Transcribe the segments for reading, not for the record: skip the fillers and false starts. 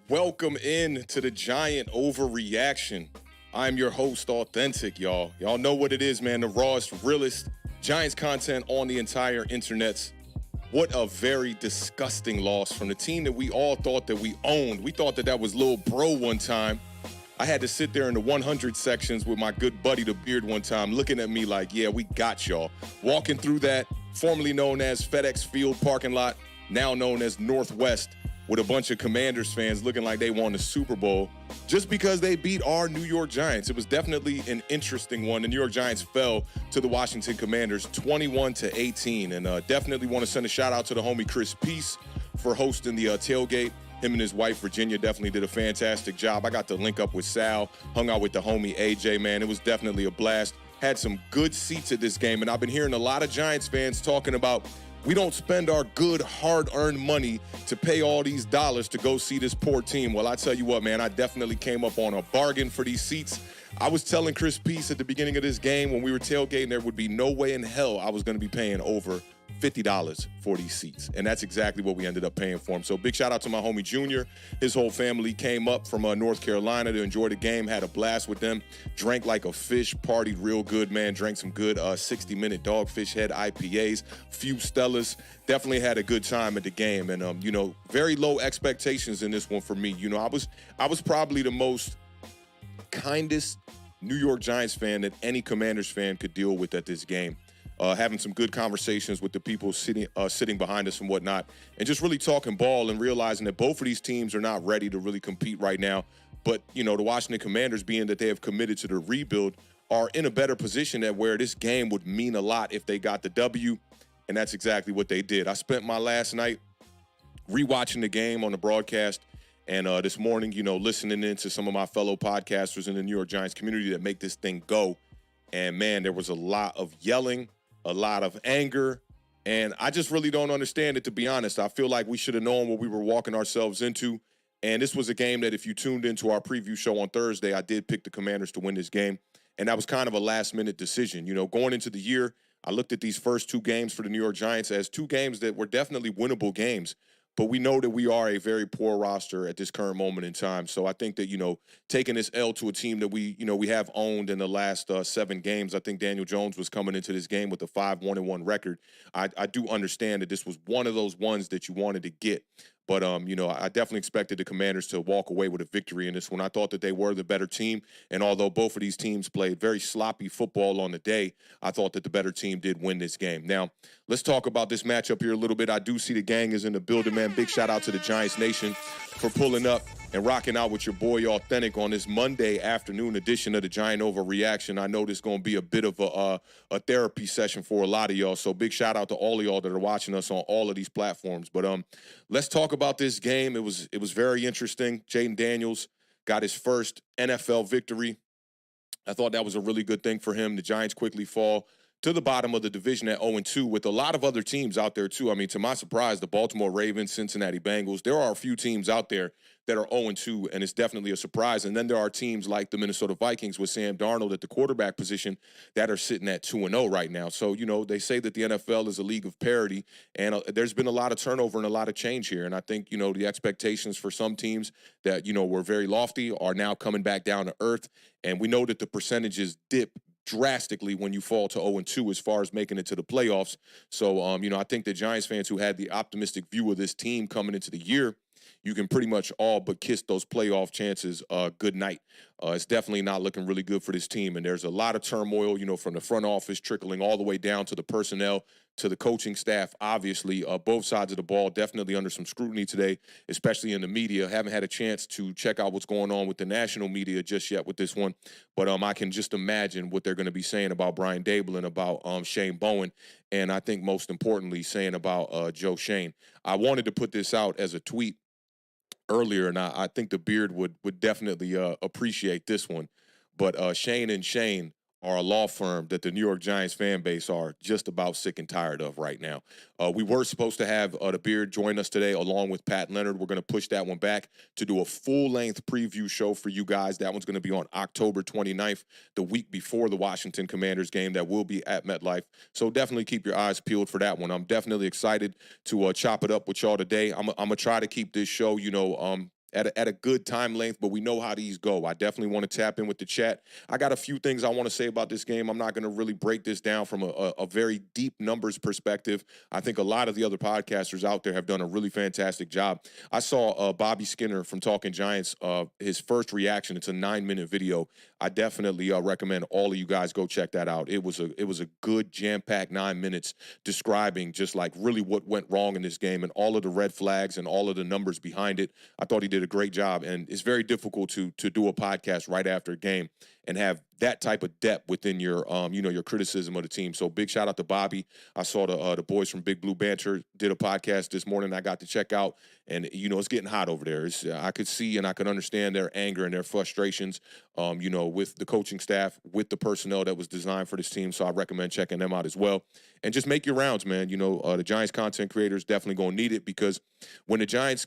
Welcome in to the Giant Overreaction. I'm your host, Authentic, y'all. Y'all know what it is, man. The rawest, realest Giants content on the entire internets. What a very disgusting loss from the team that we all thought that we owned. We thought that was Lil Bro one time. I had to sit there in the 100 sections with my good buddy, the Beard, one time, looking at me like, yeah, we got y'all. Walking through that, formerly known as FedEx Field parking lot, now known as Northwest, with a bunch of Commanders fans looking like they won the Super Bowl just because they beat our New York Giants. It was definitely an interesting one. The New York Giants fell to the Washington Commanders 21-18. And definitely want to send a shout out to the homie Chris Peace for hosting the tailgate. Him and his wife, Virginia, definitely did a fantastic job. I got to link up with Sal, hung out with the homie AJ, man. It was definitely a blast. Had some good seats at this game. And I've been hearing a lot of Giants fans talking about we don't spend our good, hard-earned money to pay all these dollars to go see this poor team. Well, I tell you what, man, I definitely came up on a bargain for these seats. I was telling Chris Peace at the beginning of this game when we were tailgating, there would be no way in hell I was going to be paying over $50 for these seats. And that's exactly what we ended up paying for them. So big shout out to my homie Junior. His whole family came up from North Carolina to enjoy the game, had a blast with them, drank like a fish, partied real good, man, drank some good 60-minute Dogfish Head IPAs, few Stellas, definitely had a good time at the game. And, very low expectations in this one for me. I was probably the most kindest New York Giants fan that any Commanders fan could deal with at this game. Having some good conversations with the people sitting behind us and whatnot, and just really talking ball and realizing that both of these teams are not ready to really compete right now. But, the Washington Commanders, being that they have committed to the rebuild, are in a better position at where this game would mean a lot if they got the W, and that's exactly what they did. I spent my last night rewatching the game on the broadcast, and this morning, listening into some of my fellow podcasters in the New York Giants community that make this thing go. And, man, there was a lot of yelling, a lot of anger, and I just really don't understand it, to be honest. I feel like we should have known what we were walking ourselves into, and this was a game that if you tuned into our preview show on Thursday, I did pick the Commanders to win this game, and that was kind of a last-minute decision. Going into the year, I looked at these first two games for the New York Giants as two games that were definitely winnable games, but we know that we are a very poor roster at this current moment in time. So I think that, taking this L to a team that we have owned in the last 7 games, I think Daniel Jones was coming into this game with a 5-1-1 record. I do understand that this was one of those ones that you wanted to get. But, I definitely expected the Commanders to walk away with a victory in this one. I thought that they were the better team. And although both of these teams played very sloppy football on the day, I thought that the better team did win this game. Now, let's talk about this matchup here a little bit. I do see the gang is in the building, man. Big shout out to the Giants Nation for pulling up and rocking out with your boy Authentic on this Monday afternoon edition of the Giant Overreaction. I know this is going to be a bit of a therapy session for a lot of y'all. So big shout out to all of y'all that are watching us on all of these platforms. But let's talk about this game. It was very interesting. Jayden Daniels got his first NFL victory. I thought that was a really good thing for him. The Giants quickly fall to the bottom of the division at 0-2 with a lot of other teams out there too. I mean, to my surprise, the Baltimore Ravens, Cincinnati Bengals, there are a few teams out there that are 0-2, and it's definitely a surprise. And then there are teams like the Minnesota Vikings with Sam Darnold at the quarterback position that are sitting at 2-0 right now. So, they say that the NFL is a league of parity, and there's been a lot of turnover and a lot of change here. And I think, the expectations for some teams that, were very lofty are now coming back down to earth. And we know that the percentages dip drastically when you fall to 0-2 as far as making it to the playoffs. So, I think the Giants fans who had the optimistic view of this team coming into the year, you can pretty much all but kiss those playoff chances good night. It's definitely not looking really good for this team, and there's a lot of turmoil, from the front office trickling all the way down to the personnel, to the coaching staff. Obviously, both sides of the ball definitely under some scrutiny today, especially in the media. Haven't had a chance to check out what's going on with the national media just yet with this one, but I can just imagine what they're going to be saying about Brian Dable and about Shane Bowen, and I think most importantly saying about Joe Shane. I wanted to put this out as a tweet earlier, and I think the Beard would definitely appreciate this one. But Shane and Shane are a law firm that the New York Giants fan base are just about sick and tired of right now. We were supposed to have the Beard join us today along with Pat Leonard. We're going to push that one back to do a full-length preview show for you guys. That one's going to be on October 29th, the week before the Washington Commanders game that will be at MetLife. So definitely keep your eyes peeled for that one. I'm definitely excited to chop it up with y'all today. I'm going to try to keep this show, at a good time length, but we know how these go. I definitely want to tap in with the chat. I got a few things I want to say about this game. I'm not going to really break this down from a very deep numbers perspective. I think a lot of the other podcasters out there have done a really fantastic job. I saw Bobby Skinner from Talking Giants, his first reaction. It's a 9-minute video. I definitely recommend all of you guys go check that out. It was a good jam-packed 9 minutes describing just like really what went wrong in this game and all of the red flags and all of the numbers behind it. I thought he did a great job, and it's very difficult to do a podcast right after a game and have that type of depth within your your criticism of the team. So big shout out to Bobby. I saw the boys from Big Blue Banter did a podcast this morning I got to check out, and it's getting hot over there. I could see and I could understand their anger and their frustrations with the coaching staff, with the personnel that was designed for this team. So I recommend checking them out as well. And just make your rounds, man. The Giants content creators definitely going to need it, because when the Giants,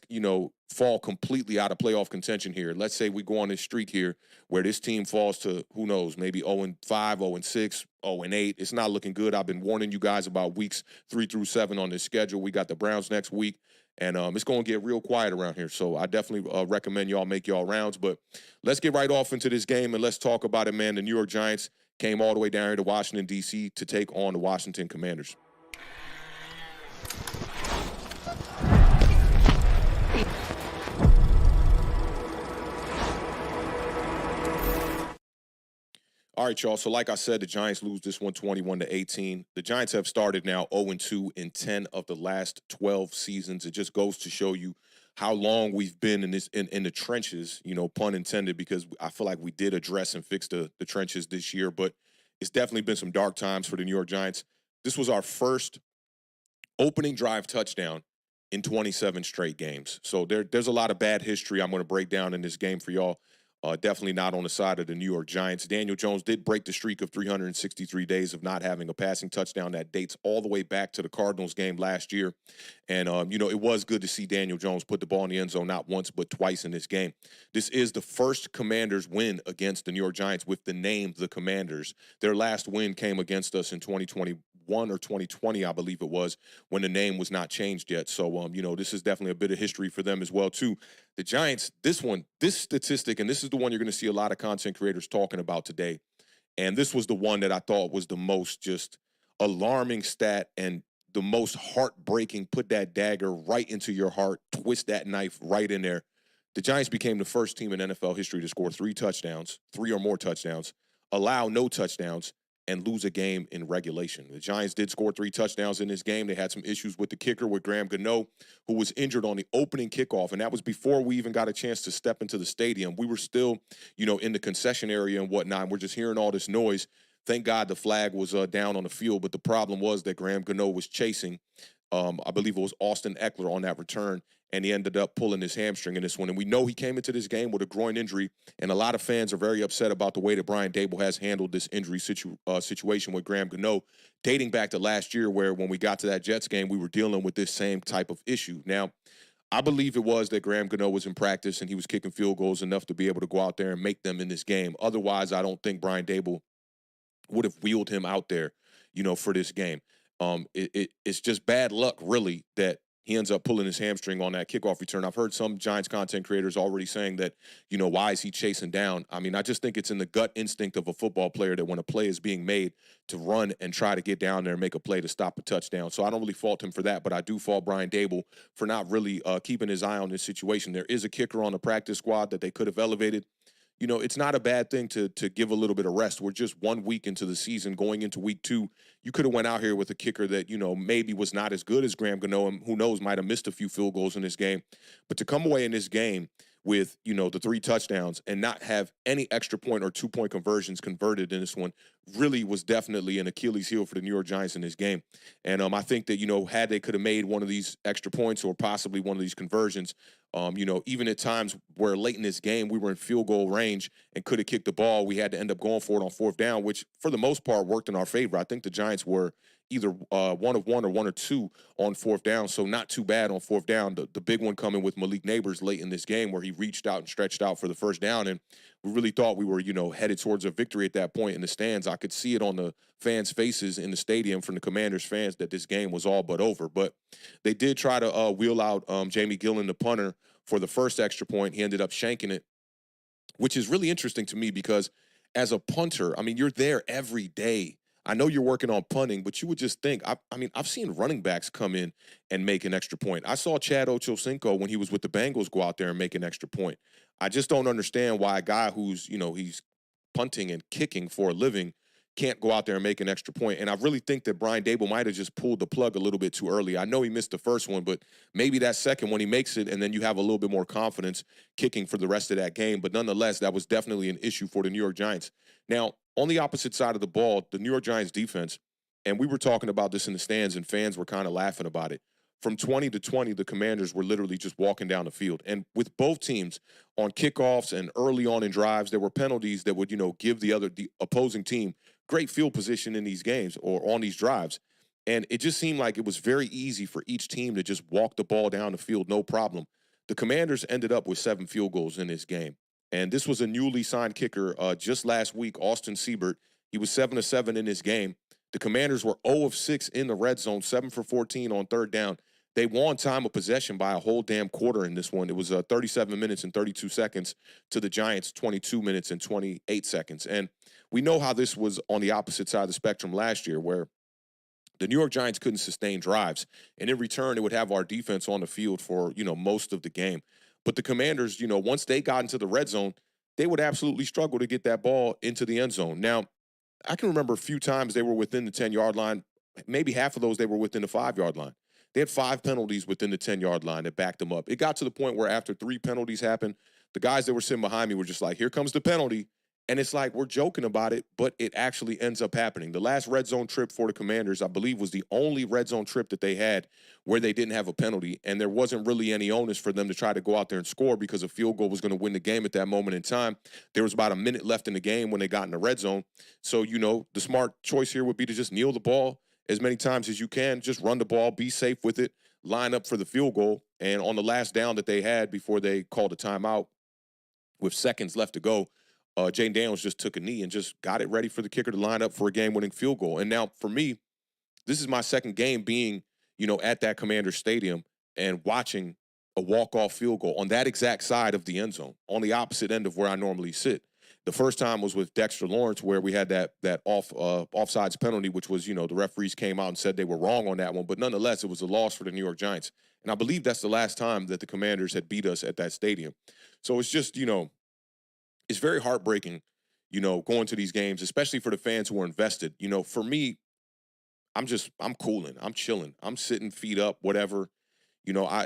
fall completely out of playoff contention here, let's say we go on this streak here where this team falls to, who knows, maybe 0-5, 0-6, 0-8. It's not looking good. I've been warning you guys about weeks 3 through 7 on this schedule. We got the Browns next week, and it's going to get real quiet around here. So I definitely recommend y'all make y'all rounds. But let's get right off into this game, and let's talk about it, man. The New York Giants came all the way down here to Washington, D.C. to take on the Washington Commanders. All right, y'all. So like I said, the Giants lose this one 21-18. The Giants have started now 0-2 in 10 of the last 12 seasons. It just goes to show you how long we've been in the trenches, pun intended, because I feel like we did address and fix the trenches this year, but it's definitely been some dark times for the New York Giants. This was our first opening drive touchdown in 27 straight games. So there's a lot of bad history I'm going to break down in this game for y'all. Definitely not on the side of the New York Giants. Daniel Jones did break the streak of 363 days of not having a passing touchdown. That dates all the way back to the Cardinals game last year. And, it was good to see Daniel Jones put the ball in the end zone not once but twice in this game. This is the first Commanders win against the New York Giants with the name the Commanders. Their last win came against us in 2021 or 2020, I believe it was, when the name was not changed yet. So, this is definitely a bit of history for them as well, too. The Giants, this statistic, and this is the one you're going to see a lot of content creators talking about today, and this was the one that I thought was the most just alarming stat and the most heartbreaking, put that dagger right into your heart, twist that knife right in there. The Giants became the first team in NFL history to score 3 or more touchdowns, allow no touchdowns, and lose a game in regulation. The Giants did score 3 touchdowns in this game. They had some issues with the kicker, with Graham Gano, who was injured on the opening kickoff, and that was before we even got a chance to step into the stadium. We were still, in the concession area and whatnot. We're just hearing all this noise. Thank God the flag was down on the field, but the problem was that Graham Gano was chasing, I believe it was Austin Eckler on that return, and he ended up pulling his hamstring in this one. And we know he came into this game with a groin injury, and a lot of fans are very upset about the way that Brian Daboll has handled this injury situation with Graham Gano, dating back to last year, where when we got to that Jets game, we were dealing with this same type of issue. Now, I believe it was that Graham Gano was in practice and he was kicking field goals enough to be able to go out there and make them in this game. Otherwise, I don't think Brian Daboll would have wheeled him out there, for this game. It's just bad luck, really, that he ends up pulling his hamstring on that kickoff return. I've heard some Giants content creators already saying that, why is he chasing down? I mean, I just think it's in the gut instinct of a football player that when a play is being made, to run and try to get down there and make a play to stop a touchdown. So I don't really fault him for that, but I do fault Brian Daboll for not really keeping his eye on this situation. There is a kicker on the practice squad that they could have elevated. It's not a bad thing to give a little bit of rest. We're just 1 week into the season, going into week 2. You could have went out here with a kicker that, maybe was not as good as Graham Gano, and who knows, might have missed a few field goals in this game. But to come away in this game with, the 3 touchdowns and not have any extra point or 2-point conversions converted in this one really was definitely an Achilles heel for the New York Giants in this game. And I think that, had they could have made one of these extra points or possibly one of these conversions, even at times where late in this game we were in field goal range and could have kicked the ball, we had to end up going for it on 4th down, which for the most part worked in our favor. I think the Giants were either one of one or one or two on fourth down. So not too bad on fourth down. The big one coming with Malik Nabers late in this game where he reached out and stretched out for the first down. And we really thought we were, headed towards a victory at that point in the stands. I could see it on the fans' faces in the stadium from the Commanders fans that this game was all but over. But they did try to wheel out Jamie Gillen, the punter, for the first extra point. He ended up shanking it, which is really interesting to me because as a punter, I mean, you're there every day. I know you're working on punting, but you would just think, I've seen running backs come in and make an extra point. I saw Chad Ochocinco when he was with the Bengals go out there and make an extra point. I just don't understand why a guy who's, he's punting and kicking for a living can't go out there and make an extra point. And I really think that Brian Dable might have just pulled the plug a little bit too early. I know he missed the first one, but maybe that second one he makes it, and then you have a little bit more confidence kicking for the rest of that game. But nonetheless, that was definitely an issue for the New York Giants. Now, on the opposite side of the ball, the New York Giants defense, and we were talking about this in the stands, and fans were kind of laughing about it. From 20 to 20, the Commanders were literally just walking down the field. And with both teams on kickoffs and early on in drives, there were penalties that would, give the opposing team great field position in these games or on these drives. And it just seemed like it was very easy for each team to just walk the ball down the field, no problem. The Commanders ended up with 7 field goals in this game. And this was a newly signed kicker just last week, Austin Siebert. He was 7-7 in this game. The Commanders were 0 of 6 in the red zone, 7 for 14 on third down. They won time of possession by a whole damn quarter in this one. It was 37 minutes and 32 seconds to the Giants' 22 minutes and 28 seconds. And we know how this was on the opposite side of the spectrum last year, where the New York Giants couldn't sustain drives. And in return, it would have our defense on the field for, most of the game. But the Commanders, once they got into the red zone, they would absolutely struggle to get that ball into the end zone. Now, I can remember a few times they were within the 10-yard line. Maybe half of those they were within the 5-yard line. They had 5 penalties within the 10-yard line that backed them up. It got to the point where after 3 penalties happened, the guys that were sitting behind me were just like, here comes the penalty. And it's like, we're joking about it, but it actually ends up happening. The last red zone trip for the Commanders, I believe, was the only red zone trip that they had where they didn't have a penalty. And there wasn't really any onus for them to try to go out there and score because a field goal was going to win the game at that moment in time. There was about a minute left in the game when they got in the red zone. So, the smart choice here would be to just kneel the ball as many times as you can, just run the ball, be safe with it, line up for the field goal. And on the last down that they had before they called a timeout with seconds left to go, Jayden Daniels just took a knee and just got it ready for the kicker to line up for a game-winning field goal. And now for me, this is my second game being, at that Commander Stadium and watching a walk-off field goal on that exact side of the end zone, on the opposite end of where I normally sit. The first time was with Dexter Lawrence, where we had that offsides penalty, which was, the referees came out and said they were wrong on that one. But nonetheless, it was a loss for the New York Giants. And I believe that's the last time that the Commanders had beat us at that stadium. So it's just, it's very heartbreaking, going to these games, especially for the fans who are invested. For me, I'm cooling. I'm chilling. I'm sitting feet up, whatever.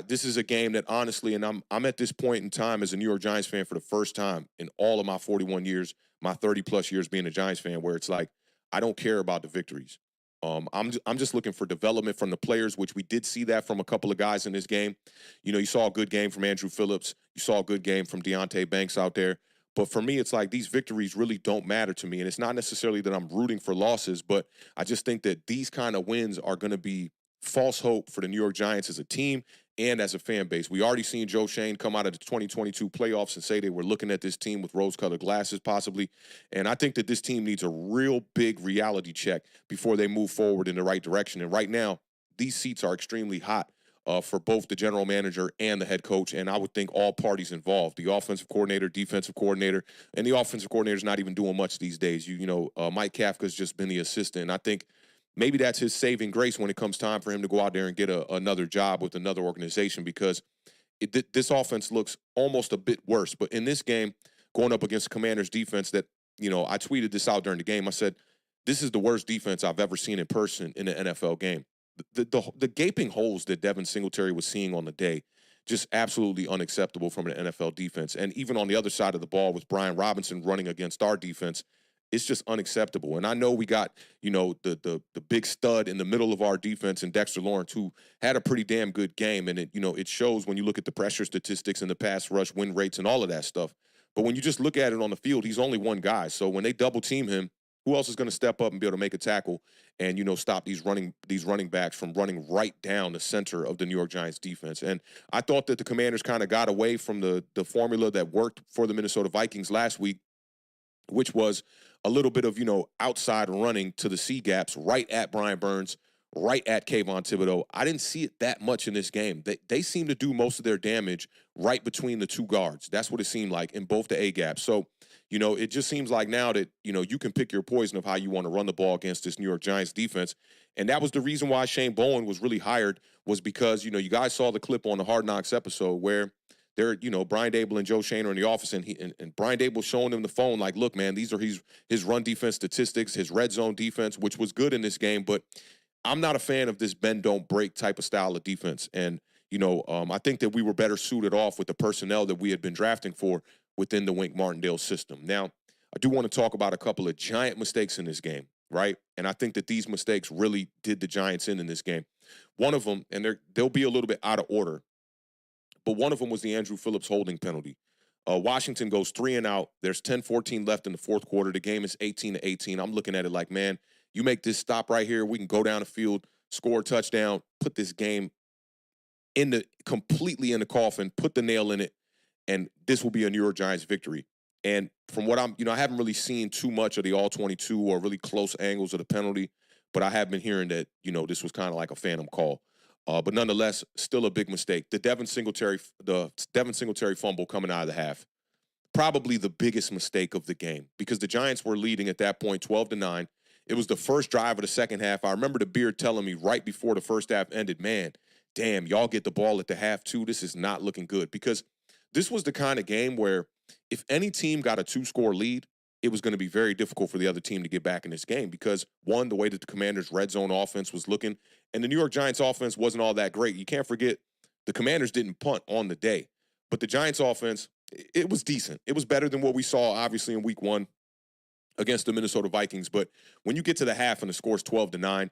This is a game that honestly, and I'm at this point in time as a New York Giants fan for the first time in all of my 41 years, my 30-plus years being a Giants fan, where it's like, I don't care about the victories. I'm just looking for development from the players, which we did see that from a couple of guys in this game. You saw a good game from Andrew Phillips. You saw a good game from Deonte Banks out there. But for me, it's like these victories really don't matter to me. And it's not necessarily that I'm rooting for losses, but I just think that these kind of wins are going to be false hope for the New York Giants as a team and as a fan base. We already seen Joe Shane come out of the 2022 playoffs and say they were looking at this team with rose-colored glasses possibly. And I think that this team needs a real big reality check before they move forward in the right direction. And right now, these seats are extremely hot for both the general manager and the head coach, and I would think all parties involved, the offensive coordinator, defensive coordinator, and the offensive coordinator is not even doing much these days. Mike Kafka's just been the assistant, and I think maybe that's his saving grace when it comes time for him to go out there and get another job with another organization, because this offense looks almost a bit worse. But in this game, going up against the Commanders defense that, I tweeted this out during the game. I said, this is the worst defense I've ever seen in person in an NFL game. The gaping holes that Devin Singletary was seeing on the day, just absolutely unacceptable from an NFL defense. And even on the other side of the ball with Brian Robinson running against our defense, it's just unacceptable. And I know we got, the big stud in the middle of our defense and Dexter Lawrence, who had a pretty damn good game. And it shows when you look at the pressure statistics and the pass rush win rates and all of that stuff. But when you just look at it on the field, he's only one guy. So when they double team him, Who else is going to step up and be able to make a tackle and, stop these running backs from running right down the center of the New York Giants defense? And I thought that the Commanders kind of got away from the formula that worked for the Minnesota Vikings last week, which was a little bit of, outside running to the C gaps right at Brian Burns, right at Kayvon Thibodeau. I didn't see it that much in this game. They seem to do most of their damage right between the two guards. That's what it seemed like in both the A gaps. So, it just seems like now that, you can pick your poison of how you want to run the ball against this New York Giants defense. And that was the reason why Shane Bowen was really hired, was because, you guys saw the clip on the Hard Knocks episode where they're, Brian Dable and Joe Shane are in the office, and Brian Dable showing them the phone, like, look, man, these are his run defense statistics, his red zone defense, which was good in this game, but I'm not a fan of this bend don't break type of style of defense. And, I think that we were better suited off with the personnel that we had been drafting for within the Wink Martindale system. Now, I do want to talk about a couple of giant mistakes in this game, right? And I think that these mistakes really did the Giants in this game. One of them, and they'll be a little bit out of order, but one of them was the Andrew Phillips holding penalty. Washington goes 3 and out. There's 10-14 left in the fourth quarter. The game is 18-18. I'm looking at it like, man, you make this stop right here, we can go down the field, score a touchdown, put this game completely in the coffin, put the nail in it, and this will be a New York Giants victory. And from what I haven't really seen too much of the all-22 or really close angles of the penalty, but I have been hearing that, this was kind of like a phantom call. But nonetheless, still a big mistake. The Devin Singletary fumble coming out of the half, probably the biggest mistake of the game, because the Giants were leading at that point 12-9. It was the first drive of the second half. I remember the Beard telling me right before the first half ended, man, damn, y'all get the ball at the half too. This is not looking good, because this was the kind of game where if any team got a 2-score lead, it was going to be very difficult for the other team to get back in this game, because, one, the way that the Commanders' red zone offense was looking, and the New York Giants offense wasn't all that great. You can't forget the Commanders didn't punt on the day, but the Giants offense, it was decent. It was better than what we saw, obviously, in week 1 against the Minnesota Vikings. But when you get to the half and the score's 12-9,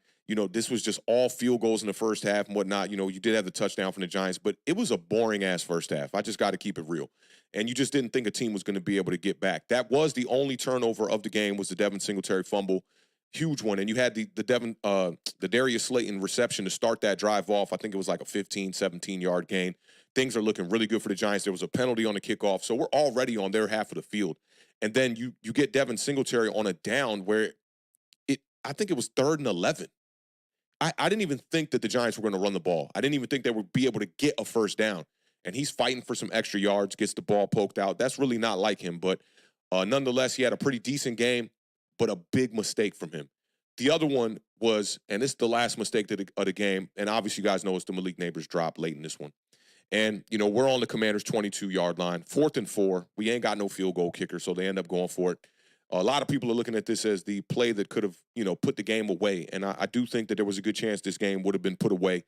this was just all field goals in the first half and whatnot. You did have the touchdown from the Giants, but it was a boring-ass first half. I just got to keep it real. And you just didn't think a team was going to be able to get back. That was the only turnover of the game, was the Devin Singletary fumble. Huge one. And you had the Darius Slayton reception to start that drive off. I think it was like a 15, 17-yard gain. Things are looking really good for the Giants. There was a penalty on the kickoff, so we're already on their half of the field. And then you get Devin Singletary on a down where I think it was 3rd and 11. I didn't even think that the Giants were going to run the ball. I didn't even think they would be able to get a first down. And he's fighting for some extra yards, gets the ball poked out. That's really not like him. But nonetheless, he had a pretty decent game, but a big mistake from him. The other one was, and this is the last mistake of the game, and obviously you guys know it's the Malik Nabers drop late in this one. And, we're on the Commanders' 22-yard line, 4th and 4. We ain't got no field goal kicker, so they end up going for it. A lot of people are looking at this as the play that could have, put the game away. And I do think that there was a good chance this game would have been put away.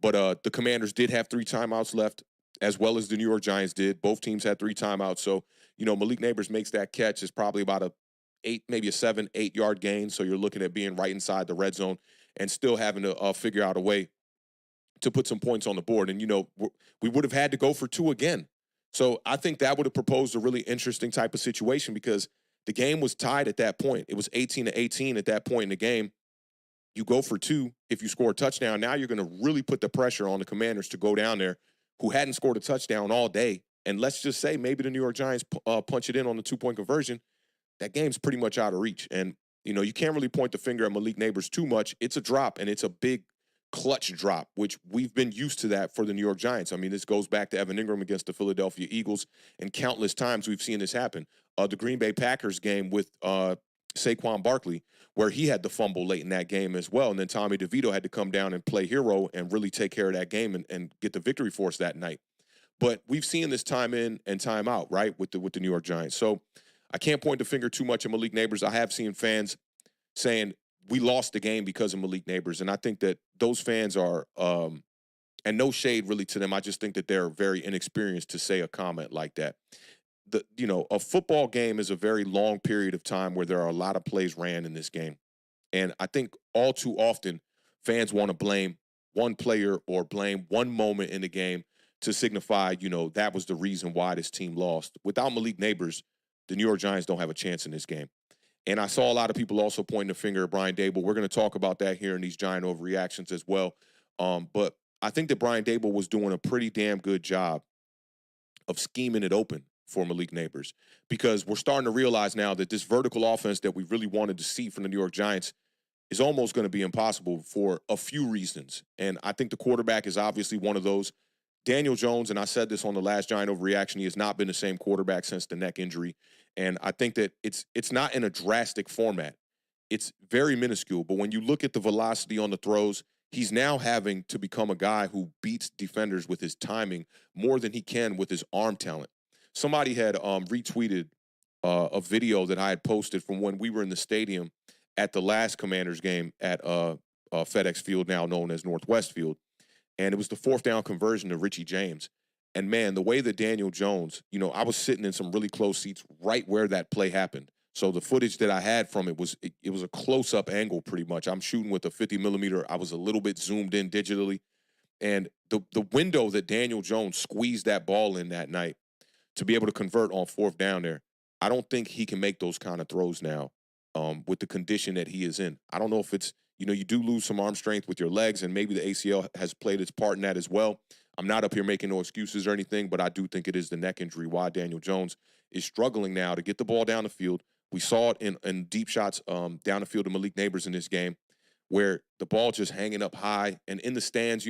But the Commanders did have 3 timeouts left, as well as the New York Giants did. Both teams had 3 timeouts. So, Malik Nabers makes that catch. It's probably about maybe a 7-8 yard gain. So you're looking at being right inside the red zone and still having to figure out a way to put some points on the board. And, we would have had to go for 2 again. So I think that would have proposed a really interesting type of situation, because the game was tied at that point. It was 18-18 at that point in the game. You go for 2. If you score a touchdown, now you're going to really put the pressure on the Commanders to go down there, who hadn't scored a touchdown all day. And let's just say maybe the New York Giants punch it in on the 2-point conversion. That game's pretty much out of reach. And, you can't really point the finger at Malik Nabers too much. It's a drop, and it's a big clutch drop, which we've been used to that for the New York Giants. I mean, this goes back to Evan Ingram against the Philadelphia Eagles, and countless times we've seen this happen. The Green Bay Packers game with Saquon Barkley, where he had the fumble late in that game as well, and then Tommy DeVito had to come down and play hero and really take care of that game and get the victory for us that night. But we've seen this time in and time out, right, with the New York Giants. So I can't point the finger too much at Malik Nabers. I have seen fans saying we lost the game because of Malik Nabers, and I think that those fans are, and no shade really to them, I just think that they're very inexperienced to say a comment like that. A football game is a very long period of time where there are a lot of plays ran in this game. And I think all too often fans want to blame one player or blame one moment in the game to signify, that was the reason why this team lost. Without Malik Nabers, the New York Giants don't have a chance in this game. And I saw a lot of people also pointing the finger at Brian Dable. We're going to talk about that here in these giant overreactions as well. But I think that Brian Dable was doing a pretty damn good job of scheming it open for Malik Nabers, because we're starting to realize now that this vertical offense that we really wanted to see from the New York Giants is almost going to be impossible for a few reasons. And I think the quarterback is obviously one of those. Daniel Jones, and I said this on the last Giant Overreaction, he has not been the same quarterback since the neck injury. And I think that it's not in a drastic format. It's very minuscule. But when you look at the velocity on the throws, he's now having to become a guy who beats defenders with his timing more than he can with his arm talent. Somebody had retweeted a video that I had posted from when we were in the stadium at the last Commanders game at FedEx Field, now known as Northwest Field. And it was the fourth down conversion to Richie James. And man, the way that Daniel Jones, I was sitting in some really close seats right where that play happened. So the footage that I had from it was a close-up angle pretty much. I'm shooting with a 50 millimeter. I was a little bit zoomed in digitally. And the window that Daniel Jones squeezed that ball in that night to be able to convert on fourth down there, I don't think he can make those kind of throws now with the condition that he is in. I don't know if it's, you do lose some arm strength with your legs, and maybe the ACL has played its part in that as well. I'm not up here making no excuses or anything, but I do think it is the neck injury why Daniel Jones is struggling now to get the ball down the field. We saw it in deep shots down the field to Malik Nabers in this game, where the ball just hanging up high. And in the stands,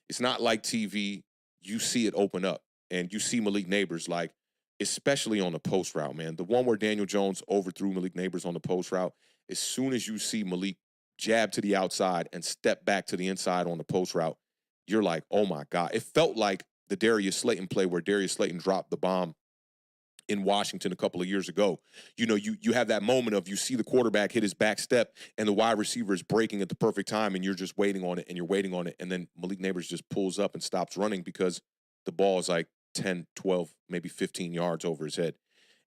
it's not like TV. You see it open up, and you see Malik Nabers, like, especially on the post route, man. The one where Daniel Jones overthrew Malik Nabers on the post route, as soon as you see Malik jab to the outside and step back to the inside on the post route, you're like, oh my God. It felt like the Darius Slayton play where Darius Slayton dropped the bomb in Washington a couple of years ago. You have that moment of, you see the quarterback hit his back step and the wide receiver is breaking at the perfect time, and you're just waiting on it and you're waiting on it. And then Malik Nabers just pulls up and stops running because the ball is like 10, 12, maybe 15 yards over his head.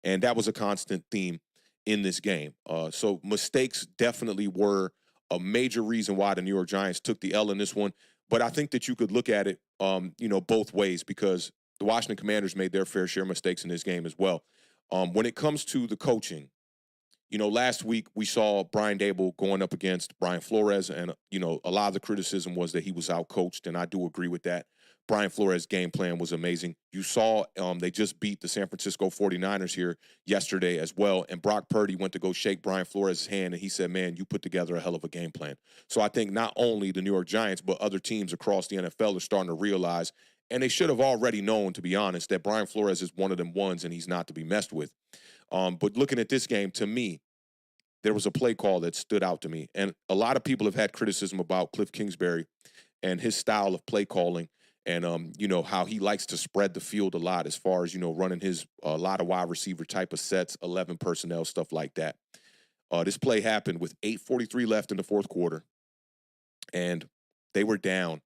And that was a constant theme in this game. So mistakes definitely were a major reason why the New York Giants took the L in this one. But I think that you could look at it, both ways, because the Washington Commanders made their fair share of mistakes in this game as well. When it comes to the coaching, last week we saw Brian Dable going up against Brian Flores, and, a lot of the criticism was that he was out-coached, and I do agree with that. Brian Flores' game plan was amazing. You saw they just beat the San Francisco 49ers here yesterday as well, and Brock Purdy went to go shake Brian Flores' hand, and he said, man, you put together a hell of a game plan. So I think not only the New York Giants, but other teams across the NFL are starting to realize, and they should have already known, to be honest, that Brian Flores is one of them ones, and he's not to be messed with. But looking at this game, to me, there was a play call that stood out to me. And a lot of people have had criticism about Cliff Kingsbury and his style of play calling, and, how he likes to spread the field a lot as far as, running his a lot of wide receiver type of sets, 11 personnel, stuff like that. This play happened with 8:43 left in the fourth quarter, and they were down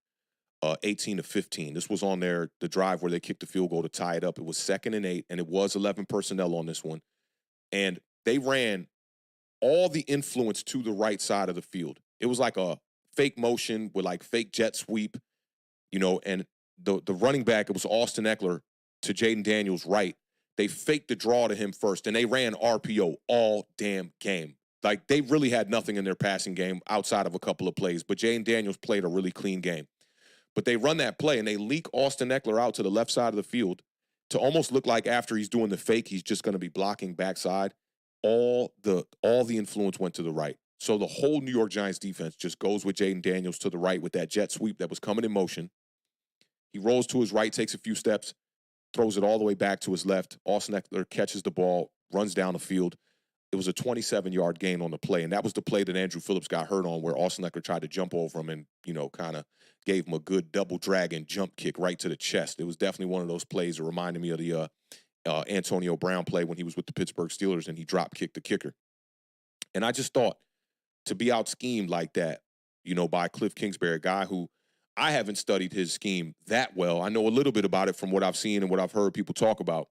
18-15. This was on the drive where they kicked the field goal to tie it up. It was 2nd and 8, and it was 11 personnel on this one. And they ran all the influence to the right side of the field. It was like a fake motion with like fake jet sweep, and the running back, it was Austin Eckler to Jayden Daniels' right. They faked the draw to him first, and they ran RPO all damn game. Like, they really had nothing in their passing game outside of a couple of plays, but Jayden Daniels played a really clean game. But they run that play, and they leak Austin Eckler out to the left side of the field to almost look like after he's doing the fake, he's just going to be blocking backside. All the influence went to the right. So the whole New York Giants defense just goes with Jayden Daniels to the right with that jet sweep that was coming in motion. He rolls to his right, takes a few steps, throws it all the way back to his left. Austin Eckler catches the ball, runs down the field. It was a 27-yard gain on the play, and that was the play that Andrew Phillips got hurt on, where Austin Eckler tried to jump over him and, kind of gave him a good double dragon jump kick right to the chest. It was definitely one of those plays that reminded me of the Antonio Brown play when he was with the Pittsburgh Steelers and he drop kicked the kicker. And I just thought, to be out schemed like that, by Cliff Kingsbury, a guy who I haven't studied his scheme that well. I know a little bit about it from what I've seen and what I've heard people talk about.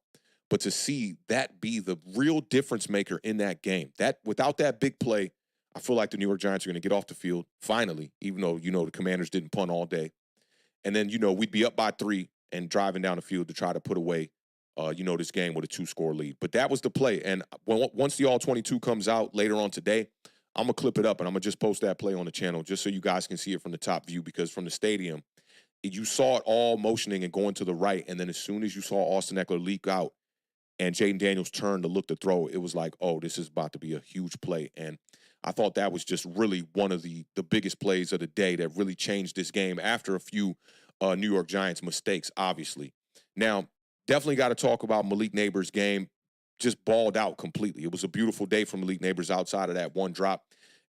But to see that be the real difference maker in that game, that without that big play, I feel like the New York Giants are going to get off the field finally, even though, the Commanders didn't punt all day. And then, we'd be up by 3 and driving down the field to try to put away this game with a 2-score lead. But that was the play. And once the All-22 comes out later on today, I'm going to clip it up and I'm going to just post that play on the channel just so you guys can see it from the top view, because from the stadium, you saw it all motioning and going to the right. And then as soon as you saw Austin Eckler leak out and Jayden Daniels turned to look to throw, it was like, oh, this is about to be a huge play. And I thought that was just really one of the biggest plays of the day that really changed this game after a few New York Giants mistakes, obviously. Now, definitely got to talk about Malik Nabers' game. Just balled out completely. It was a beautiful day for Malik Nabers outside of that one drop.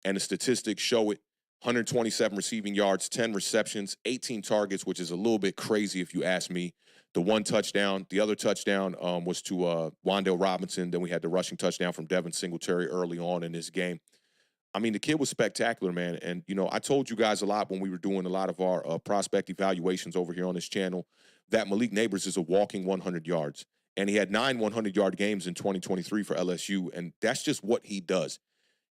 And the statistics show it. 127 receiving yards, 10 receptions, 18 targets, which is a little bit crazy if you ask me. The one touchdown, the other touchdown was to Wan'Dale Robinson. Then we had the rushing touchdown from Devin Singletary early on in this game. I mean, the kid was spectacular, man. And, I told you guys a lot when we were doing a lot of our prospect evaluations over here on this channel that Malik Nabers is a walking 100 yards. And he had 9 100-yard games in 2023 for LSU, and that's just what he does.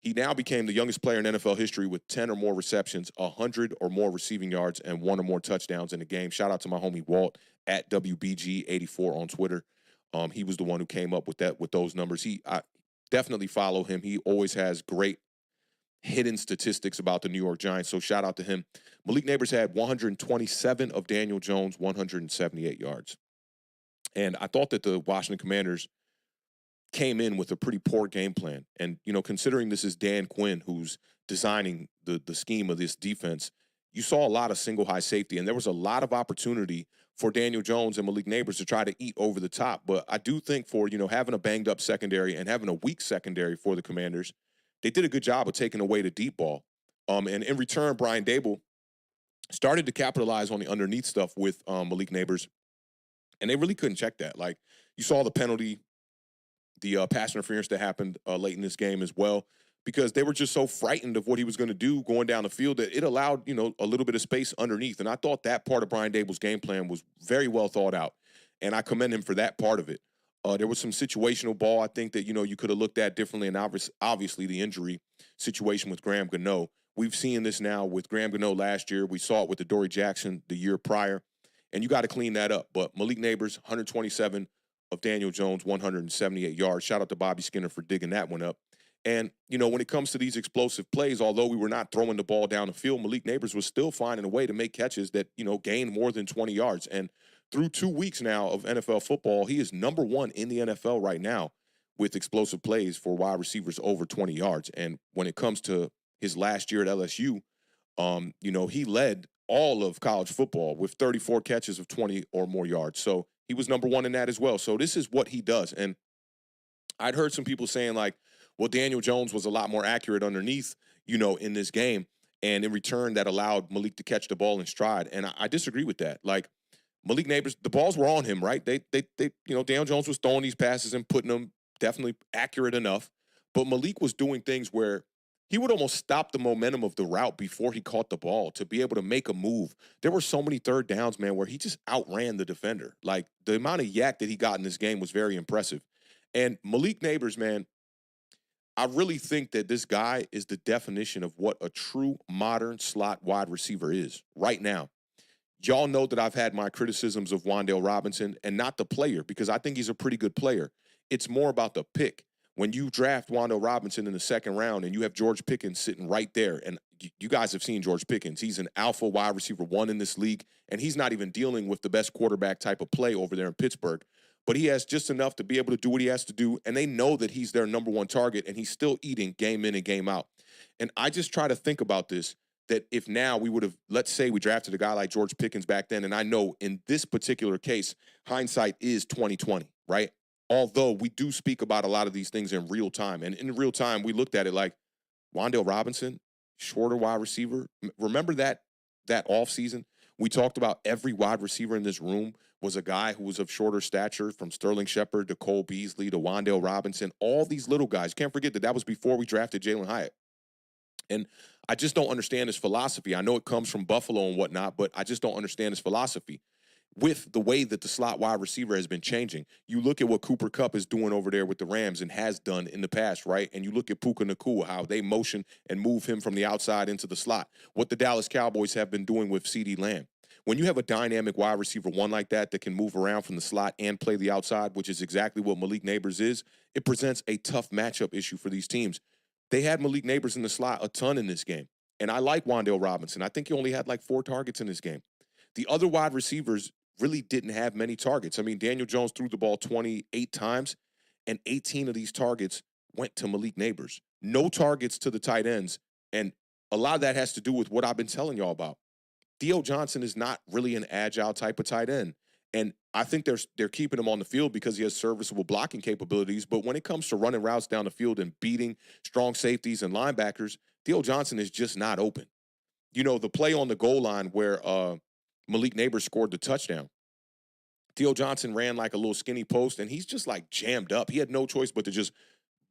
He now became the youngest player in NFL history with 10 or more receptions, 100 or more receiving yards, and 1 or more touchdowns in a game. Shout out to my homie Walt at WBG84 on Twitter. He was the one who came up with those numbers. I definitely follow him. He always has great hidden statistics about the New York Giants, so shout out to him. Malik Nabers had 127 of Daniel Jones' 178 yards. And I thought that the Washington Commanders came in with a pretty poor game plan. And, considering this is Dan Quinn who's designing the scheme of this defense, you saw a lot of single high safety, and there was a lot of opportunity for Daniel Jones and Malik Nabers to try to eat over the top. But I do think for, having a banged up secondary and having a weak secondary for the Commanders, they did a good job of taking away the deep ball. And in return, Brian Dable started to capitalize on the underneath stuff with Malik Nabers. And they really couldn't check that. Like, you saw the penalty, the pass interference that happened late in this game as well, because they were just so frightened of what he was going to do going down the field that it allowed, a little bit of space underneath. And I thought that part of Brian Dable's game plan was very well thought out. And I commend him for that part of it. There was some situational ball, I think, that, you could have looked at differently. And obviously the injury situation with Graham Gano. We've seen this now with Graham Gano last year. We saw it with the Dory Jackson the year prior. And you got to clean that up. But Malik Nabers, 127 of Daniel Jones, 178 yards. Shout out to Bobby Skinner for digging that one up. And, when it comes to these explosive plays, although we were not throwing the ball down the field, Malik Nabers was still finding a way to make catches that, gained more than 20 yards. And through 2 weeks now of NFL football, he is number 1 in the NFL right now with explosive plays for wide receivers over 20 yards. And when it comes to his last year at LSU, he led all of college football with 34 catches of 20 or more yards. So he was number 1 in that as well. So this is what he does. And I'd heard some people saying like, well, Daniel Jones was a lot more accurate underneath, in this game. And in return, that allowed Malik to catch the ball in stride. And I disagree with that. Like, Malik Nabers, the balls were on him, right? They Daniel Jones was throwing these passes and putting them definitely accurate enough. But Malik was doing things where he would almost stop the momentum of the route before he caught the ball to be able to make a move. There were so many third downs, man, where he just outran the defender. Like, the amount of yak that he got in this game was very impressive. And Malik Nabers, man, I really think that this guy is the definition of what a true modern slot wide receiver is right now. Y'all know that I've had my criticisms of Wan'Dale Robinson, and not the player, because I think he's a pretty good player. It's more about the pick. When you draft Wan'Dale Robinson in the 2nd round and you have George Pickens sitting right there, and you guys have seen George Pickens. He's an alpha wide receiver 1 in this league, and he's not even dealing with the best quarterback type of play over there in Pittsburgh. But he has just enough to be able to do what he has to do, and they know that he's their number 1 target, and he's still eating game in and game out. And I just try to think about this, that if now we would have, let's say we drafted a guy like George Pickens back then, and I know in this particular case, hindsight is 20/20, right? Although we do speak about a lot of these things in real time. And in real time, we looked at it like Wan'Dale Robinson, shorter wide receiver. Remember that offseason? We talked about every wide receiver in this room was a guy who was of shorter stature, from Sterling Shepard to Cole Beasley to Wan'Dale Robinson, all these little guys. Can't forget that was before we drafted Jalen Hyatt. And I just don't understand his philosophy. I know it comes from Buffalo and whatnot, but I just don't understand his philosophy. With the way that the slot wide receiver has been changing, you look at what Cooper Kupp is doing over there with the Rams and has done in the past, right? And you look at Puka Nacua, how they motion and move him from the outside into the slot. What the Dallas Cowboys have been doing with CeeDee Lamb. when you have a dynamic wide receiver one like that can move around from the slot and play the outside, which is exactly what Malik Nabers is, it presents a tough matchup issue for these teams. They had Malik Nabers in the slot a ton in this game. And I like Wan'Dale Robinson. I think he only had like 4 targets in this game. The other wide receivers really didn't have many targets. I mean, Daniel Jones threw the ball 28 times, and 18 of these targets went to Malik Nabers. No targets to the tight ends. And a lot of that has to do with what I've been telling y'all about. Theo Johnson is not really an agile type of tight end. And I think they're keeping him on the field because he has serviceable blocking capabilities. But when it comes to running routes down the field and beating strong safeties and linebackers, Theo Johnson is just not open. You know, the play on the goal line where Malik Nabers scored the touchdown, Theo Johnson ran like a little skinny post, and he's just like jammed up. He had no choice but to just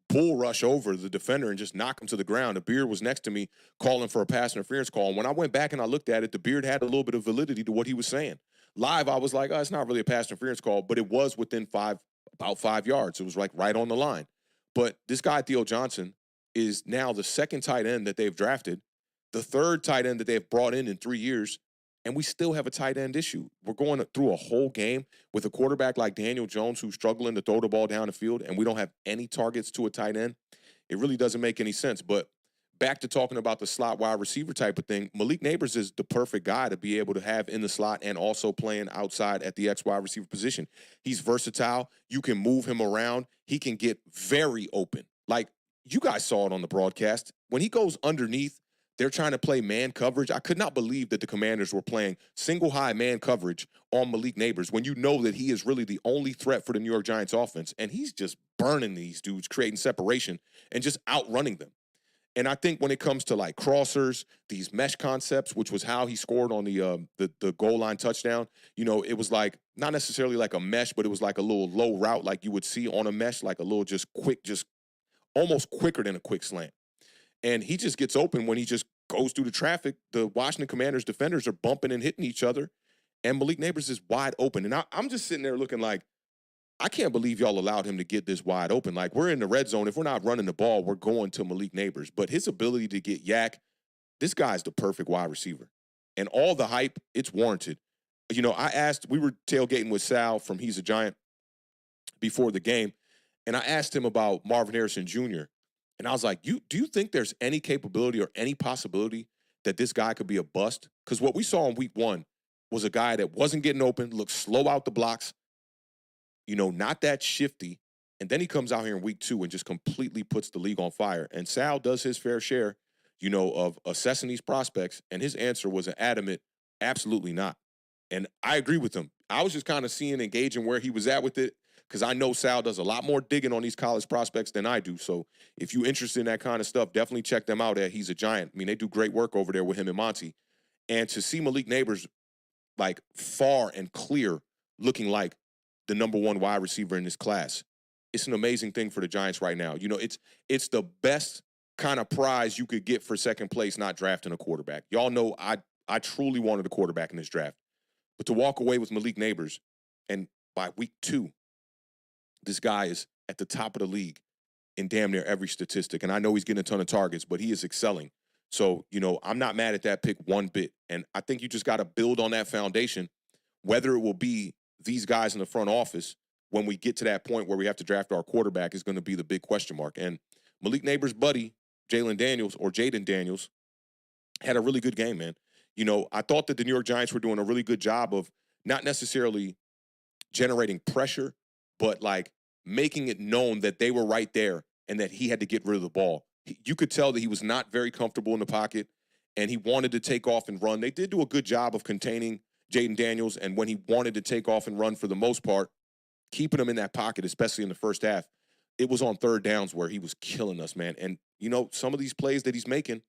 bull rush over the defender and just knock him to the ground. The Beard was next to me calling for a pass interference call. And when I went back and I looked at it, the Beard had a little bit of validity to what he was saying. Live, I was like, oh, it's not really a pass interference call, but it was within about 5 yards. It was like right on the line. But this guy, Theo Johnson, is now the second tight end that they've drafted, the third tight end that they've brought in 3 years, and we still have a tight end issue. We're going through a whole game with a quarterback like Daniel Jones who's struggling to throw the ball down the field, and we don't have any targets to a tight end. It really doesn't make any sense. But back to talking about the slot wide receiver type of thing, Malik Nabers is the perfect guy to be able to have in the slot and also playing outside at the X wide receiver position. He's versatile. You can move him around. He can get very open. Like, you guys saw it on the broadcast. When he goes underneath, they're trying to play man coverage. I could not believe that the Commanders were playing single high man coverage on Malik Nabers when you know that he is really the only threat for the New York Giants offense. And he's just burning these dudes, creating separation and just outrunning them. And I think when it comes to like crossers, these mesh concepts, which was how he scored on the goal line touchdown, you know, it was like not necessarily like a mesh, but it was like a little low route like you would see on a mesh, like a little just quick, just almost quicker than a quick slant. And he just gets open when he just goes through the traffic. The Washington Commanders defenders are bumping and hitting each other, and Malik Nabers is wide open. And I'm just sitting there looking like, I can't believe y'all allowed him to get this wide open. Like, we're in the red zone. If we're not running the ball, we're going to Malik Nabers. But his ability to get yak, this guy's the perfect wide receiver. And all the hype, it's warranted. You know, we were tailgating with Sal from He's a Giant before the game, and I asked him about Marvin Harrison Jr., and I was like, do you think there's any capability or any possibility that this guy could be a bust? Because what we saw in week 1 was a guy that wasn't getting open, looked slow out the blocks, you know, not that shifty. And then he comes out here in week 2 and just completely puts the league on fire. And Sal does his fair share, you know, of assessing these prospects. And his answer was an adamant, absolutely not. And I agree with him. I was just kind of seeing and gauging where he was at with it, because I know Sal does a lot more digging on these college prospects than I do. So if you're interested in that kind of stuff, definitely check them out at He's a Giant. I mean, they do great work over there with him and Monty. And to see Malik Nabers, like, far and clear looking like the number 1 wide receiver in this class, it's an amazing thing for the Giants right now. You know, it's the best kind of prize you could get for second place not drafting a quarterback. Y'all know I truly wanted a quarterback in this draft. But to walk away with Malik Nabers, and by week 2, this guy is at the top of the league in damn near every statistic. And I know he's getting a ton of targets, but he is excelling. So, you know, I'm not mad at that pick one bit. And I think you just got to build on that foundation, whether it will be these guys in the front office when we get to that point where we have to draft our quarterback is going to be the big question mark. And Malik Nabers' buddy, Jayden Daniels, had a really good game, man. You know, I thought that the New York Giants were doing a really good job of not necessarily generating pressure, but like making it known that they were right there and that he had to get rid of the ball. You could tell that he was not very comfortable in the pocket and he wanted to take off and run. They did do a good job of containing Jayden Daniels, and when he wanted to take off and run for the most part, keeping him in that pocket, especially in the first half, it was on third downs where he was killing us, man. And, you know, some of these plays that he's making,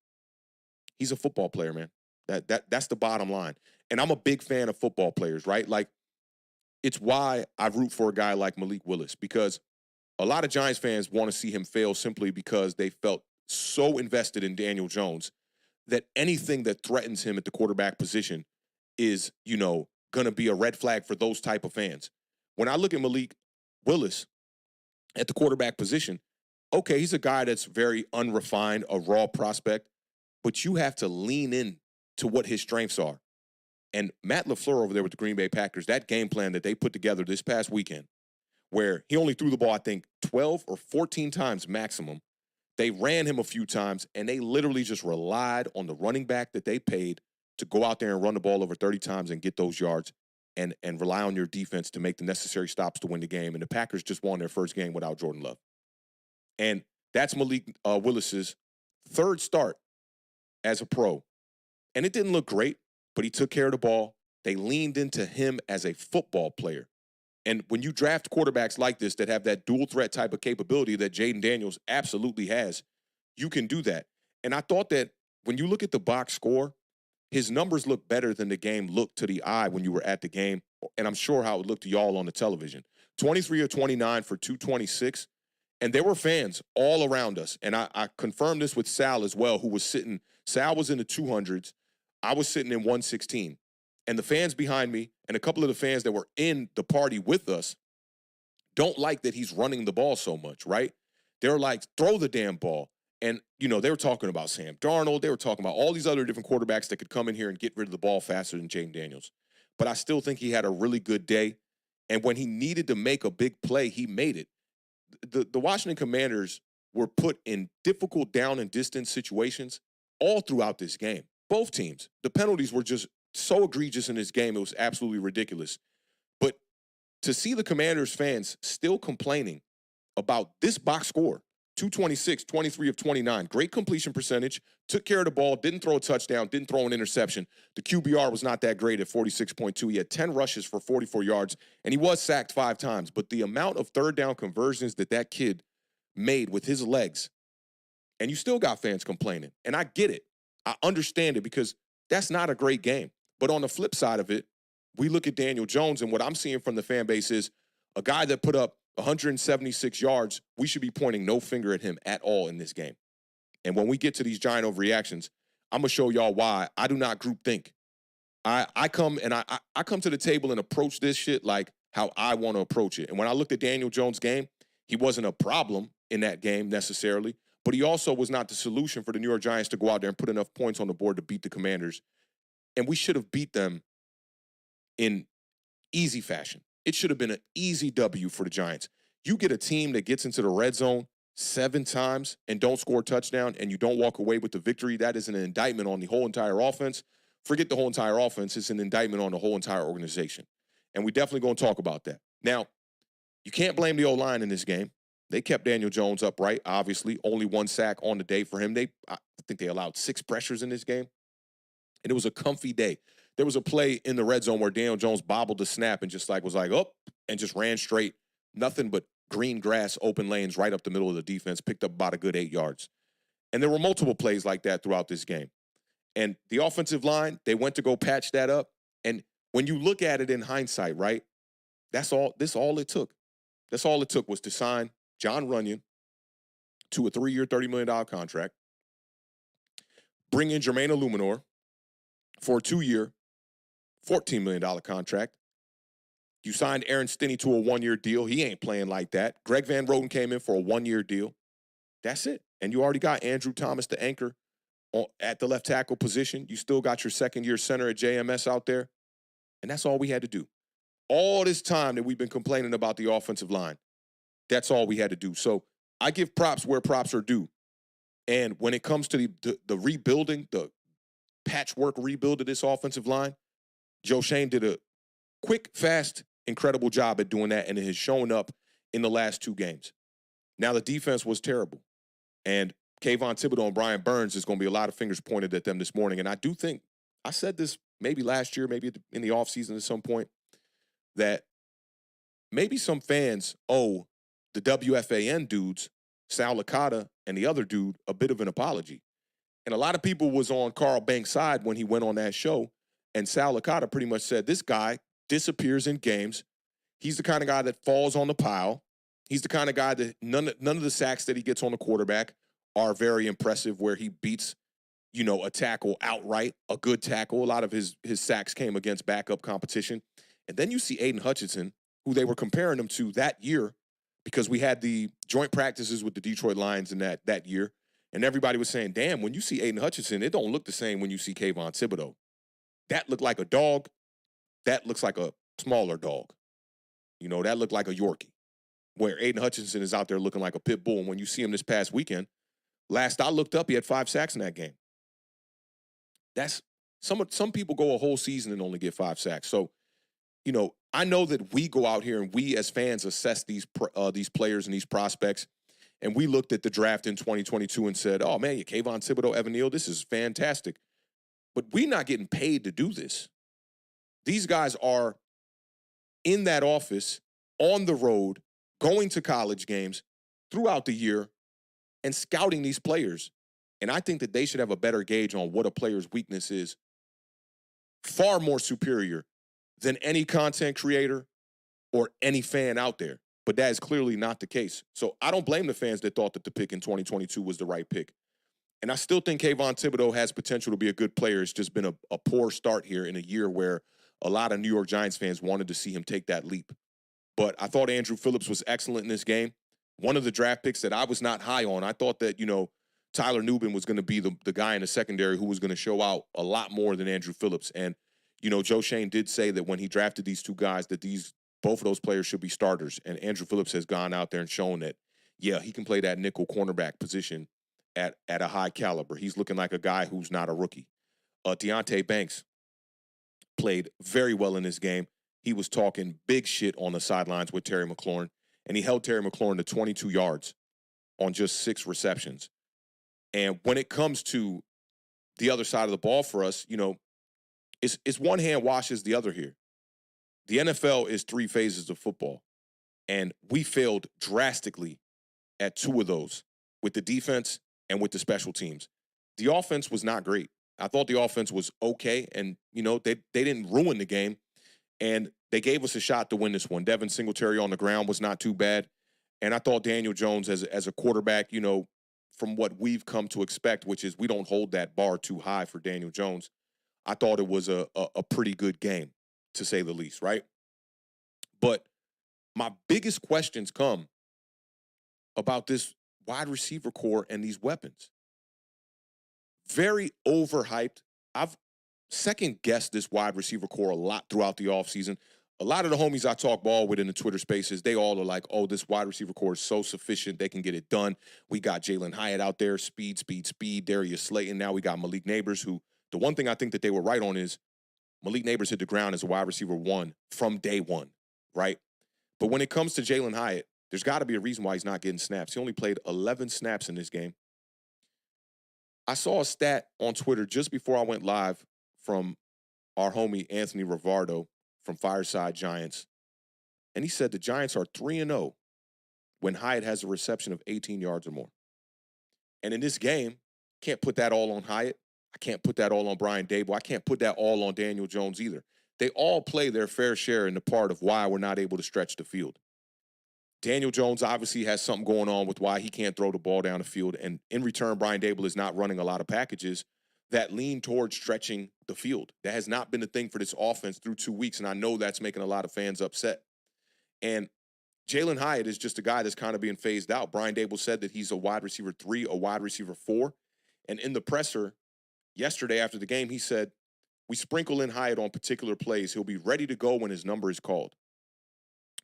he's a football player, man. That's the bottom line. And I'm a big fan of football players, right? Like, it's why I root for a guy like Malik Willis, because a lot of Giants fans want to see him fail simply because they felt so invested in Daniel Jones that anything that threatens him at the quarterback position is, you know, going to be a red flag for those type of fans. When I look at Malik Willis at the quarterback position, okay, he's a guy that's very unrefined, a raw prospect, but you have to lean in to what his strengths are. And Matt LaFleur over there with the Green Bay Packers, that game plan that they put together this past weekend, where he only threw the ball, I think, 12 or 14 times maximum. They ran him a few times, and they literally just relied on the running back that they paid to go out there and run the ball over 30 times and get those yards and rely on your defense to make the necessary stops to win the game. And the Packers just won their first game without Jordan Love. And that's Malik Willis's third start as a pro. And it didn't look great, but he took care of the ball. They leaned into him as a football player. And when you draft quarterbacks like this that have that dual threat type of capability that Jayden Daniels absolutely has, you can do that. And I thought that when you look at the box score, his numbers look better than the game looked to the eye when you were at the game. And I'm sure how it looked to y'all on the television. 23 or 29 for 226. And there were fans all around us. And I confirmed this with Sal as well, who was sitting. Sal was in the 200s. I was sitting in 116. And the fans behind me and a couple of the fans that were in the party with us don't like that he's running the ball so much, right? They're like, throw the damn ball. And, you know, they were talking about Sam Darnold. They were talking about all these other different quarterbacks that could come in here and get rid of the ball faster than Jayden Daniels. But I still think he had a really good day. And when he needed to make a big play, he made it. The Washington Commanders were put in difficult down and distance situations all throughout this game. Both teams. The penalties were just so egregious in this game, it was absolutely ridiculous. But to see the Commanders fans still complaining about this box score, 226, 23 of 29, great completion percentage, took care of the ball, didn't throw a touchdown, didn't throw an interception. The QBR was not that great at 46.2. He had 10 rushes for 44 yards, and he was sacked 5 times. But the amount of third down conversions that kid made with his legs, and you still got fans complaining. And I get it. I understand it because that's not a great game. But on the flip side of it, we look at Daniel Jones, and what I'm seeing from the fan base is a guy that put up 176 yards, we should be pointing no finger at him at all in this game. And when we get to these giant overreactions, I'm going to show y'all why I do not group think. I come to the table and approach this shit like how I want to approach it. And when I looked at Daniel Jones' game, he wasn't a problem in that game necessarily, but he also was not the solution for the New York Giants to go out there and put enough points on the board to beat the Commanders. And we should have beat them in easy fashion. It should have been an easy W for the Giants. You get a team that gets into the red zone 7 times and don't score a touchdown and you don't walk away with the victory, that is an indictment on the whole entire offense. Forget the whole entire offense. It's an indictment on the whole entire organization. And we definitely going to talk about that. Now, you can't blame the O-line in this game. They kept Daniel Jones upright, obviously. Only 1 sack on the day for him. I think they allowed 6 pressures in this game. And it was a comfy day. There was a play in the red zone where Daniel Jones bobbled the snap and just was like, oh, and just ran straight. Nothing but green grass, open lanes right up the middle of the defense, picked up about a good 8 yards. And there were multiple plays like that throughout this game. And the offensive line, they went to go patch that up. And when you look at it in hindsight, right, that's all it took. That's all it took was to sign John Runyon to a 3-year, $30 million contract, bring in Jermaine Illuminor for a 2-year, $14 million contract. You signed Aaron Stinney to a 1-year deal. He ain't playing like that. Greg Van Roten came in for a 1-year deal. That's it. And you already got Andrew Thomas, the anchor, at the left tackle position. You still got your 2nd-year center at JMS out there. And that's all we had to do. All this time that we've been complaining about the offensive line, that's all we had to do. So I give props where props are due. And when it comes to the rebuilding, the patchwork rebuild of this offensive line, Joe Shane did a quick, fast, incredible job at doing that, and it has shown up in the last 2 games. Now, the defense was terrible. And Kayvon Thibodeau and Brian Burns, is going to be a lot of fingers pointed at them this morning. And I do think, I said this maybe last year, maybe in the offseason at some point, that maybe some fans owe the WFAN dudes, Sal Licata and the other dude, a bit of an apology. And a lot of people was on Carl Banks' side when he went on that show. And Sal Licata pretty much said, this guy disappears in games. He's the kind of guy that falls on the pile. He's the kind of guy that none of the sacks that he gets on the quarterback are very impressive, where he beats, a tackle outright, a good tackle. A lot of his sacks came against backup competition. And then you see Aiden Hutchinson, who they were comparing him to that year, because we had the joint practices with the Detroit Lions in that year. And everybody was saying, damn, when you see Aiden Hutchinson, it don't look the same when you see Kayvon Thibodeau. That looked like a dog. That looks like a smaller dog. You know, that looked like a Yorkie. Where Aiden Hutchinson is out there looking like a pit bull. And when you see him this past weekend, last I looked up, he had 5 sacks in that game. That's some people go a whole season and only get 5 sacks. So, you know, I know that we go out here and we as fans assess these players and these prospects. And we looked at the draft in 2022 and said, oh, man, Kayvon Thibodeau, Evan Neal, this is fantastic. But we're not getting paid to do this. These guys are in that office, on the road, going to college games throughout the year and scouting these players. And I think that they should have a better gauge on what a player's weakness is, far more superior than any content creator or any fan out there. But that is clearly not the case. So I don't blame the fans that thought that the pick in 2022 was the right pick. And I still think Kayvon Thibodeau has potential to be a good player. It's just been a poor start here in a year where a lot of New York Giants fans wanted to see him take that leap. But I thought Andrew Phillips was excellent in this game. One of the draft picks that I was not high on. I thought that, you know, Tyler Nubin was going to be the guy in the secondary who was going to show out a lot more than Andrew Phillips. And, you know, Joe Shane did say that when he drafted these two guys that both of those players should be starters. And Andrew Phillips has gone out there and shown that, yeah, he can play that nickel cornerback position at a high caliber. He's looking like a guy who's not a rookie. Deonte Banks played very well in this game. He was talking big shit on the sidelines with Terry McLaurin, and he held Terry McLaurin to 22 yards on just 6 receptions. And when it comes to the other side of the ball for us, you know, it's one hand washes the other here. The NFL is 3 phases of football, and we failed drastically at 2 of those, with the defense and with the special teams. The offense was not great. I thought the offense was okay, and, you know, they didn't ruin the game, and they gave us a shot to win this one. Devin Singletary on the ground was not too bad, and I thought Daniel Jones as a quarterback, you know, from what we've come to expect, which is we don't hold that bar too high for Daniel Jones, I thought it was a pretty good game, to say the least, right? But my biggest questions come about this wide receiver core and these weapons. Very overhyped. I've second-guessed this wide receiver core a lot throughout the offseason. A lot of the homies I talk ball with in the Twitter spaces, they all are like, oh, this wide receiver core is so sufficient. They can get it done. We got Jalen Hyatt out there, speed. Darius Slayton. Now we got Malik Nabers, who the one thing I think that they were right on is Malik Nabers hit the ground as a wide receiver 1 from day 1, right? But when it comes to Jalen Hyatt, there's got to be a reason why he's not getting snaps. He only played 11 snaps in this game. I saw a stat on Twitter just before I went live from our homie Anthony Rivardo from Fireside Giants. And he said the Giants are 3-0 when Hyatt has a reception of 18 yards or more. And in this game, can't put that all on Hyatt. I can't put that all on Brian Dable. I can't put that all on Daniel Jones either. They all play their fair share in the part of why we're not able to stretch the field. Daniel Jones obviously has something going on with why he can't throw the ball down the field. And in return, Brian Dable is not running a lot of packages that lean towards stretching the field. That has not been a thing for this offense through 2 weeks, and I know that's making a lot of fans upset. And Jalen Hyatt is just a guy that's kind of being phased out. Brian Dable said that he's a wide receiver 3, a wide receiver 4. And in the presser yesterday after the game, he said, we sprinkle in Hyatt on particular plays. He'll be ready to go when his number is called.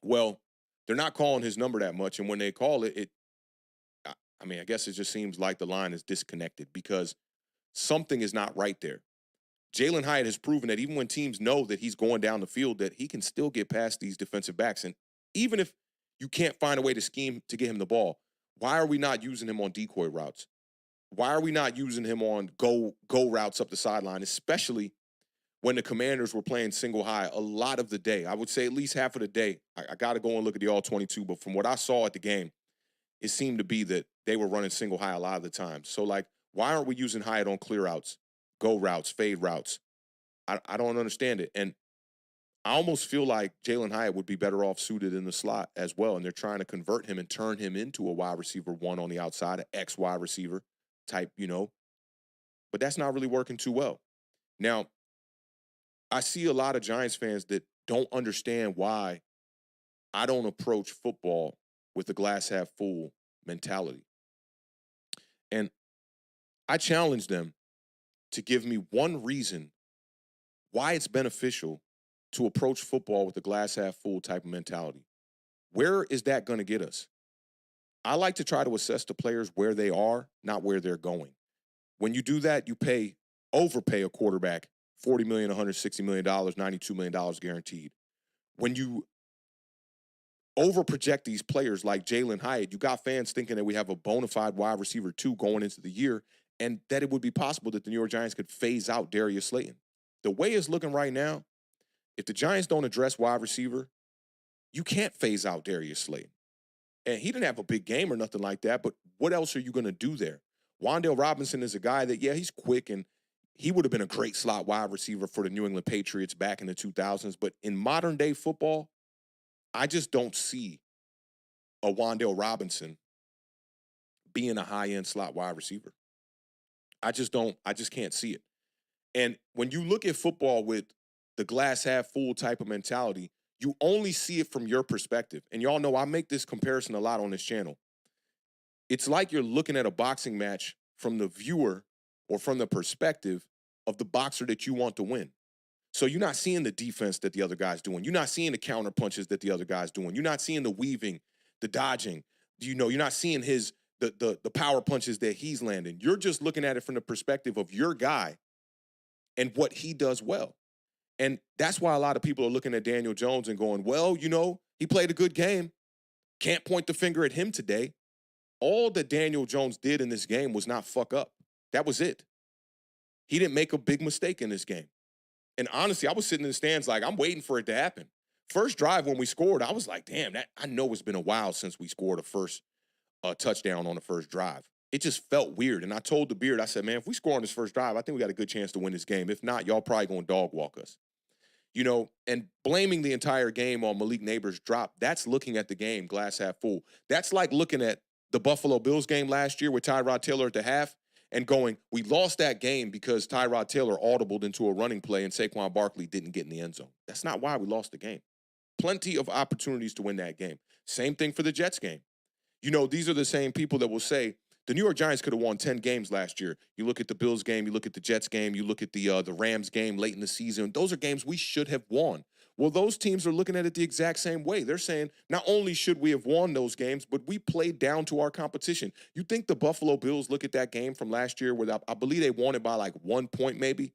Well, they're not calling his number that much, and when they call it, I mean, I guess it just seems like the line is disconnected because something is not right there. Jalen Hyatt has proven that even when teams know that he's going down the field, that he can still get past these defensive backs. And even if you can't find a way to scheme to get him the ball, why are we not using him on decoy routes? Why are we not using him on go routes up the sideline, especially when the Commanders were playing single high a lot of the day? I would say at least half of the day. I got to go and look at the all-22, but from what I saw at the game, it seemed to be that they were running single high a lot of the time. So, like, why aren't we using Hyatt on clear routes, go routes, fade routes? I don't understand it. And I almost feel like Jalen Hyatt would be better off suited in the slot as well, and they're trying to convert him and turn him into a wide receiver 1 on the outside, an X wide receiver type, you know. But that's not really working too well. Now, I see a lot of Giants fans that don't understand why I don't approach football with a glass half full mentality. And I challenge them to give me one reason why it's beneficial to approach football with a glass half full type of mentality. Where is that going to get us? I like to try to assess the players where they are, not where they're going. When you do that, you overpay a quarterback $40 million, $160 million, $92 million guaranteed. When you overproject these players like Jalen Hyatt, you got fans thinking that we have a bona fide wide receiver 2 going into the year, and that it would be possible that the New York Giants could phase out Darius Slayton. The way it's looking right now, if the Giants don't address wide receiver, you can't phase out Darius Slayton. And he didn't have a big game or nothing like that, but what else are you going to do there? Wan'Dale Robinson is a guy that, yeah, he's quick, and he would have been a great slot wide receiver for the New England Patriots back in the 2000s. But in modern-day football, I just don't see a Wan'Dale Robinson being a high-end slot wide receiver. I just can't see it. And when you look at football with the glass half full type of mentality, you only see it from your perspective. And y'all know I make this comparison a lot on this channel. It's like you're looking at a boxing match from the viewer or from the perspective of the boxer that you want to win. So you're not seeing the defense that the other guy's doing. You're not seeing the counter punches that the other guy's doing. You're not seeing the weaving, the dodging. You're not seeing the power punches that he's landing. You're just looking at it from the perspective of your guy and what he does well. And that's why a lot of people are looking at Daniel Jones and going, well, he played a good game. Can't point the finger at him today. All that Daniel Jones did in this game was not fuck up. That was it. He didn't make a big mistake in this game. And honestly, I was sitting in the stands like, I'm waiting for it to happen. First drive when we scored, I was like, damn, I know it's been a while since we scored a first touchdown on the first drive. It just felt weird. And I told the Beard, I said, man, if we score on this first drive, I think we got a good chance to win this game. If not, y'all probably going to dog walk us. And blaming the entire game on Malik Nabers' drop, that's looking at the game glass half full. That's like looking at the Buffalo Bills game last year with Tyrod Taylor at the half and going, we lost that game because Tyrod Taylor audibled into a running play and Saquon Barkley didn't get in the end zone. That's not why we lost the game. Plenty of opportunities to win that game. Same thing for the Jets game. These are the same people that will say, the New York Giants could have won 10 games last year. You look at the Bills game, you look at the Jets game, you look at the Rams game late in the season. Those are games we should have won. Well, those teams are looking at it the exact same way. They're saying not only should we have won those games, but we played down to our competition. You think the Buffalo Bills look at that game from last year where I believe they won it by like 1 point maybe?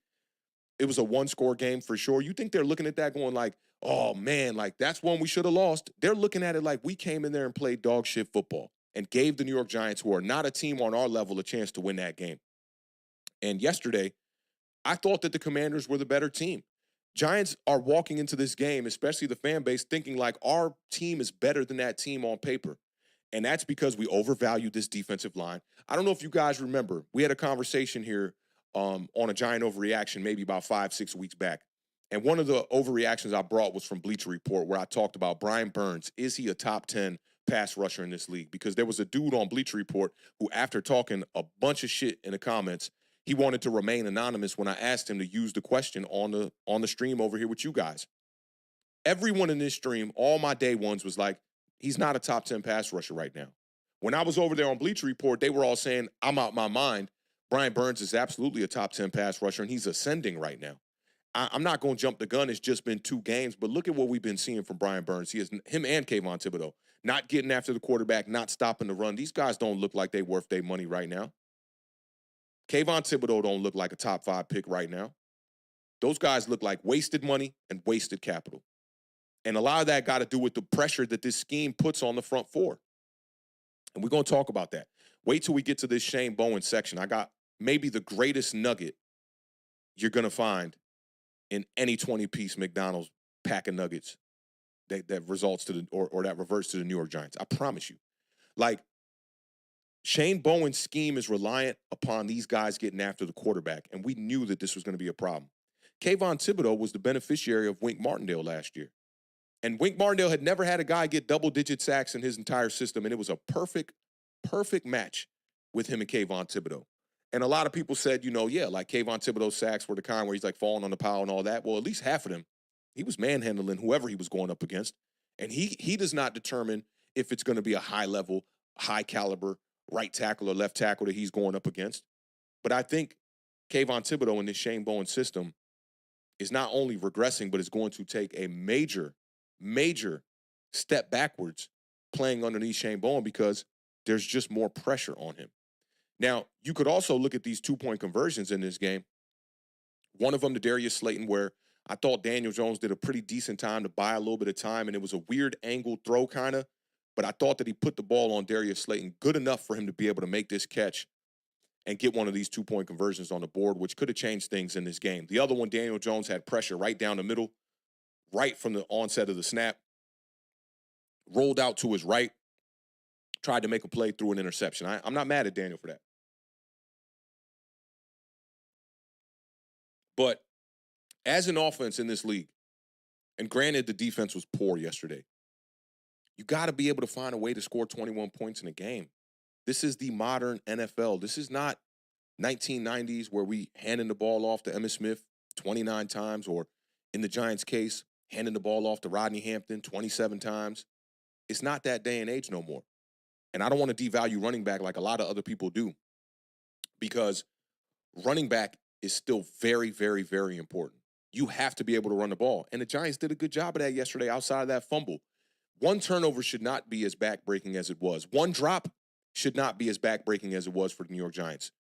It was a one-score game for sure. You think they're looking at that going like, oh, man, like that's one we should have lost? They're looking at it like we came in there and played dog shit football and gave the New York Giants, who are not a team on our level, a chance to win that game. And yesterday, I thought that the Commanders were the better team. Giants are walking into this game, especially the fan base, thinking like our team is better than that team on paper. And that's because we overvalued this defensive line. I don't know if you guys remember, we had a conversation here on a Giant Overreaction maybe about 5-6 weeks back. And one of the overreactions I brought was from Bleacher Report, where I talked about Brian Burns. Is he a top 10 pass rusher in this league? Because there was a dude on Bleacher Report who, after talking a bunch of shit in the comments, he wanted to remain anonymous when I asked him to use the question on the stream over here with you guys. Everyone in this stream, all my day ones, was like, he's not a top 10 pass rusher right now. When I was over there on Bleacher Report, they were all saying, I'm out my mind. Brian Burns is absolutely a top 10 pass rusher, and he's ascending right now. I'm not going to jump the gun. It's just been 2 games, but look at what we've been seeing from Brian Burns. He is him and Kayvon Thibodeau not getting after the quarterback, not stopping the run. These guys don't look like they're worth their money right now. Kayvon Thibodeau don't look like a top 5 pick right now. Those guys look like wasted money and wasted capital. And a lot of that got to do with the pressure that this scheme puts on the front four. And we're going to talk about that. Wait till we get to this Shane Bowen section. I got maybe the greatest nugget you're going to find in any 20-piece McDonald's pack of nuggets that results to or that reverts to the New York Giants. I promise you. Like, Shane Bowen's scheme is reliant upon these guys getting after the quarterback, and we knew that this was going to be a problem. Kayvon Thibodeau was the beneficiary of Wink Martindale last year. And Wink Martindale had never had a guy get double-digit sacks in his entire system, and it was a perfect match with him and Kayvon Thibodeau. And a lot of people said, like Kayvon Thibodeau's sacks were the kind where he's like falling on the pile and all that. Well, at least half of them, he was manhandling whoever he was going up against. And he does not determine if it's going to be a high-level, high-caliber right tackle or left tackle that he's going up against. But I think Kayvon Thibodeau in this Shane Bowen system is not only regressing, but is going to take a major, major step backwards playing underneath Shane Bowen because there's just more pressure on him. Now, you could also look at these two-point conversions in this game. One of them to Darius Slayton, where I thought Daniel Jones did a pretty decent time to buy a little bit of time, and it was a weird angle throw kind of, but I thought that he put the ball on Darius Slayton good enough for him to be able to make this catch and get one of these two-point conversions on the board, which could have changed things in this game. The other one, Daniel Jones had pressure right down the middle, right from the onset of the snap, rolled out to his right, tried to make a play through an interception. I'm not mad at Daniel for that. But as an offense in this league, and granted the defense was poor yesterday, you got to be able to find a way to score 21 points in a game. This is the modern NFL. This is not 1990s where we handing the ball off to Emmitt Smith 29 times, or in the Giants' case, handing the ball off to Rodney Hampton 27 times. It's not that day and age no more. And I don't want to devalue running back like a lot of other people do, because running back is still very, very, very important. You have to be able to run the ball. And the Giants did a good job of that yesterday outside of that fumble. One turnover should not be as backbreaking as it was. One drop should not be as backbreaking as it was for the New York Giants.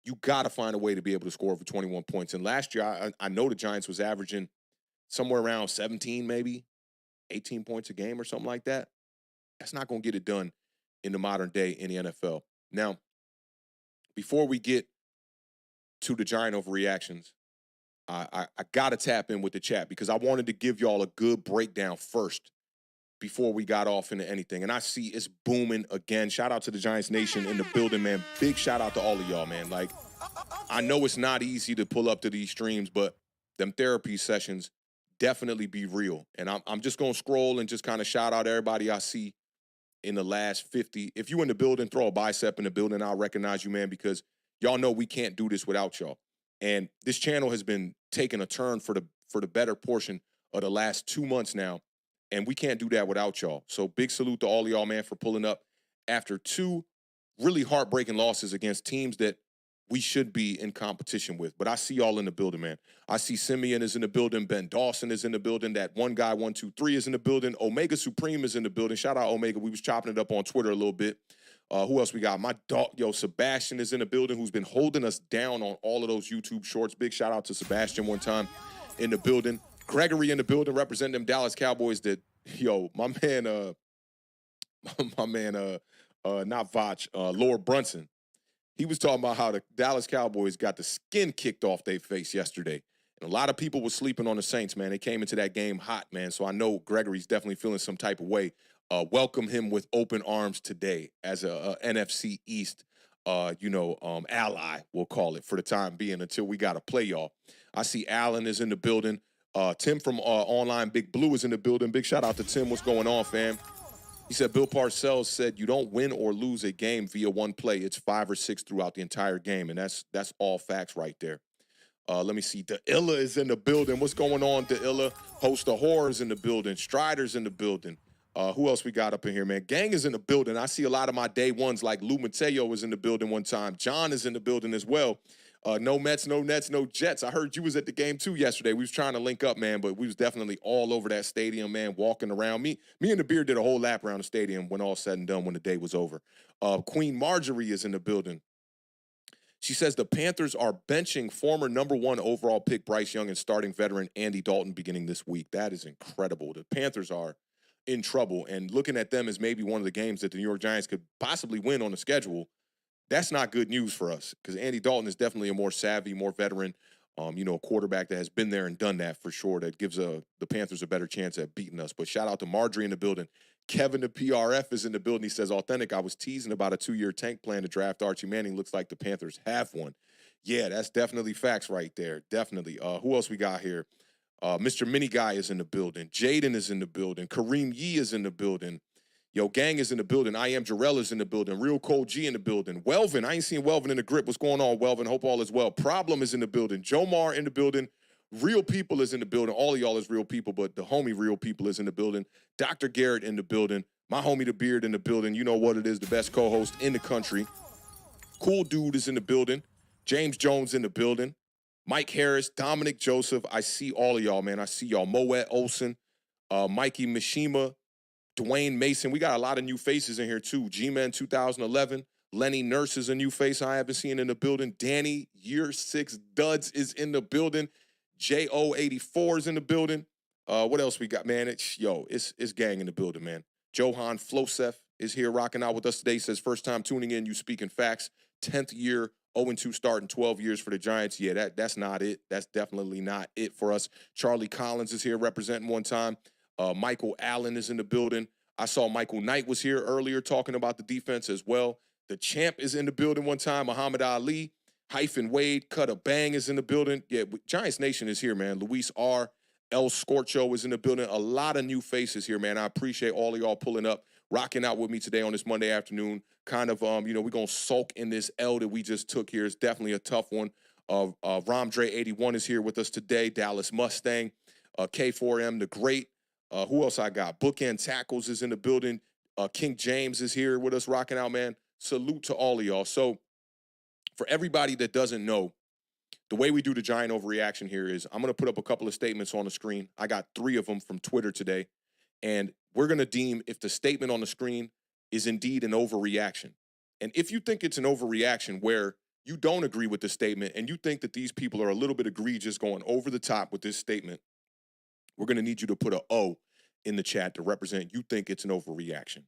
You got to find a way to be able to score over 21 points. And last year, I know the Giants was averaging somewhere around 17, maybe 18 points a game or something like that. That's not going to get it done in the modern day in the NFL. Now, before we get to the Giant overreactions, I got to tap in with the chat because I wanted to give y'all a good breakdown first before we got off into anything. And I see it's booming again. Shout out to the Giants Nation in the building, man. Big shout out to all of y'all, man. Like, I know it's not easy to pull up to these streams, but them therapy sessions definitely be real. And I'm just going to scroll and just kind of shout out everybody I see in the last 50. If you in the building, throw a bicep in the building, I'll recognize you, man, because y'all know we can't do this without y'all. And this channel has been taking a turn for the better portion of the last 2 months now, and we can't do that without y'all. So big salute to all of y'all, man, for pulling up after 2 really heartbreaking losses against teams that we should be in competition with. But I see y'all in the building, man. I see Simeon is in the building. Ben Dawson is in the building. That one guy, 123, is in the building. Omega Supreme is in the building. Shout out Omega. We was chopping it up on Twitter a little bit. Who else we got? My dog, Sebastian is in the building, who's been holding us down on all of those YouTube shorts. Big shout out to Sebastian one time in the building. Gregory in the building, representing them Dallas Cowboys. That my man, not Vach, Lord Brunson. He was talking about how the Dallas Cowboys got the skin kicked off their face yesterday. And a lot of people were sleeping on the Saints, man. They came into that game hot, man. So I know Gregory's definitely feeling some type of way. Welcome him with open arms today as a NFC East, ally, we'll call it, for the time being until we got to play y'all. I see Allen is in the building. Tim from Online Big Blue is in the building. Big shout out to Tim. What's going on, fam? He said, Bill Parcells said, you don't win or lose a game via one play. It's 5 or 6 throughout the entire game, and that's all facts right there. Let me see. De'Illa is in the building. What's going on, De'Illa? Host of Horrors in the building. Strider's in the building. Who else we got up in here, man? Gang is in the building. I see a lot of my day ones, like Lou Mateo was in the building one time. John is in the building as well. No Mets, no Nets, no Jets. I heard you was at the game, too, yesterday. We was trying to link up, man, but we was definitely all over that stadium, man, walking around. Me and the Beard did a whole lap around the stadium when all said and done, when the day was over. Queen Marjorie is in the building. She says the Panthers are benching former #1 overall pick Bryce Young and starting veteran Andy Dalton beginning this week. That is incredible. The Panthers are in trouble, and looking at them as maybe one of the games that the New York Giants could possibly win on the schedule, that's not good news for us, because Andy Dalton is definitely a more savvy, more veteran, quarterback that has been there and done that for sure. That gives the Panthers a better chance at beating us. But shout out to Marjorie in the building. Kevin the PRF is in the building. He says, authentic, I was teasing about a 2-year tank plan to draft Archie Manning. Looks like the Panthers have one. Yeah, that's definitely facts right there. Definitely. Who else we got here? Mr. Mini Guy is in the building. Jayden is in the building. Kareem Yee is in the building. Gang is in the building. I Am Jarrell is in the building. Real Cold G in the building. Welvin, I ain't seen Welvin in the grip. What's going on, Welvin? Hope all is well. Problem is in the building. Jomar in the building. Real People is in the building. All of y'all is Real People, but the homie Real People is in the building. Dr. Garrett in the building. My homie The Beard in the building. You know what it is, the best co-host in the country. Cool Dude is in the building. James Jones in the building. Mike Harris, Dominic Joseph. I see all of y'all, man. I see y'all. Moet Olson, Mikey Mishima, Dwayne Mason. We got a lot of new faces in here, too. G-Men 2011. Lenny Nurse is a new face I haven't seen in the building. Danny, Year 6 Duds is in the building. JO84 is in the building. What else we got, man? It's gang in the building, man. Johan Flosef is here rocking out with us today. Says, first time tuning in, you speaking facts. 10th year, 0-2 start in 12 years for the Giants. Yeah, that's not it. That's definitely not it for us. Charlie Collins is here representing one time. Michael Allen is in the building. I saw Michael Knight was here earlier talking about the defense as well. The champ is in the building one time. Muhammad Ali, Hyphen Wade, Cutter Bang is in the building. Yeah, Giants Nation is here, man. Luis R. El Scorcho is in the building. A lot of new faces here, man. I appreciate all of y'all pulling up, rocking out with me today on this Monday afternoon. Kind of, we're going to sulk in this L that we just took here. It's definitely a tough one. Romdre81 is here with us today. Dallas Mustang, K4M, the Great. Who else I got? Bookend Tackles is in the building. King James is here with us, rocking out, man. Salute to all of y'all. So for everybody that doesn't know, the way we do the Giant Overreaction here is I'm going to put up a couple of statements on the screen. I got 3 of them from Twitter today, and we're going to deem if the statement on the screen is indeed an overreaction. And if you think it's an overreaction where you don't agree with the statement and you think that these people are a little bit egregious going over the top with this statement, we're going to need you to put an O in the chat to represent you think it's an overreaction.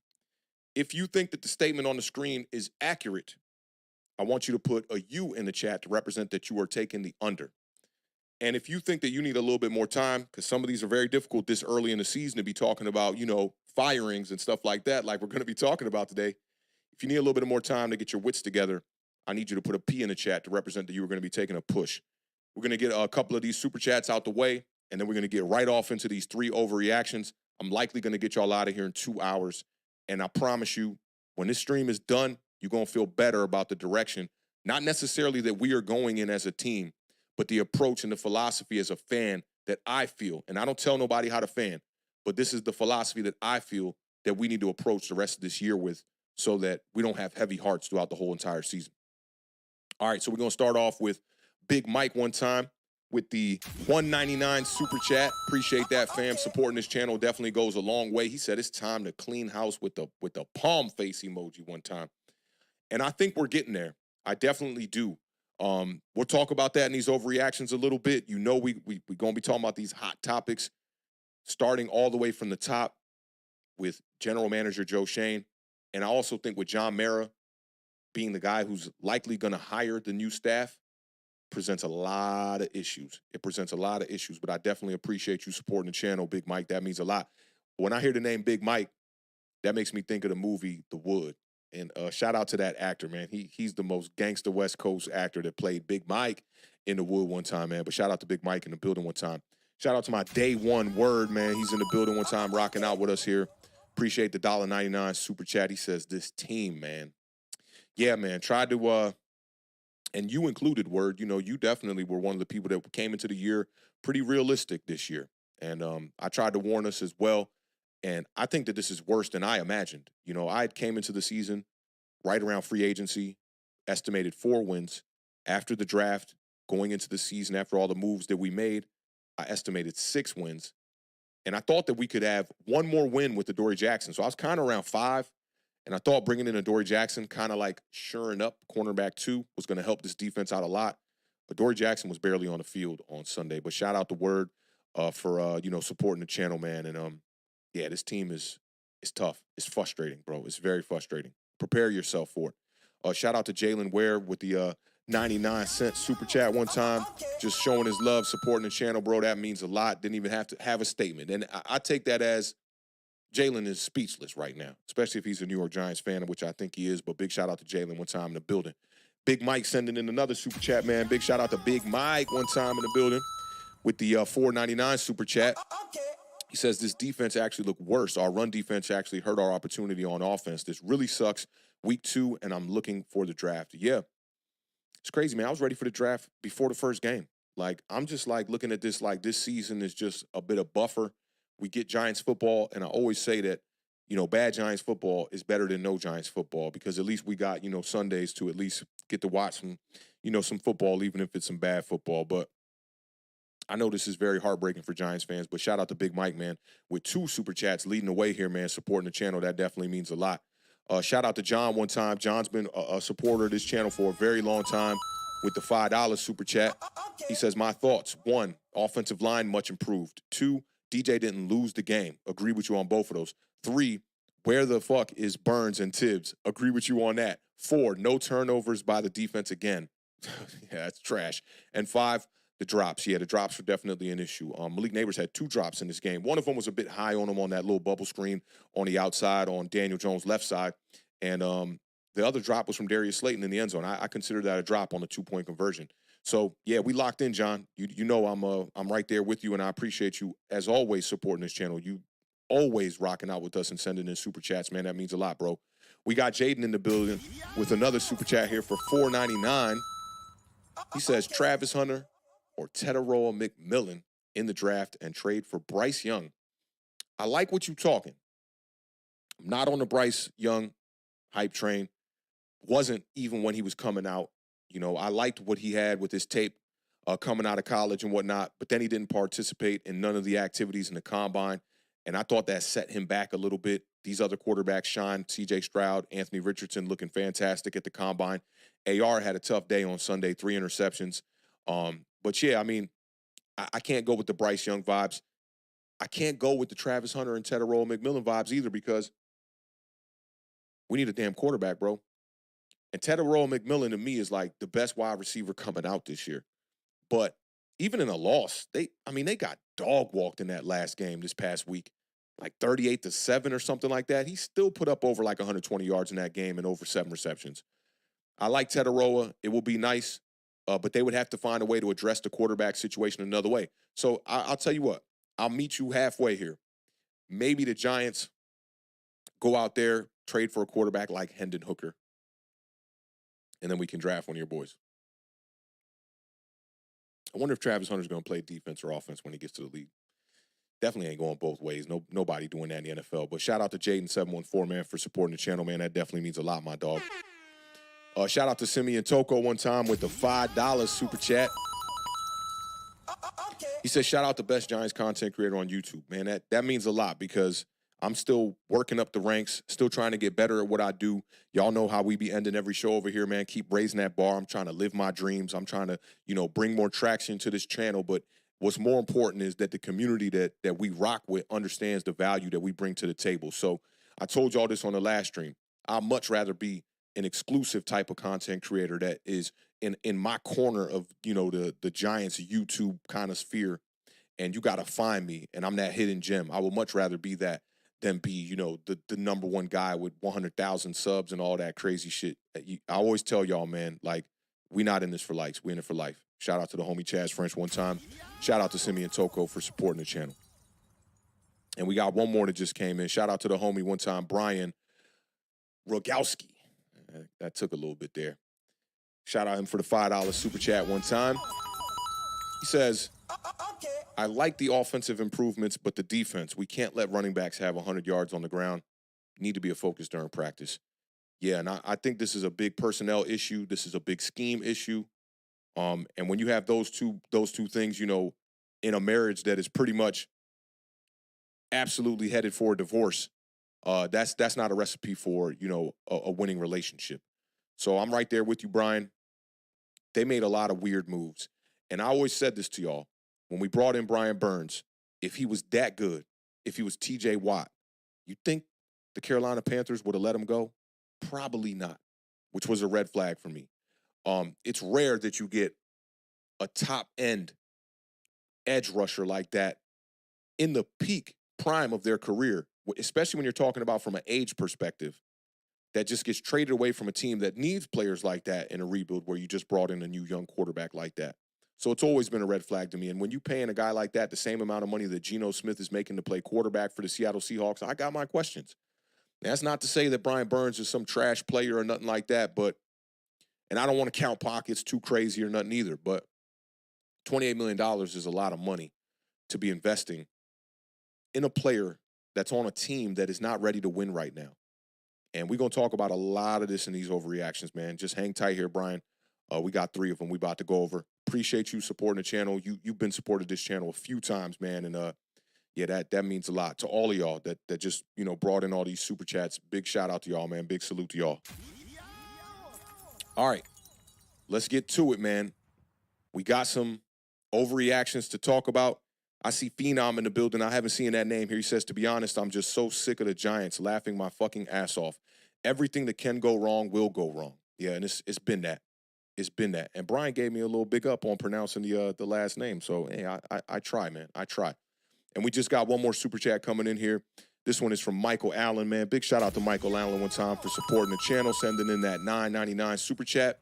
If you think that the statement on the screen is accurate, I want you to put a U in the chat to represent that you are taking the under. And if you think that you need a little bit more time, because some of these are very difficult this early in the season to be talking about, firings and stuff like that, like we're going to be talking about today. If you need a little bit more time to get your wits together, I need you to put a P in the chat to represent that you are going to be taking a push. We're going to get a couple of these super chats out the way, and then we're going to get right off into these 3 overreactions. I'm likely going to get y'all out of here in 2 hours. And I promise you, when this stream is done, you're going to feel better about the direction. Not necessarily that we are going in as a team, but the approach and the philosophy as a fan that I feel. And I don't tell nobody how to fan, but this is the philosophy that I feel that we need to approach the rest of this year with so that we don't have heavy hearts throughout the whole entire season. All right, so we're going to start off with Big Mike one time with the $1.99 super chat. Appreciate that, fam. Supporting this channel definitely goes a long way. He said it's time to clean house with the palm face emoji one time. And I think we're getting there. I definitely do. We'll talk about that in these overreactions a little bit. We're going to be talking about these hot topics, starting all the way from the top with General Manager Joe Schoen. And I also think with John Mara being the guy who's likely going to hire the new staff, presents a lot of issues. It presents a lot of issues, but I definitely appreciate you supporting the channel, Big Mike. That means a lot. When I hear the name Big Mike, that makes me think of the movie The Wood. And shout out to that actor, man. He's the most gangster West Coast actor that played Big Mike in The Wood one time, man. But shout out to Big Mike in the building one time. Shout out to my day one word, man. He's in the building one time, rocking out with us here. Appreciate the $1.99 super chat. He says, this team, man. Yeah, man. Tried to and you included, Word, you definitely were one of the people that came into the year pretty realistic this year. And I tried to warn us as well. And I think that this is worse than I imagined. I came into the season right around free agency, estimated 4 wins. After the draft, going into the season, after all the moves that we made, I estimated 6 wins. And I thought that we could have one more win with Adoree Jackson. So I was kind of around 5. And I thought bringing in Adoree Jackson, kind of like shoring up cornerback 2, was going to help this defense out a lot. Adoree Jackson was barely on the field on Sunday. But shout out to Word for supporting the channel, man. And yeah, this team is tough. It's frustrating, bro. It's very frustrating. Prepare yourself for it. Shout out to Jalen Ware with the 99-cent super chat one time. Just showing his love, supporting the channel, bro. That means a lot. Didn't even have to have a statement. And I take that as Jalen is speechless right now, especially if he's a New York Giants fan, which I think he is. But big shout out to Jalen one time in the building. Big Mike sending in another super chat, man. Big shout out to Big Mike one time in the building with the $4.99 super chat. He says this defense actually looked worse. Our run defense actually hurt our opportunity on offense. This really sucks. Week 2, and I'm looking for the draft. Yeah, it's crazy, man. I was ready for the draft before the first game. Like, I'm just like looking at this like this season is just a bit of buffer. We get Giants football, and I always say that bad Giants football is better than no Giants football because at least we got, Sundays to at least get to watch some football, even if it's some bad football. But I know this is very heartbreaking for Giants fans, but shout out to Big Mike, man, with 2 super chats leading the way here, man, supporting the channel. That definitely means a lot. Shout out to John one time. John's been a supporter of this channel for a very long time with the $5 super chat. He says, my thoughts. 1, offensive line much improved. 2, DJ didn't lose the game. Agree with you on both of those. 3, where the fuck is Burns and Tibbs? Agree with you on that. 4, no turnovers by the defense again. Yeah, that's trash. And 5, the drops. Yeah, the drops were definitely an issue. Malik Nabers had 2 drops in this game. One of them was a bit high on him on that little bubble screen on the outside on Daniel Jones' left side. And the other drop was from Darius Slayton in the end zone. I consider that a drop on the 2-point conversion. So, yeah, we locked in, John. You know I'm right there with you, and I appreciate you, as always, supporting this channel. You always rocking out with us and sending in super chats, man. That means a lot, bro. We got Jayden in the building with another super chat here for $4.99. He says, Travis Hunter or Tetaroa McMillan in the draft and trade for Bryce Young. I like what you're talking. I'm not on the Bryce Young hype train. Wasn't even when he was coming out. I liked what he had with his tape coming out of college and whatnot, but then he didn't participate in none of the activities in the combine, and I thought that set him back a little bit. These other quarterbacks shine. C.J. Stroud, Anthony Richardson looking fantastic at the combine. AR had a tough day on Sunday, 3 interceptions. But, yeah, I mean, I can't go with the Bryce Young vibes. I can't go with the Travis Hunter and Tetaroa McMillan vibes either because we need a damn quarterback, bro. And Tetaroa McMillan, to me, is like the best wide receiver coming out this year. But even in a loss, they got dog walked in that last game this past week, like 38-7 or something like that. He still put up over like 120 yards in that game and over 7 receptions. I like Tetaroa. It will be nice, but they would have to find a way to address the quarterback situation another way. So I'll tell you what. I'll meet you halfway here. Maybe the Giants go out there, trade for a quarterback like Hendon Hooker, and then we can draft one of your boys. I wonder if Travis Hunter's going to play defense or offense when he gets to the league. Definitely ain't going both ways. Nobody doing that in the NFL. But shout out to Jayden714, man, for supporting the channel, man. That definitely means a lot, my dog. Shout out to Simeon Toko one time with the $5 super chat. He says, shout out to best Giants content creator on YouTube. Man, that means a lot because I'm still working up the ranks, still trying to get better at what I do. Y'all know how we be ending every show over here, man. Keep raising that bar. I'm trying to live my dreams. I'm trying to, bring more traction to this channel. But what's more important is that the community that we rock with understands the value that we bring to the table. So I told y'all this on the last stream. I'd much rather be an exclusive type of content creator that is in my corner of, the Giants YouTube kind of sphere. And you got to find me, and I'm that hidden gem. I would much rather be that than be, the number one guy with 100,000 subs and all that crazy shit. I always tell y'all, man, like, we not in this for likes. We in it for life. Shout out to the homie Chaz French one time. Shout out to Simeon Toko for supporting the channel. And we got one more that just came in. Shout out to the homie one time, Brian Rogowski. That took a little bit there. Shout out him for the $5 super chat one time. He says, I like the offensive improvements, but the defense, we can't let running backs have 100 yards on the ground. Need to be a focus during practice. Yeah, and I think this is a big personnel issue. This is a big scheme issue. And when you have those two things, in a marriage that is pretty much absolutely headed for a divorce, that's not a recipe for, a winning relationship. So I'm right there with you, Brian. They made a lot of weird moves. And I always said this to y'all. When we brought in Brian Burns, if he was that good, if he was TJ Watt, you think the Carolina Panthers would have let him go? Probably not, which was a red flag for me. It's rare that you get a top-end edge rusher like that in the peak prime of their career, especially when you're talking about from an age perspective, that just gets traded away from a team that needs players like that in a rebuild where you just brought in a new young quarterback like that. So it's always been a red flag to me. And when you paying a guy like that the same amount of money that Geno Smith is making to play quarterback for the Seattle Seahawks, I got my questions. That's not to say that Brian Burns is some trash player or nothing like that, and I don't want to count pockets too crazy or nothing either, but $28 million is a lot of money to be investing in a player that's on a team that is not ready to win right now. And we're going to talk about a lot of this in these overreactions, man. Just hang tight here, Brian. We got 3 of them we about to go over. Appreciate you supporting the channel. You've been supported this channel a few times, man. And yeah, that means a lot to all of y'all that just, brought in all these super chats. Big shout out to y'all, man. Big salute to y'all. All right, let's get to it, man. We got some overreactions to talk about. I see Phenom in the building. I haven't seen that name here. He says, to be honest, I'm just so sick of the Giants laughing my fucking ass off. Everything that can go wrong will go wrong. Yeah, and it's been that. It's been that. And Brian gave me a little big up on pronouncing the last name. So, hey, I try, man. I try. And we just got one more super chat coming in here. This one is from Michael Allen, man. Big shout out to Michael Allen one time for supporting the channel, sending in that $9.99 super chat.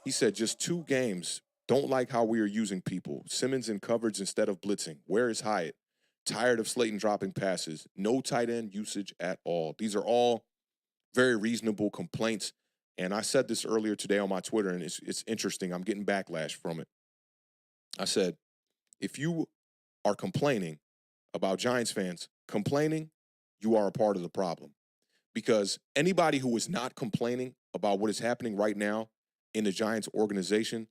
He said, just 2 games. Don't like how we are using people. Simmons in coverage instead of blitzing. Where is Hyatt? Tired of Slayton dropping passes. No tight end usage at all. These are all very reasonable complaints. And I said this earlier today on my Twitter, and it's interesting. I'm getting backlash from it. I said, if you are complaining about Giants fans complaining, you are a part of the problem. Because anybody who is not complaining about what is happening right now in the Giants organization,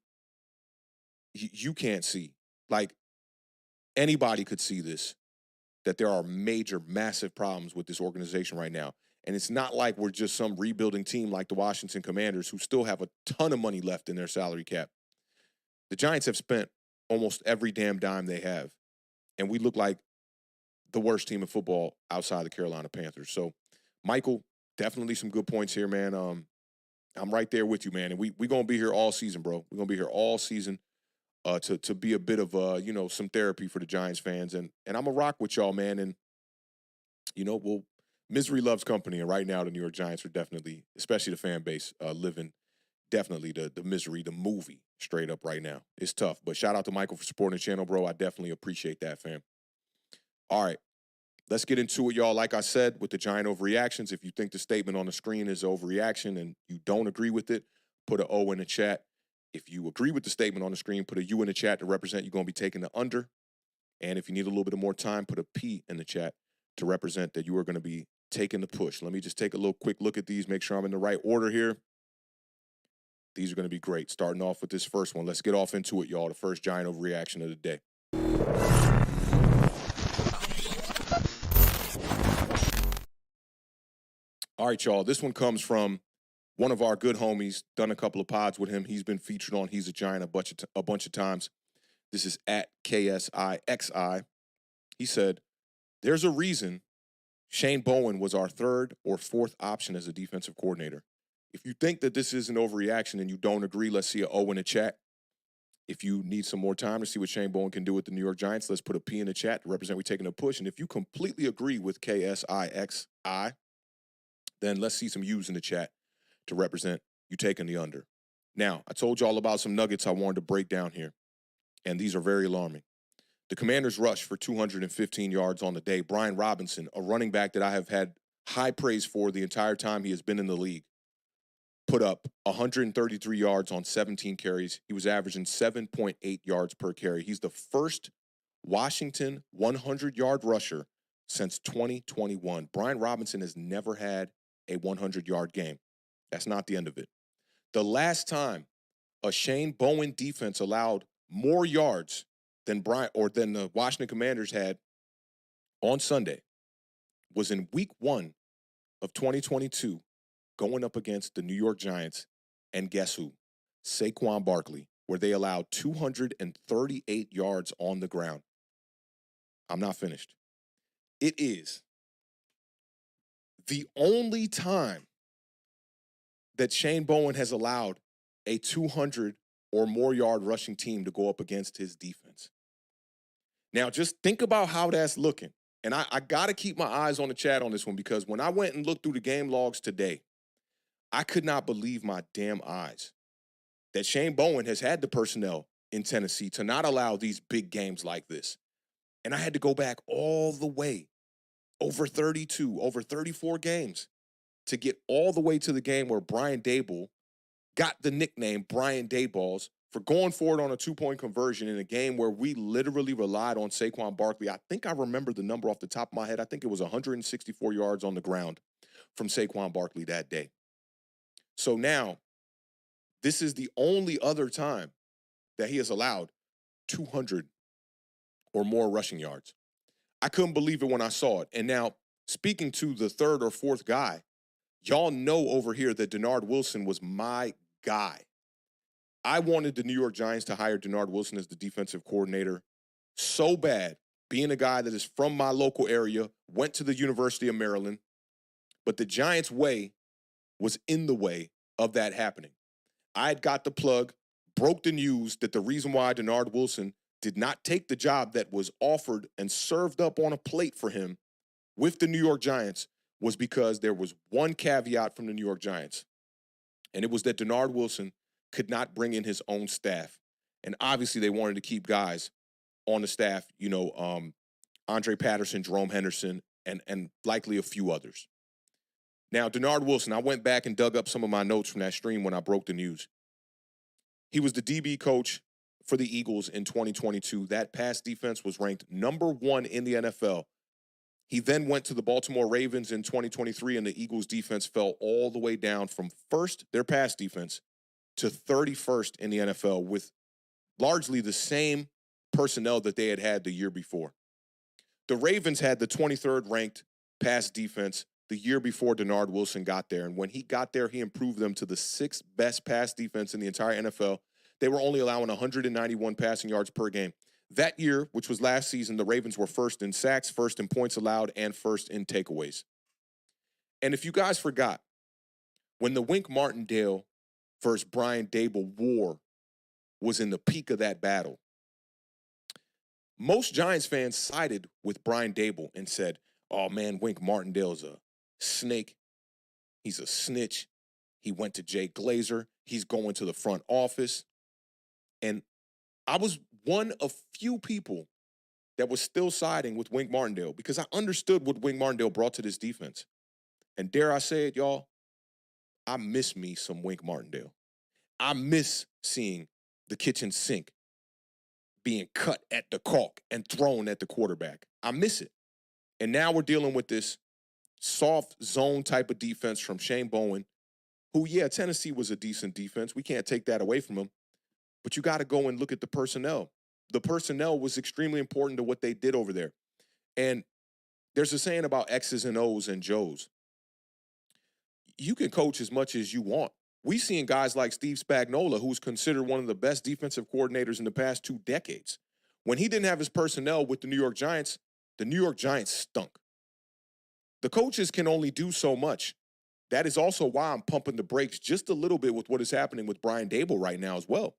you can't see. Like, anybody could see this, that there are major, massive problems with this organization right now. And it's not like we're just some rebuilding team like the Washington Commanders who still have a ton of money left in their salary cap. The Giants have spent almost every damn dime they have. And we look like the worst team in football outside the Carolina Panthers. So, Michael, definitely some good points here, man. I'm right there with you, man. And we're going to be here all season, bro. We're going to be here all season to be a bit of, some therapy for the Giants fans. And I'm going to rock with y'all, man. And, misery loves company. And right now, the New York Giants are definitely, especially the fan base, living definitely the misery, the movie straight up right now. It's tough. But shout out to Michael for supporting the channel, bro. I definitely appreciate that, fam. All right. Let's get into it, y'all. Like I said, with the Giant overreactions, if you think the statement on the screen is overreaction and you don't agree with it, put an O in the chat. If you agree with the statement on the screen, put a U in the chat to represent you're going to be taking the under. And if you need a little bit more time, put a P in the chat to represent that you are going to be taking the push. Let me just take a little quick look at these, make sure I'm in the right order here. These are going to be great. Starting off with this first one. Let's get off into it, y'all. The first Giant overreaction of the day. All right, y'all. This one comes from one of our good homies. Done a couple of pods with him. He's been featured on He's a Giant a bunch of times. This is at KSIXI. He said, there's a reason Shane Bowen was our 3rd or 4th option as a defensive coordinator. If you think that this is an overreaction and you don't agree, let's see an O in the chat. If you need some more time to see what Shane Bowen can do with the New York Giants, let's put a P in the chat to represent we taking a push. And if you completely agree with KSIXI, then let's see some U's in the chat to represent you taking the under. Now, I told you all about some nuggets I wanted to break down here, and these are very alarming. The Commanders rushed for 215 yards on the day. Brian Robinson, a running back that I have had high praise for the entire time he has been in the league, put up 133 yards on 17 carries. He was averaging 7.8 yards per carry. He's the first Washington 100-yard rusher since 2021. Brian Robinson has never had a 100-yard game. That's not the end of it. The last time a Shane Bowen defense allowed more yards than the Washington Commanders had on Sunday was in week 1 of 2022, going up against the New York Giants, and guess who? Saquon Barkley, where they allowed 238 yards on the ground. I'm not finished. It is the only time that Shane Bowen has allowed a 200 or more yard rushing team to go up against his defense. Now, just think about how that's looking. And I got to keep my eyes on the chat on this one, because when I went and looked through the game logs today, I could not believe my damn eyes that Shane Bowen has had the personnel in Tennessee to not allow these big games like this. And I had to go back all the way over 34 games to get all the way to the game where Brian Daboll got the nickname Brian Dayballs for going forward on a 2-point conversion in a game where we literally relied on Saquon Barkley. I think I remember the number off the top of my head. I think it was 164 yards on the ground from Saquon Barkley that day. So now, this is the only other time that he has allowed 200 or more rushing yards. I couldn't believe it when I saw it. And now, speaking to the third or fourth guy, y'all know over here that Denard Wilson was my guy. I wanted the New York Giants to hire Denard Wilson as the defensive coordinator so bad, being a guy that is from my local area, went to the University of Maryland, but the Giants' way was in the way of that happening. I had got the plug, broke the news that the reason why Denard Wilson did not take the job that was offered and served up on a plate for him with the New York Giants was because there was one caveat from the New York Giants, and it was that Denard Wilson could not bring in his own staff. And obviously they wanted to keep guys on the staff, Andre Patterson, Jerome Henderson, and likely a few others. Now, Denard Wilson, I went back and dug up some of my notes from that stream when I broke the news. He was the DB coach for the Eagles in 2022. That pass defense was ranked number 1 in the NFL. He then went to the Baltimore Ravens in 2023, and the Eagles defense fell all the way down from first, their pass defense, to 31st in the NFL with largely the same personnel that they had the year before. The Ravens had the 23rd ranked pass defense the year before Denard Wilson got there. And when he got there, he improved them to the 6th best pass defense in the entire NFL. They were only allowing 191 passing yards per game. That year, which was last season, the Ravens were first in sacks, first in points allowed, and first in takeaways. And if you guys forgot, when the Wink Martindale versus Brian Dable war was in the peak of that battle, most Giants fans sided with Brian Dable and said, oh man, Wink Martindale's a snake. He's a snitch. He went to Jay Glazer. He's going to the front office. And I was one of few people that was still siding with Wink Martindale because I understood what Wink Martindale brought to this defense. And dare I say it, y'all, I miss me some Wink Martindale. I miss seeing the kitchen sink being cut at the caulk and thrown at the quarterback. I miss it. And now we're dealing with this soft zone type of defense from Shane Bowen, who, yeah, Tennessee was a decent defense. We can't take that away from him. But you got to go and look at the personnel. The personnel was extremely important to what they did over there. And there's a saying about X's and O's and Joes. You can coach as much as you want. We've seen guys like Steve Spagnuolo, who's considered one of the best defensive coordinators in the past 2 decades. When he didn't have his personnel with the New York Giants stunk. The coaches can only do so much. That is also why I'm pumping the brakes just a little bit with what is happening with Brian Dable right now as well.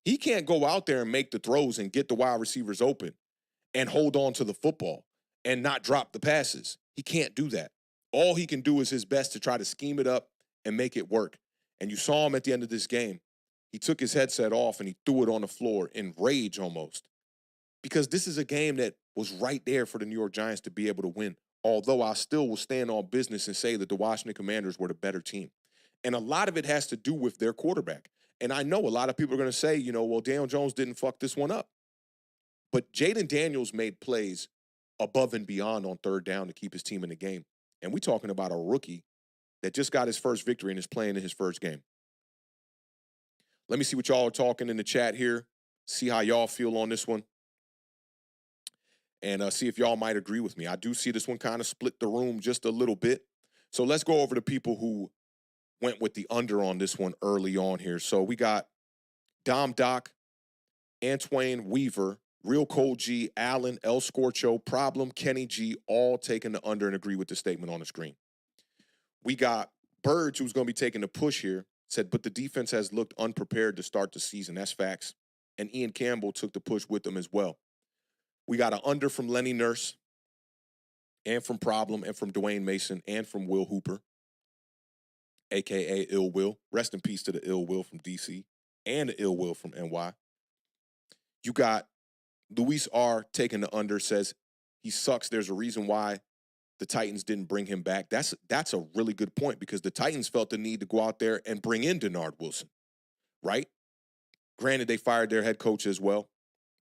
He can't go out there and make the throws and get the wide receivers open and hold on to the football and not drop the passes. He can't do that. All he can do is his best to try to scheme it up and make it work. And you saw him at the end of this game. He took his headset off and he threw it on the floor in rage almost. Because this is a game that was right there for the New York Giants to be able to win. Although I still will stand on business and say that the Washington Commanders were the better team. And a lot of it has to do with their quarterback. And I know a lot of people are going to say, well, Daniel Jones didn't fuck this one up. But Jayden Daniels made plays above and beyond on third down to keep his team in the game. And we're talking about a rookie that just got his first victory and is playing in his first game. Let me see what y'all are talking in the chat here. See how y'all feel on this one. And see if y'all might agree with me. I do see this one kind of split the room just a little bit. So let's go over to people who went with the under on this one early on here. So we got Dom Doc, Antoine Weaver, Real Cold G, Allen, El Scorcho, Problem, Kenny G, all taking the under and agree with the statement on the screen. We got Birds, who's going to be taking the push here, said, but the defense has looked unprepared to start the season. That's facts. And Ian Campbell took the push with them as well. We got an under from Lenny Nurse and from Problem and from Dwayne Mason and from Will Hooper, a.k.a. Ill Will. Rest in peace to the Ill Will from D.C. and the Ill Will from NY. You got Luis R. taking the under, says he sucks. There's a reason why the Titans didn't bring him back. That's a really good point because the Titans felt the need to go out there and bring in Denard Wilson, right? Granted, they fired their head coach as well.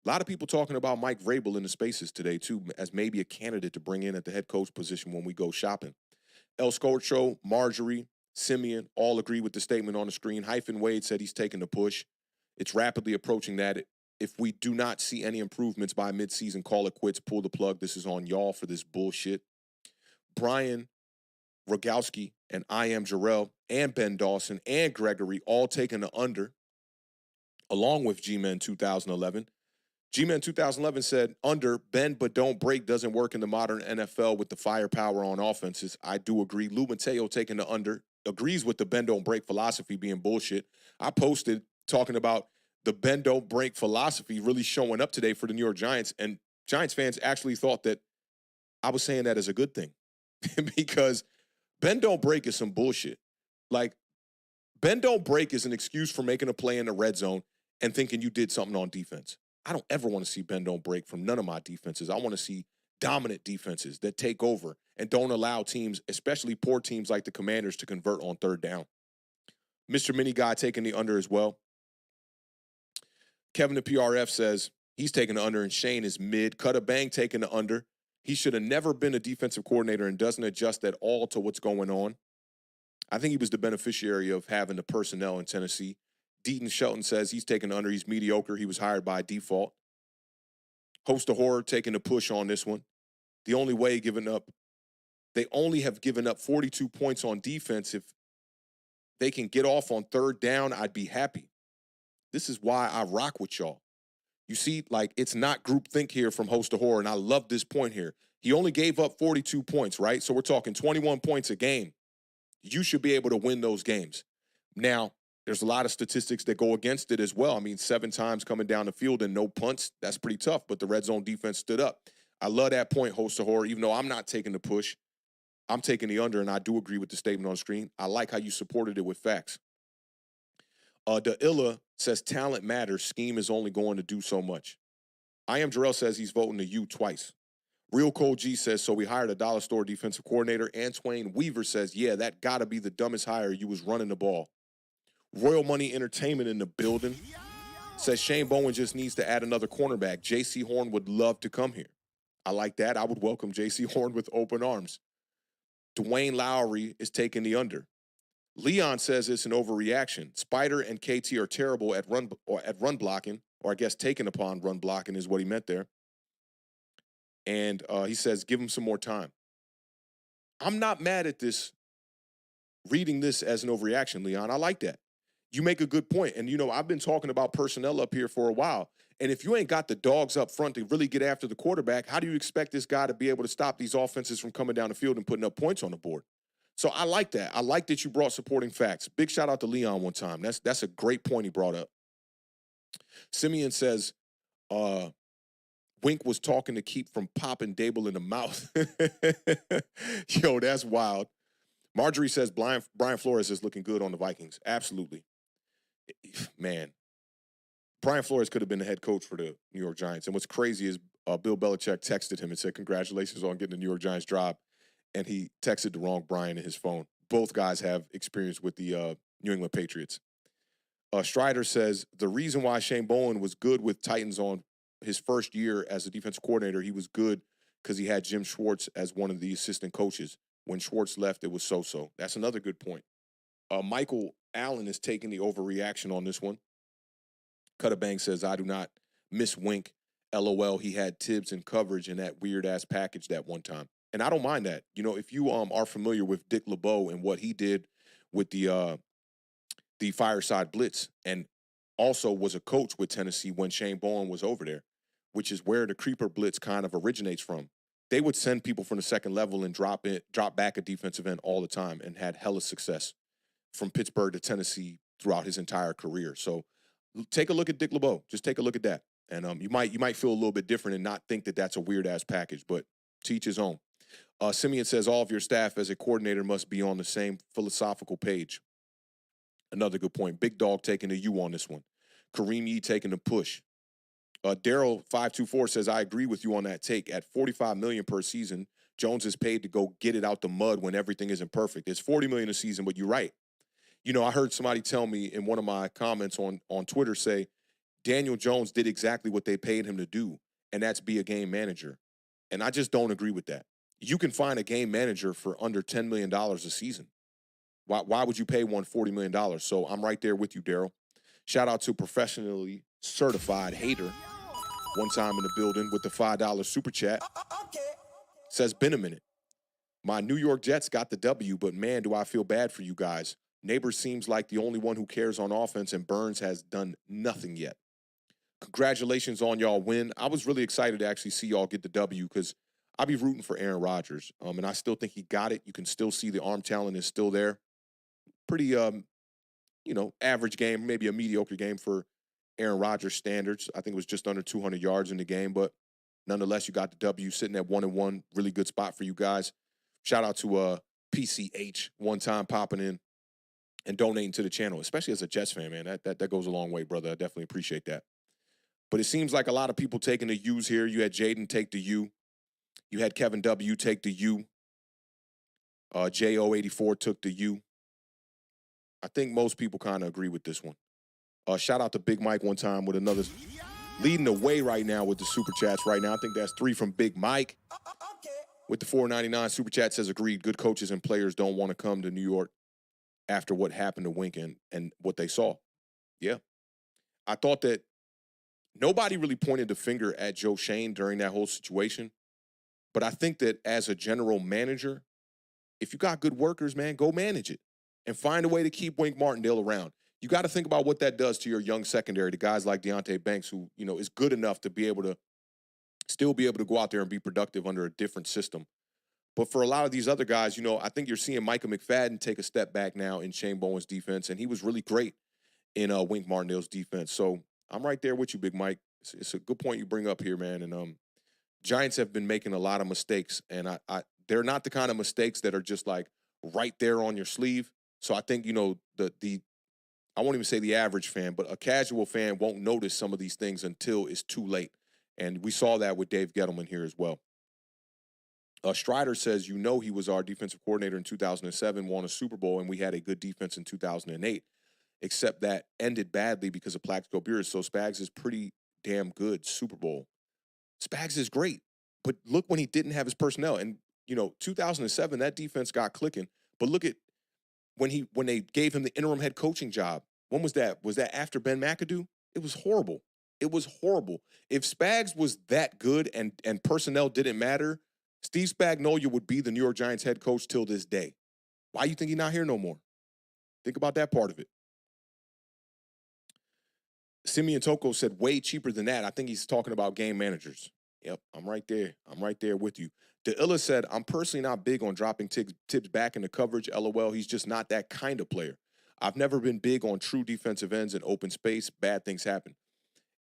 A lot of people talking about Mike Vrabel in the spaces today, too, as maybe a candidate to bring in at the head coach position when we go shopping. El Scorcho, Marjorie, Simeon all agree with the statement on the screen. Hyphen Wade said he's taking the push. It's rapidly approaching that. If we do not see any improvements by midseason, call it quits, pull the plug. This is on y'all for this bullshit. Brian Rogowski and I Am Jarrell and Ben Dawson and Gregory all taking the under, along with G-Men 2011. G-Men 2011 said, under, bend but don't break doesn't work in the modern NFL with the firepower on offenses. I do agree. Lou Mateo taking the under, agrees with the bend don't break philosophy being bullshit. I posted talking about the bend don't break philosophy really showing up today for the New York Giants, and Giants fans actually thought that I was saying that as a good thing because bend don't break is some bullshit. Like, bend don't break is an excuse for making a play in the red zone and thinking you did something on defense. I don't ever want to see bend don't break from none of my defenses. I want to see dominant defenses that take over and don't allow teams, especially poor teams like the Commanders, to convert on third down. Mr. Mini Guy taking the under as well. Kevin the PRF says he's taking the under and Shane is mid. Cutter Bang taking the under. He should have never been a defensive coordinator and doesn't adjust at all to what's going on. I think he was the beneficiary of having the personnel in Tennessee. Deaton Shelton says he's taking under. He's mediocre. He was hired by default. Host of Horror taking the push on this one. They only have given up 42 points on defense. If they can get off on third down, I'd be happy. This is why I rock with y'all. You see, like, it's not groupthink here from Host of Horror, and I love this point here. He only gave up 42 points, right? So we're talking 21 points a game. You should be able to win those games. Now, there's a lot of statistics that go against it as well. I mean, 7 times coming down the field and no punts, that's pretty tough, but the red zone defense stood up. I love that point, Host of Horror, even though I'm not taking the push. I'm taking the under, and I do agree with the statement on screen. I like how you supported it with facts. The Illa says talent matters. Scheme is only going to do so much. I Am Jarrell says he's voting the U twice. Real Cold G says, so we hired a dollar store defensive coordinator. Antoine Weaver says, yeah, that got to be the dumbest hire. You was running the ball. Royal Money Entertainment in the building says Shane Bowen just needs to add another cornerback. J.C. Horn would love to come here. I like that. I would welcome J.C. Horn with open arms. Dwayne Lowry is taking the under. Leon says it's an overreaction. Spider and KT are terrible at run blocking, or I guess taking upon run blocking is what he meant there. And he says, give him some more time. I'm not mad at this, reading this as an overreaction, Leon. I like that. You make a good point. And, you know, I've been talking about personnel up here for a while. And if you ain't got the dogs up front to really get after the quarterback, how do you expect this guy to be able to stop these offenses from coming down the field and putting up points on the board? So I like that. I like that you brought supporting facts. Big shout out to Leon one time. That's a great point he brought up. Simeon says, Wink was talking to keep from popping Dable in the mouth. Yo, that's wild. Marjorie says Brian Flores is looking good on the Vikings. Absolutely. Man, Brian Flores could have been the head coach for the New York Giants. And what's crazy is Bill Belichick texted him and said, congratulations on getting the New York Giants job. And he texted the wrong Brian in his phone. Both guys have experience with the New England Patriots. Strider says, the reason why Shane Bowen was good with Titans on his first year as a defensive coordinator, he was good because he had Jim Schwartz as one of the assistant coaches. When Schwartz left, it was so-so. That's another good point. Michael Allen is taking the overreaction on this one. Cutter Bang says, I do not miss Wink. LOL, he had Tibbs in coverage in that weird-ass package that one time. And I don't mind that. You know, if you are familiar with Dick LeBeau and what he did with the Fireside Blitz, and also was a coach with Tennessee when Shane Bowen was over there, which is where the creeper blitz kind of originates from. They would send people from the second level and drop back a defensive end all the time and had hella success from Pittsburgh to Tennessee throughout his entire career. So take a look at Dick LeBeau. Just take a look at that. And you might feel a little bit different and not think that that's a weird-ass package, but to each his own. Simeon says all of your staff as a coordinator must be on the same philosophical page. Another good point. Big Dog taking the U on this one. Kareem Yee taking the push. Daryl 524 says, I agree with you on that take. At $45 million per season, Jones is paid to go get it out the mud when everything isn't perfect. It's $40 million a season, but you're right. You know, I heard somebody tell me in one of my comments on Twitter say, Daniel Jones did exactly what they paid him to do, and that's be a game manager. And I just don't agree with that. You can find a game manager for under $10 million a season. Why would you pay one $40 million? So I'm right there with you, Daryl. Shout out to professionally certified hater. One time in the building with the $5 super chat. Says, been a minute. My New York Jets got the W, but man, do I feel bad for you guys. Nabers seems like the only one who cares on offense, and Burns has done nothing yet. Congratulations on y'all win. I was really excited to actually see y'all get the W because I'll be rooting for Aaron Rodgers. And I still think he got it. You can still see the arm talent is still there. Pretty, average game, maybe a mediocre game for Aaron Rodgers standards. I think it was just under 200 yards in the game, but nonetheless, you got the W sitting at 1-1. Really good spot for you guys. Shout out to PCH one time popping in and donating to the channel, especially as a Jets fan, man. That goes a long way, brother. I definitely appreciate that. But it seems like a lot of people taking the U's here. You had Jayden take the U. You had Kevin W take the U. JO84 took the U. I think most people kind of agree with this one. Shout out to Big Mike one time with another leading the way right now with the super chats right now. I think that's 3 from Big Mike. With the $4.99 super chat says agreed. Good coaches and players don't want to come to New York after what happened to Wink and what they saw. Yeah. I thought that nobody really pointed the finger at Joe Shane during that whole situation. But I think that as a general manager, if you got good workers, man, go manage it and find a way to keep Wink Martindale around. You got to think about what that does to your young secondary, to guys like Deonte Banks, who, is good enough to be able to still be able to go out there and be productive under a different system. But for a lot of these other guys, I think you're seeing Micah McFadden take a step back now in Shane Bowen's defense, and he was really great in Wink Martindale's defense. So I'm right there with you, Big Mike. It's a good point you bring up here, man. And Giants have been making a lot of mistakes, and they're not the kind of mistakes that are just like right there on your sleeve. So I think, I won't even say the average fan, but a casual fan won't notice some of these things until it's too late. And we saw that with Dave Gettleman here as well. Strider says, he was our defensive coordinator in 2007, won a Super Bowl, and we had a good defense in 2008, except that ended badly because of Plaxico Burress. So Spags is pretty damn good Super Bowl. Spags is great, but look when he didn't have his personnel. And, 2007, that defense got clicking. But look at when they gave him the interim head coaching job. When was that? Was that after Ben McAdoo? It was horrible. It was horrible. If Spags was that good and personnel didn't matter, Steve Spagnuolo would be the New York Giants head coach till this day. Why you think he's not here no more? Think about that part of it. Simeon Toko said way cheaper than that. I think he's talking about game managers. Yep, I'm right there. I'm right there with you. DeIlla said, I'm personally not big on dropping Tibbs back into coverage. LOL, he's just not that kind of player. I've never been big on true defensive ends in open space. Bad things happen.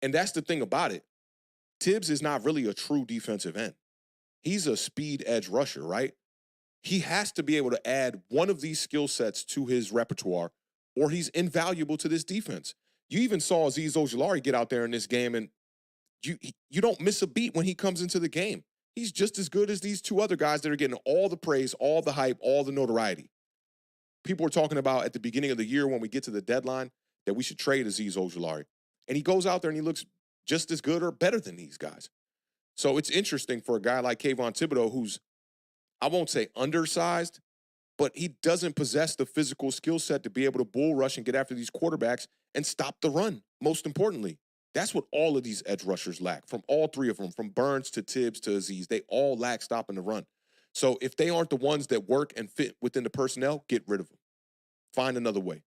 And that's the thing about it. Tibbs is not really a true defensive end. He's a speed edge rusher, right? He has to be able to add one of these skill sets to his repertoire, or he's invaluable to this defense. You even saw Azeez Ojulari get out there in this game, and you don't miss a beat when he comes into the game. He's just as good as these two other guys that are getting all the praise, all the hype, all the notoriety. People were talking about at the beginning of the year when we get to the deadline that we should trade Azeez Ojulari. And he goes out there and he looks just as good or better than these guys. So it's interesting for a guy like Kayvon Thibodeau, who's, I won't say undersized, but he doesn't possess the physical skill set to be able to bull rush and get after these quarterbacks and stop the run, most importantly. That's what all of these edge rushers lack, from all three of them, from Burns to Tibbs to Azeez. They all lack stopping the run. So if they aren't the ones that work and fit within the personnel, get rid of them. Find another way.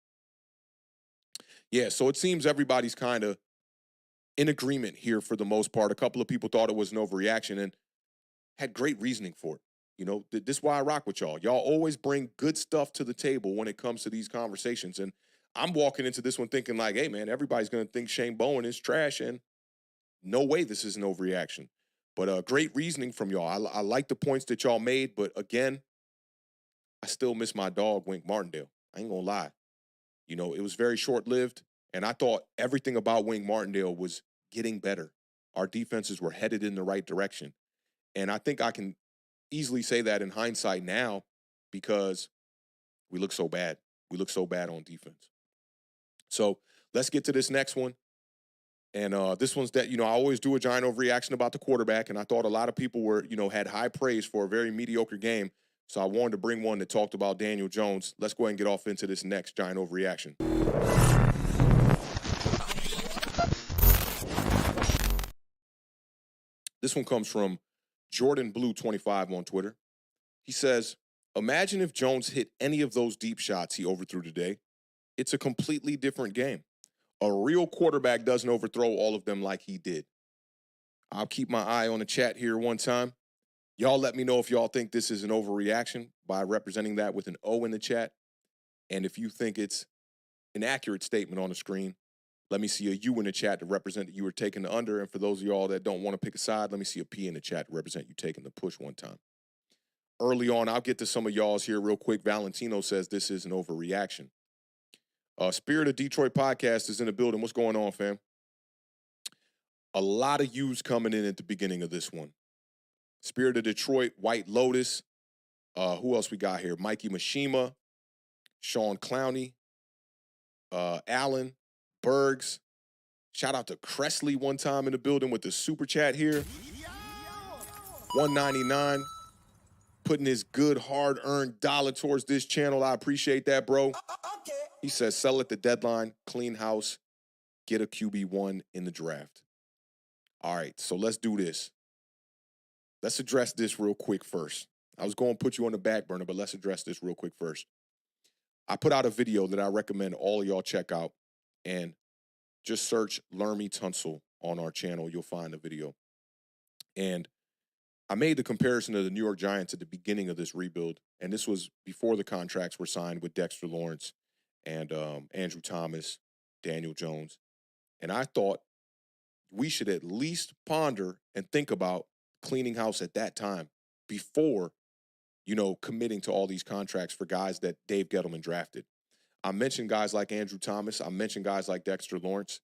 Yeah, so it seems everybody's kind of in agreement here for the most part. A couple of people thought it was an overreaction and had great reasoning for it. This is why I rock with y'all. Y'all always bring good stuff to the table when it comes to these conversations. And I'm walking into this one thinking like, hey, man, everybody's going to think Shane Bowen is trash. And no way this is an overreaction. But great reasoning from y'all. I like the points that y'all made. But again, I still miss my dog, Wink Martindale. I ain't going to lie. It was very short-lived. And I thought everything about Wink Martindale was getting better. Our defenses were headed in the right direction. And I think I can easily say that in hindsight now because we look so bad. We look so bad on defense. So let's get to this next one. And this one's that, I always do a giant overreaction about the quarterback, and I thought a lot of people were, had high praise for a very mediocre game. So I wanted to bring one that talked about Daniel Jones. Let's go ahead and get off into this next giant overreaction. This one comes from Jordan Blue 25 on Twitter. He says, imagine if Jones hit any of those deep shots he overthrew today. It's a completely different game. A real quarterback doesn't overthrow all of them like he did. I'll keep my eye on the chat here one time. Y'all let me know if y'all think this is an overreaction by representing that with an O in the chat. And if you think it's an accurate statement on the screen, let me see a U in the chat to represent that you were taking the under. And for those of y'all that don't want to pick a side, let me see a P in the chat to represent you taking the push one time. Early on, I'll get to some of y'all's here real quick. Valentino says this is an overreaction. Spirit of Detroit podcast is in the building. What's going on, fam? A lot of U's coming in at the beginning of this one. Spirit of Detroit, White Lotus. Who else we got here? Mikey Mishima, Sean Clowney, Allen, Bergs. Shout out to Cressley one time in the building with the super chat here. 199. Putting his good hard-earned dollar towards this channel. I appreciate that, bro. Okay. He says, sell at the deadline, clean house, get a QB1 in the draft. All right, so let's do this. Let's address this real quick first. I was going to put you on the back burner, but let's address this real quick first. I put out a video that I recommend all of y'all check out, and just search Lermy Tunsil on our channel. You'll find the video. And I made the comparison to the New York Giants at the beginning of this rebuild, and this was before the contracts were signed with Dexter Lawrence and Andrew Thomas, Daniel Jones. And I thought we should at least ponder and think about cleaning house at that time before, committing to all these contracts for guys that Dave Gettleman drafted. I mentioned guys like Andrew Thomas. I mentioned guys like Dexter Lawrence.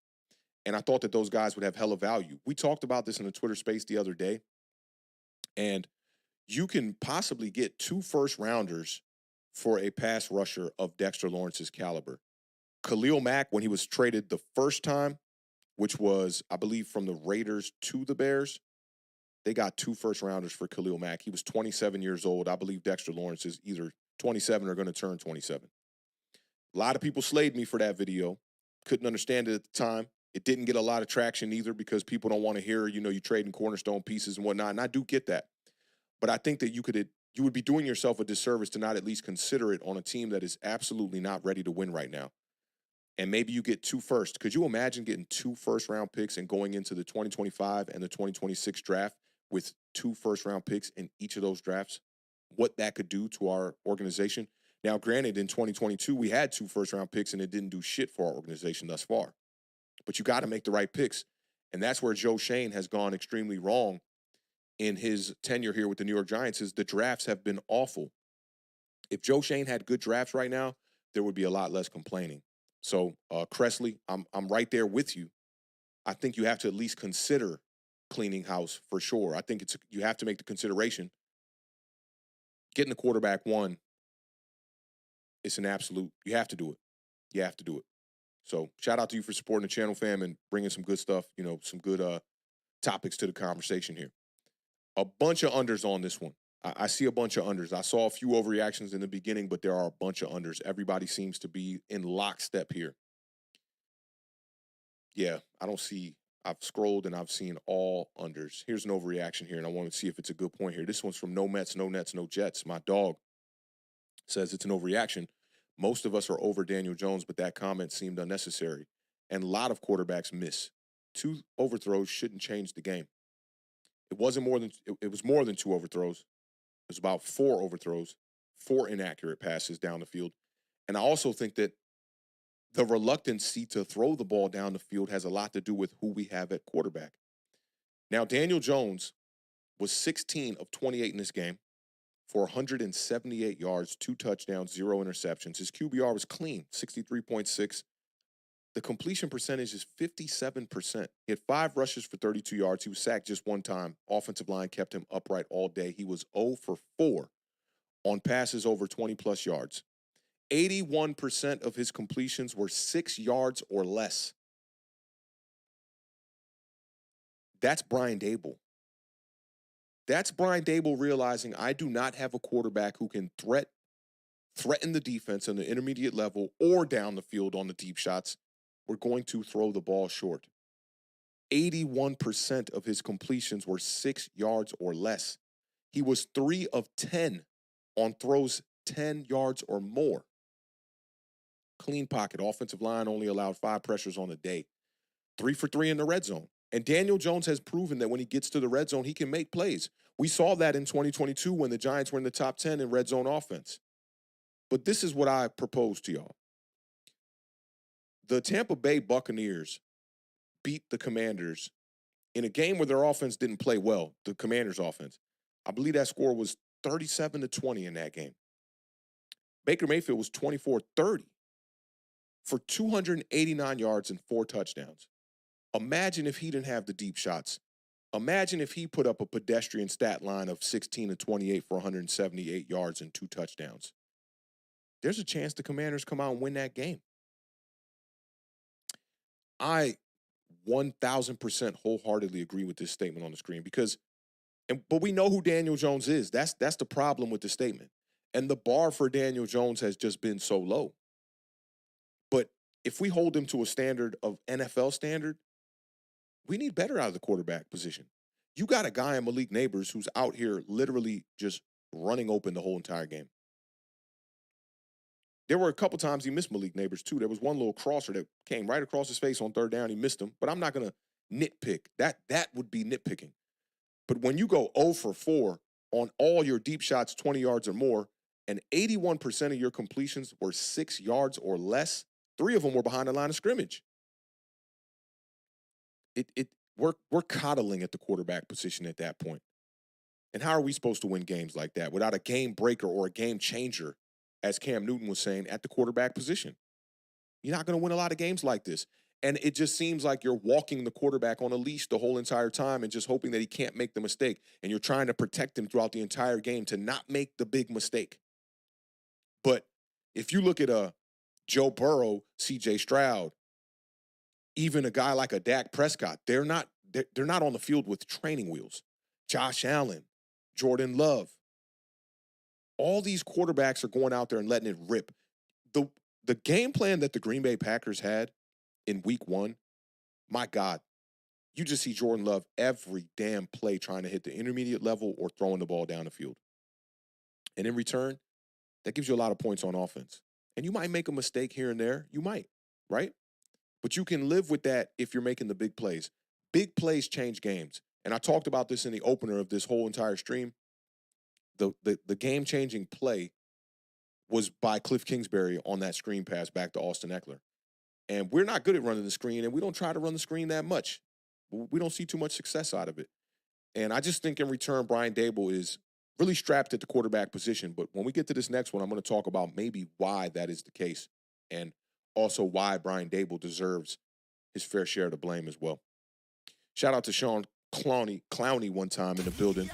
And I thought that those guys would have hella value. We talked about this in the Twitter space the other day. And you can possibly get 2 first-rounders for a pass rusher of Dexter Lawrence's caliber. Khalil Mack, when he was traded the first time, which was, I believe, from the Raiders to the Bears, they got 2 first-rounders for Khalil Mack. He was 27 years old. I believe Dexter Lawrence is either 27 or going to turn 27. A lot of people slayed me for that video. Couldn't understand it at the time. It didn't get a lot of traction either because people don't want to hear, you trading cornerstone pieces and whatnot. And I do get that. But I think that you would be doing yourself a disservice to not at least consider it on a team that is absolutely not ready to win right now. And maybe you get 2 first. Could you imagine getting 2 first-round picks and going into the 2025 and the 2026 draft with 2 first-round picks in each of those drafts? What that could do to our organization? Now, granted, in 2022, we had 2 first-round picks, and it didn't do shit for our organization thus far. But you got to make the right picks. And that's where Joe Schoen has gone extremely wrong in his tenure here with the New York Giants is the drafts have been awful. If Joe Schoen had good drafts right now, there would be a lot less complaining. So, Cressley, I'm right there with you. I think you have to at least consider cleaning house for sure. I think you have to make the consideration. Getting the quarterback one, it's an absolute, you have to do it. You have to do it. So shout out to you for supporting the channel, fam, and bringing some good stuff, some good topics to the conversation here. A bunch of unders on this one. I see a bunch of unders. I saw a few overreactions in the beginning, but there are a bunch of unders. Everybody seems to be in lockstep here. Yeah, I've scrolled and I've seen all unders. Here's an overreaction here, and I want to see if it's a good point here. This one's from No Mets, No Nets, No Jets. My dog says it's an overreaction. Most of us are over Daniel Jones, but that comment seemed unnecessary. And a lot of quarterbacks miss. 2 overthrows shouldn't change the game. It was more than 2 overthrows. It was about 4 overthrows, 4 inaccurate passes down the field. And I also think that the reluctancy to throw the ball down the field has a lot to do with who we have at quarterback. Now, Daniel Jones was 16 of 28 in this game for 178 yards, 2 touchdowns, 0 interceptions. His QBR was clean, 63.6. The completion percentage is 57%. He had 5 rushes for 32 yards. He was sacked just 1 time. Offensive line kept him upright all day. He was 0 for 4 on passes over 20-plus yards. 81% of his completions were 6 yards or less. That's Brian Dable. That's Brian Dable realizing I do not have a quarterback who can threaten the defense on the intermediate level or down the field on the deep shots. We're going to throw the ball short. 81% of his completions were 6 yards or less. He was 3 of 10 on throws 10 yards or more. Clean pocket. Offensive line only allowed 5 pressures on the day. 3 for 3 in the red zone. And Daniel Jones has proven that when he gets to the red zone, he can make plays. We saw that in 2022 when the Giants were in the top 10 in red zone offense. But this is what I propose to y'all. The Tampa Bay Buccaneers beat the Commanders in a game where their offense didn't play well, the Commanders' offense. I believe that score was 37-20 in that game. Baker Mayfield was 24-30 for 289 yards and 4 touchdowns. Imagine if he didn't have the deep shots. Imagine if he put up a pedestrian stat line of 16-28 for 178 yards and 2 touchdowns. There's a chance the Commanders come out and win that game. I 1,000% wholeheartedly agree with this statement on the screen but we know who Daniel Jones is. That's the problem with the statement. And the bar for Daniel Jones has just been so low. But if we hold him to a standard of NFL standard, we need better out of the quarterback position. You got a guy in Malik Nabers who's out here literally just running open the whole entire game. There were a couple times he missed Malik Nabers too. There was one little crosser that came right across his face on 3rd down. He missed him, but I'm not going to nitpick. That would be nitpicking. But when you go 0 for 4 on all your deep shots, 20 yards or more, and 81% of your completions were 6 yards or less, 3 of them were behind the line of scrimmage. We're coddling at the quarterback position at that point. And how are we supposed to win games like that without a game breaker or a game changer, as Cam Newton was saying, at the quarterback position? You're not going to win a lot of games like this. And it just seems like you're walking the quarterback on a leash the whole entire time and just hoping that he can't make the mistake. And you're trying to protect him throughout the entire game to not make the big mistake. But if you look at Joe Burrow, C.J. Stroud, even a guy like a Dak Prescott, they're not on the field with training wheels. Josh Allen, Jordan Love. All these quarterbacks are going out there and letting it rip. The game plan that the Green Bay Packers had in week 1, my God, you just see Jordan Love every damn play trying to hit the intermediate level or throwing the ball down the field. And in return, that gives you a lot of points on offense. And you might make a mistake here and there. You might, right? But you can live with that if you're making the big plays. Big plays change games. And I talked about this in the opener of this whole entire stream. The game-changing play was by Cliff Kingsbury on that screen pass back to Austin Eckler. And we're not good at running the screen, and we don't try to run the screen that much. We don't see too much success out of it. And I just think in return, Brian Dable is really strapped at the quarterback position. But when we get to this next one, I'm going to talk about maybe why that is the case and also why Brian Dable deserves his fair share of the blame as well. Shout out to Sean Clowney one time in the building.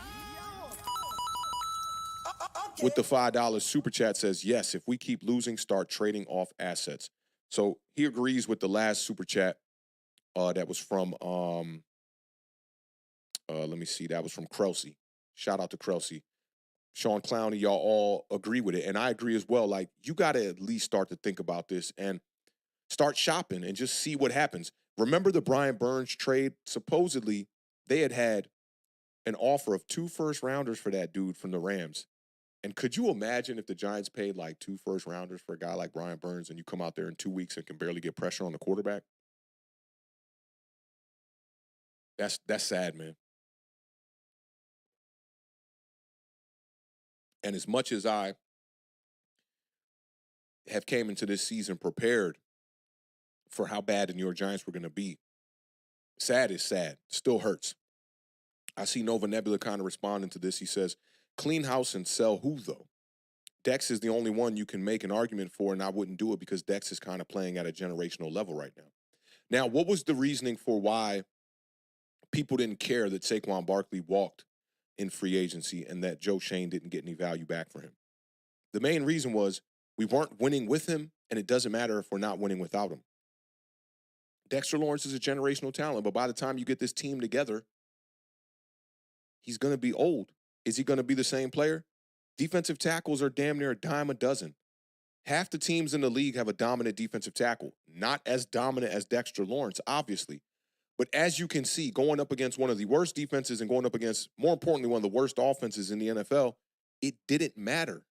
With the $5 super chat says, yes, if we keep losing, start trading off assets. So he agrees with the last super chat that was from, let me see, that was from Krelsey. Shout out to Krelsey. Sean Clowney, y'all all agree with it. And I agree as well. Like, you got to at least start to think about this and start shopping and just see what happens. Remember the Brian Burns trade? Supposedly, they had an offer of 2 first-rounders for that dude from the Rams. And could you imagine if the Giants paid like 2 first-rounders for a guy like Brian Burns and you come out there in 2 weeks and can barely get pressure on the quarterback? That's sad, man. And as much as I have came into this season prepared for how bad the New York Giants were going to be, sad is sad. Still hurts. I see Nova Nebula kind of responding to this. He says, clean house and sell who, though? Dex is the only one you can make an argument for, and I wouldn't do it because Dex is kind of playing at a generational level right now. Now, what was the reasoning for why people didn't care that Saquon Barkley walked in free agency and that Joe Shane didn't get any value back for him? The main reason was we weren't winning with him, and it doesn't matter if we're not winning without him. Dexter Lawrence is a generational talent, but by the time you get this team together, He's going to be old. Is he going to be the same player? Defensive tackles are damn near a dime a dozen. Half the teams in the league have a dominant defensive tackle. Not as dominant as Dexter Lawrence, obviously. But as you can see, going up against one of the worst defenses and going up against, more importantly, one of the worst offenses in the NFL, it didn't matter.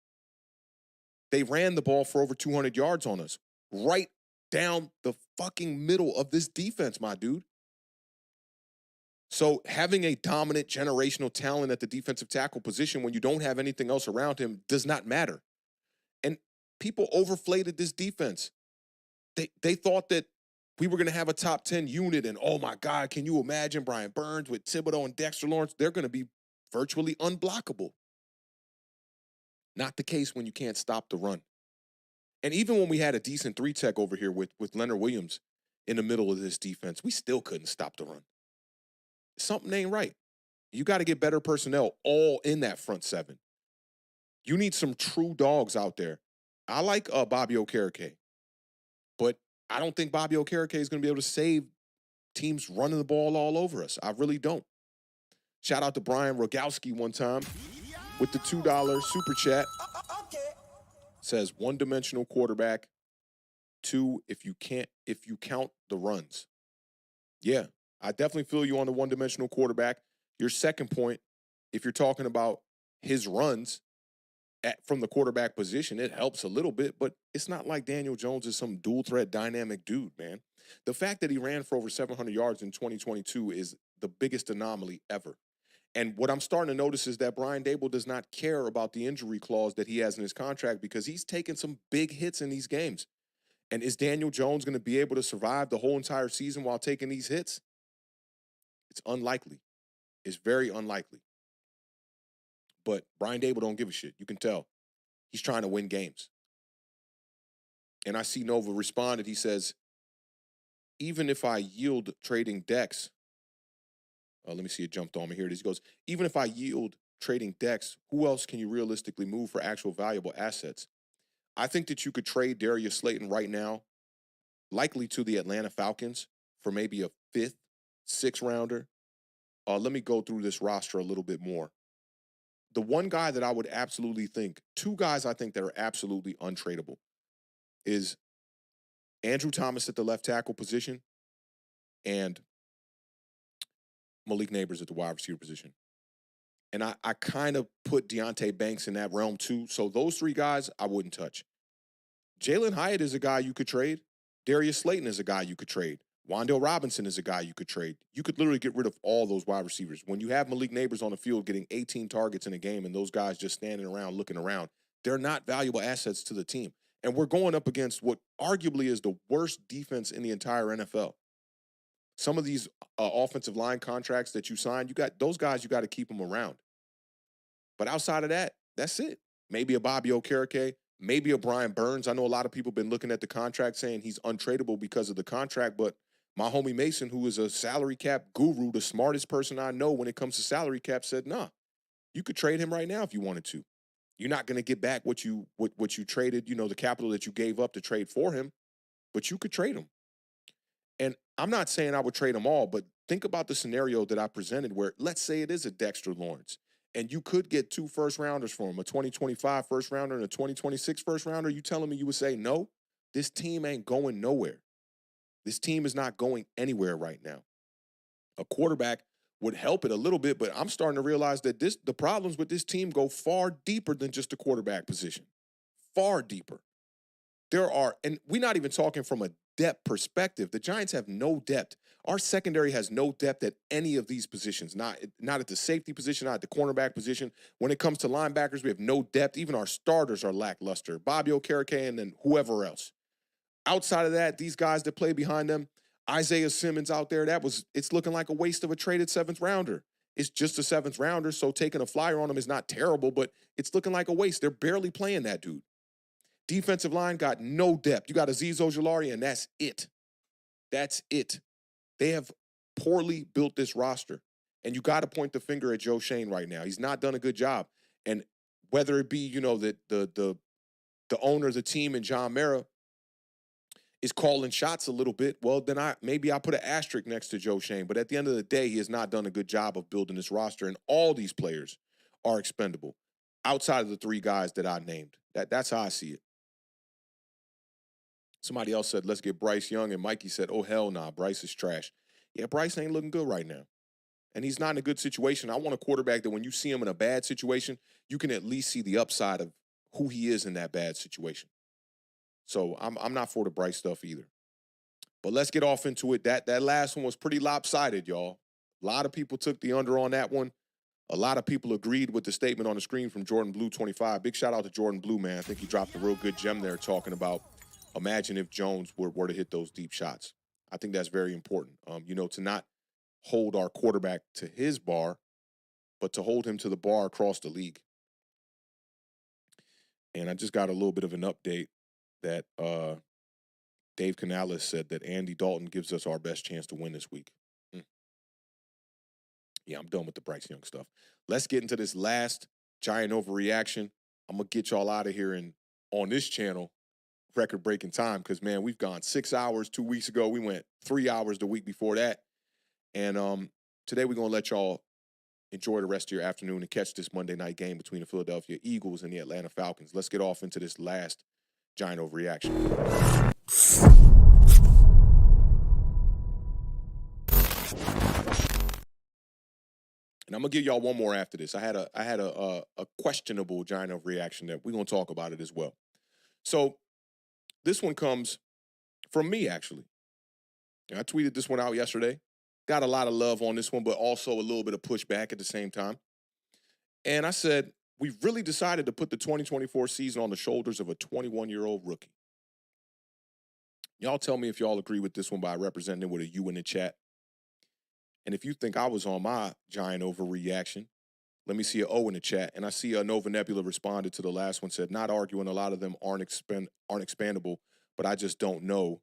They ran the ball for over 200 yards on us. Right down the fucking middle of this defense, my dude. So having a dominant generational talent at the defensive tackle position when you don't have anything else around him does not matter. And people overflated this defense. They thought that we were going to have a top 10 unit, and oh my God, can you imagine Brian Burns with Thibodeau and Dexter Lawrence? They're going to be virtually unblockable. Not the case when you can't stop the run. And even when we had a decent 3-tech over here with Leonard Williams in the middle of this defense, we still couldn't stop the run. Something ain't right. You got to get better personnel all in that front seven. You need some true dogs out there. I like Bobby Okereke, but I don't think Bobby Okereke is going to be able to save teams running the ball all over us. I really don't. Shout out to Brian Rogowski one time with the $2 super chat. Says one-dimensional quarterback. 2, if you count the runs. Yeah, I definitely feel you on the one-dimensional quarterback. Your second point, if you're talking about his runs from the quarterback position, it helps a little bit, but it's not like Daniel Jones is some dual-threat dynamic dude, man. The fact that he ran for over 700 yards in 2022 is the biggest anomaly ever. And what I'm starting to notice is that Brian Daboll does not care about the injury clause that he has in his contract because he's taken some big hits in these games. And is Daniel Jones going to be able to survive the whole entire season while taking these hits? It's unlikely. It's very unlikely. But Brian Daboll don't give a shit. You can tell. He's trying to win games. And I see Nova responded. He says, even if I yield trading Dex, let me see, it jumped on me. Here it is. He goes, even if I yield trading Dex, who else can you realistically move for actual valuable assets? I think that you could trade Darius Slayton right now, likely to the Atlanta Falcons, for maybe a 5th, 6th rounder. Let me go through this roster a little bit more. The one guy that I would absolutely think, 2 guys I think that are absolutely untradeable, is Andrew Thomas at the left tackle position and Malik Nabers at the wide receiver position. And I kind of put Deonte Banks in that realm too. So those 3 guys I wouldn't touch. Jalen Hyatt is a guy you could trade. Darius Slayton is a guy you could trade. Wan'Dale Robinson is a guy you could trade. You could literally get rid of all those wide receivers. When you have Malik Nabers on the field getting 18 targets in a game and those guys just standing around looking around, they're not valuable assets to the team. And we're going up against what arguably is the worst defense in the entire NFL. Some of these offensive line contracts that you signed, you got those guys, you got to keep them around. But outside of that, that's it. Maybe a Bobby Okereke, maybe a Brian Burns. I know a lot of people have been looking at the contract saying he's untradeable because of the contract, but my homie Mason, who is a salary cap guru, the smartest person I know when it comes to salary cap, said, nah, you could trade him right now if you wanted to. You're not going to get back what you traded, the capital that you gave up to trade for him, but you could trade him. And I'm not saying I would trade them all, but think about the scenario that I presented where, let's say it is a Dexter Lawrence, and you could get 2 first-rounders for him, a 2025 first-rounder and a 2026 first-rounder. You telling me you would say, no, this team ain't going nowhere. This team is not going anywhere right now. A quarterback would help it a little bit, but I'm starting to realize that the problems with this team go far deeper than just the quarterback position. Far deeper. And we're not even talking from a depth perspective. The Giants have no depth. Our secondary has no depth at any of these positions, not at the safety position, not at the cornerback position. When it comes to linebackers, we have no depth. Even our starters are lackluster. Bobby Okereke and then whoever else. Outside of that, these guys that play behind them, Isaiah Simmons out there, it's looking like a waste of a traded 7th rounder. It's just a 7th rounder, so taking a flyer on him is not terrible, but it's looking like a waste. They're barely playing that dude. Defensive line got no depth. You got Azeez Ojulari, and that's it. That's it. They have poorly built this roster. And you got to point the finger at Joe Schoen right now. He's not done a good job. And whether it be, the owner of the team and John Mara, is calling shots a little bit, well, then maybe I put an asterisk next to Joe Shane. But at the end of the day, he has not done a good job of building this roster, and all these players are expendable outside of the three guys that I named. That's how I see it. Somebody else said, let's get Bryce Young, and Mikey said, oh, hell nah, Bryce is trash. Yeah, Bryce ain't looking good right now, and he's not in a good situation. I want a quarterback that when you see him in a bad situation, you can at least see the upside of who he is in that bad situation. So I'm not for the Bryce stuff either. But let's get off into it. That last one was pretty lopsided, y'all. A lot of people took the under on that one. A lot of people agreed with the statement on the screen from Jordan Blue 25. Big shout out to Jordan Blue, man. I think he dropped a real good gem there talking about imagine if Jones were to hit those deep shots. I think that's very important, to not hold our quarterback to his bar, but to hold him to the bar across the league. And I just got a little bit of an update that Dave Canales said that Andy Dalton gives us our best chance to win this week. Yeah, I'm done with the Bryce Young stuff. Let's get into this last giant overreaction. I'm going to get y'all out of here and on this channel, record-breaking time, because, man, we've gone 6 hours 2 weeks ago. We went 3 hours the week before that. And today we're going to let y'all enjoy the rest of your afternoon and catch this Monday night game between the Philadelphia Eagles and the Atlanta Falcons. Let's get off into this last giant overreaction. And I'm gonna give y'all one more after this. I had a questionable giant overreaction that we're gonna talk about it as well. So this one comes from me, actually. I tweeted this one out yesterday. Got a lot of love on this one, but also a little bit of pushback at the same time. And I said, we've really decided to put the 2024 season on the shoulders of a 21-year-old rookie. Y'all tell me if y'all agree with this one by representing it with a U in the chat. And if you think I was on my giant overreaction, let me see an O in the chat. And I see Nova Nebula responded to the last one, said, not arguing, a lot of them aren't expandable, but I just don't know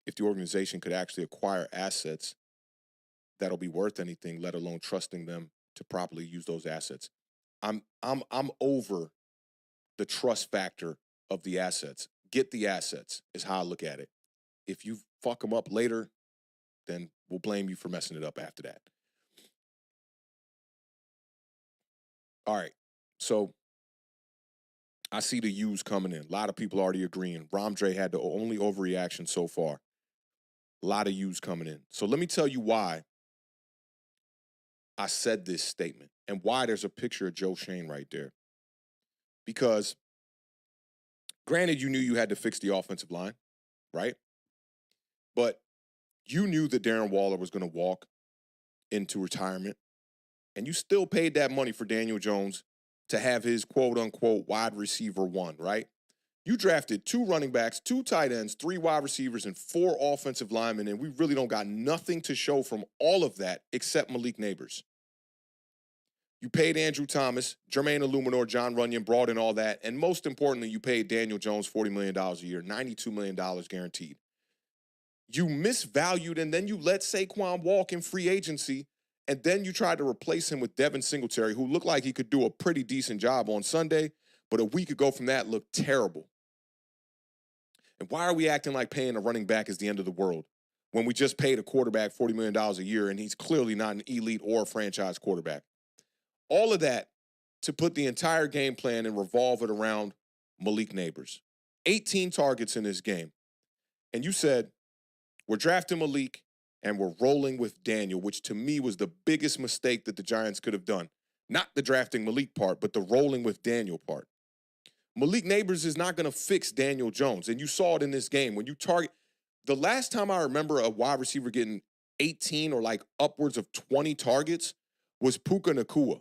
if the organization could actually acquire assets that'll be worth anything, let alone trusting them to properly use those assets. I'm over the trust factor of the assets. Get the assets is how I look at it. If you fuck them up later, then we'll blame you for messing it up after that. All right, so I see the U's coming in. A lot of people already agreeing. Ramdre had the only overreaction so far. A lot of U's coming in. So let me tell you why I said this statement and why there's a picture of Joe Shane right there. Because granted, you knew you had to fix the offensive line, right? But you knew that Darren Waller was going to walk into retirement, and you still paid that money for Daniel Jones to have his quote-unquote wide receiver one, right? You drafted 2 running backs, 2 tight ends, 3 wide receivers, and 4 offensive linemen, and we really don't got nothing to show from all of that except Malik Nabers. You paid Andrew Thomas, Jermaine Illuminor, John Runyon, brought in all that, and most importantly, you paid Daniel Jones $40 million a year, $92 million guaranteed. You misvalued, and then you let Saquon walk in free agency, and then you tried to replace him with Devin Singletary, who looked like he could do a pretty decent job on Sunday, but a week ago from that looked terrible. And why are we acting like paying a running back is the end of the world when we just paid a quarterback $40 million a year, and he's clearly not an elite or a franchise quarterback? All of that to put the entire game plan and revolve it around Malik Nabers. 18 targets in this game. And you said, we're drafting Malik and we're rolling with Daniel, which to me was the biggest mistake that the Giants could have done. Not the drafting Malik part, but the rolling with Daniel part. Malik Nabers is not going to fix Daniel Jones. And you saw it in this game. When you target, the last time I remember a wide receiver getting 18 or like upwards of 20 targets was Puka Nacua.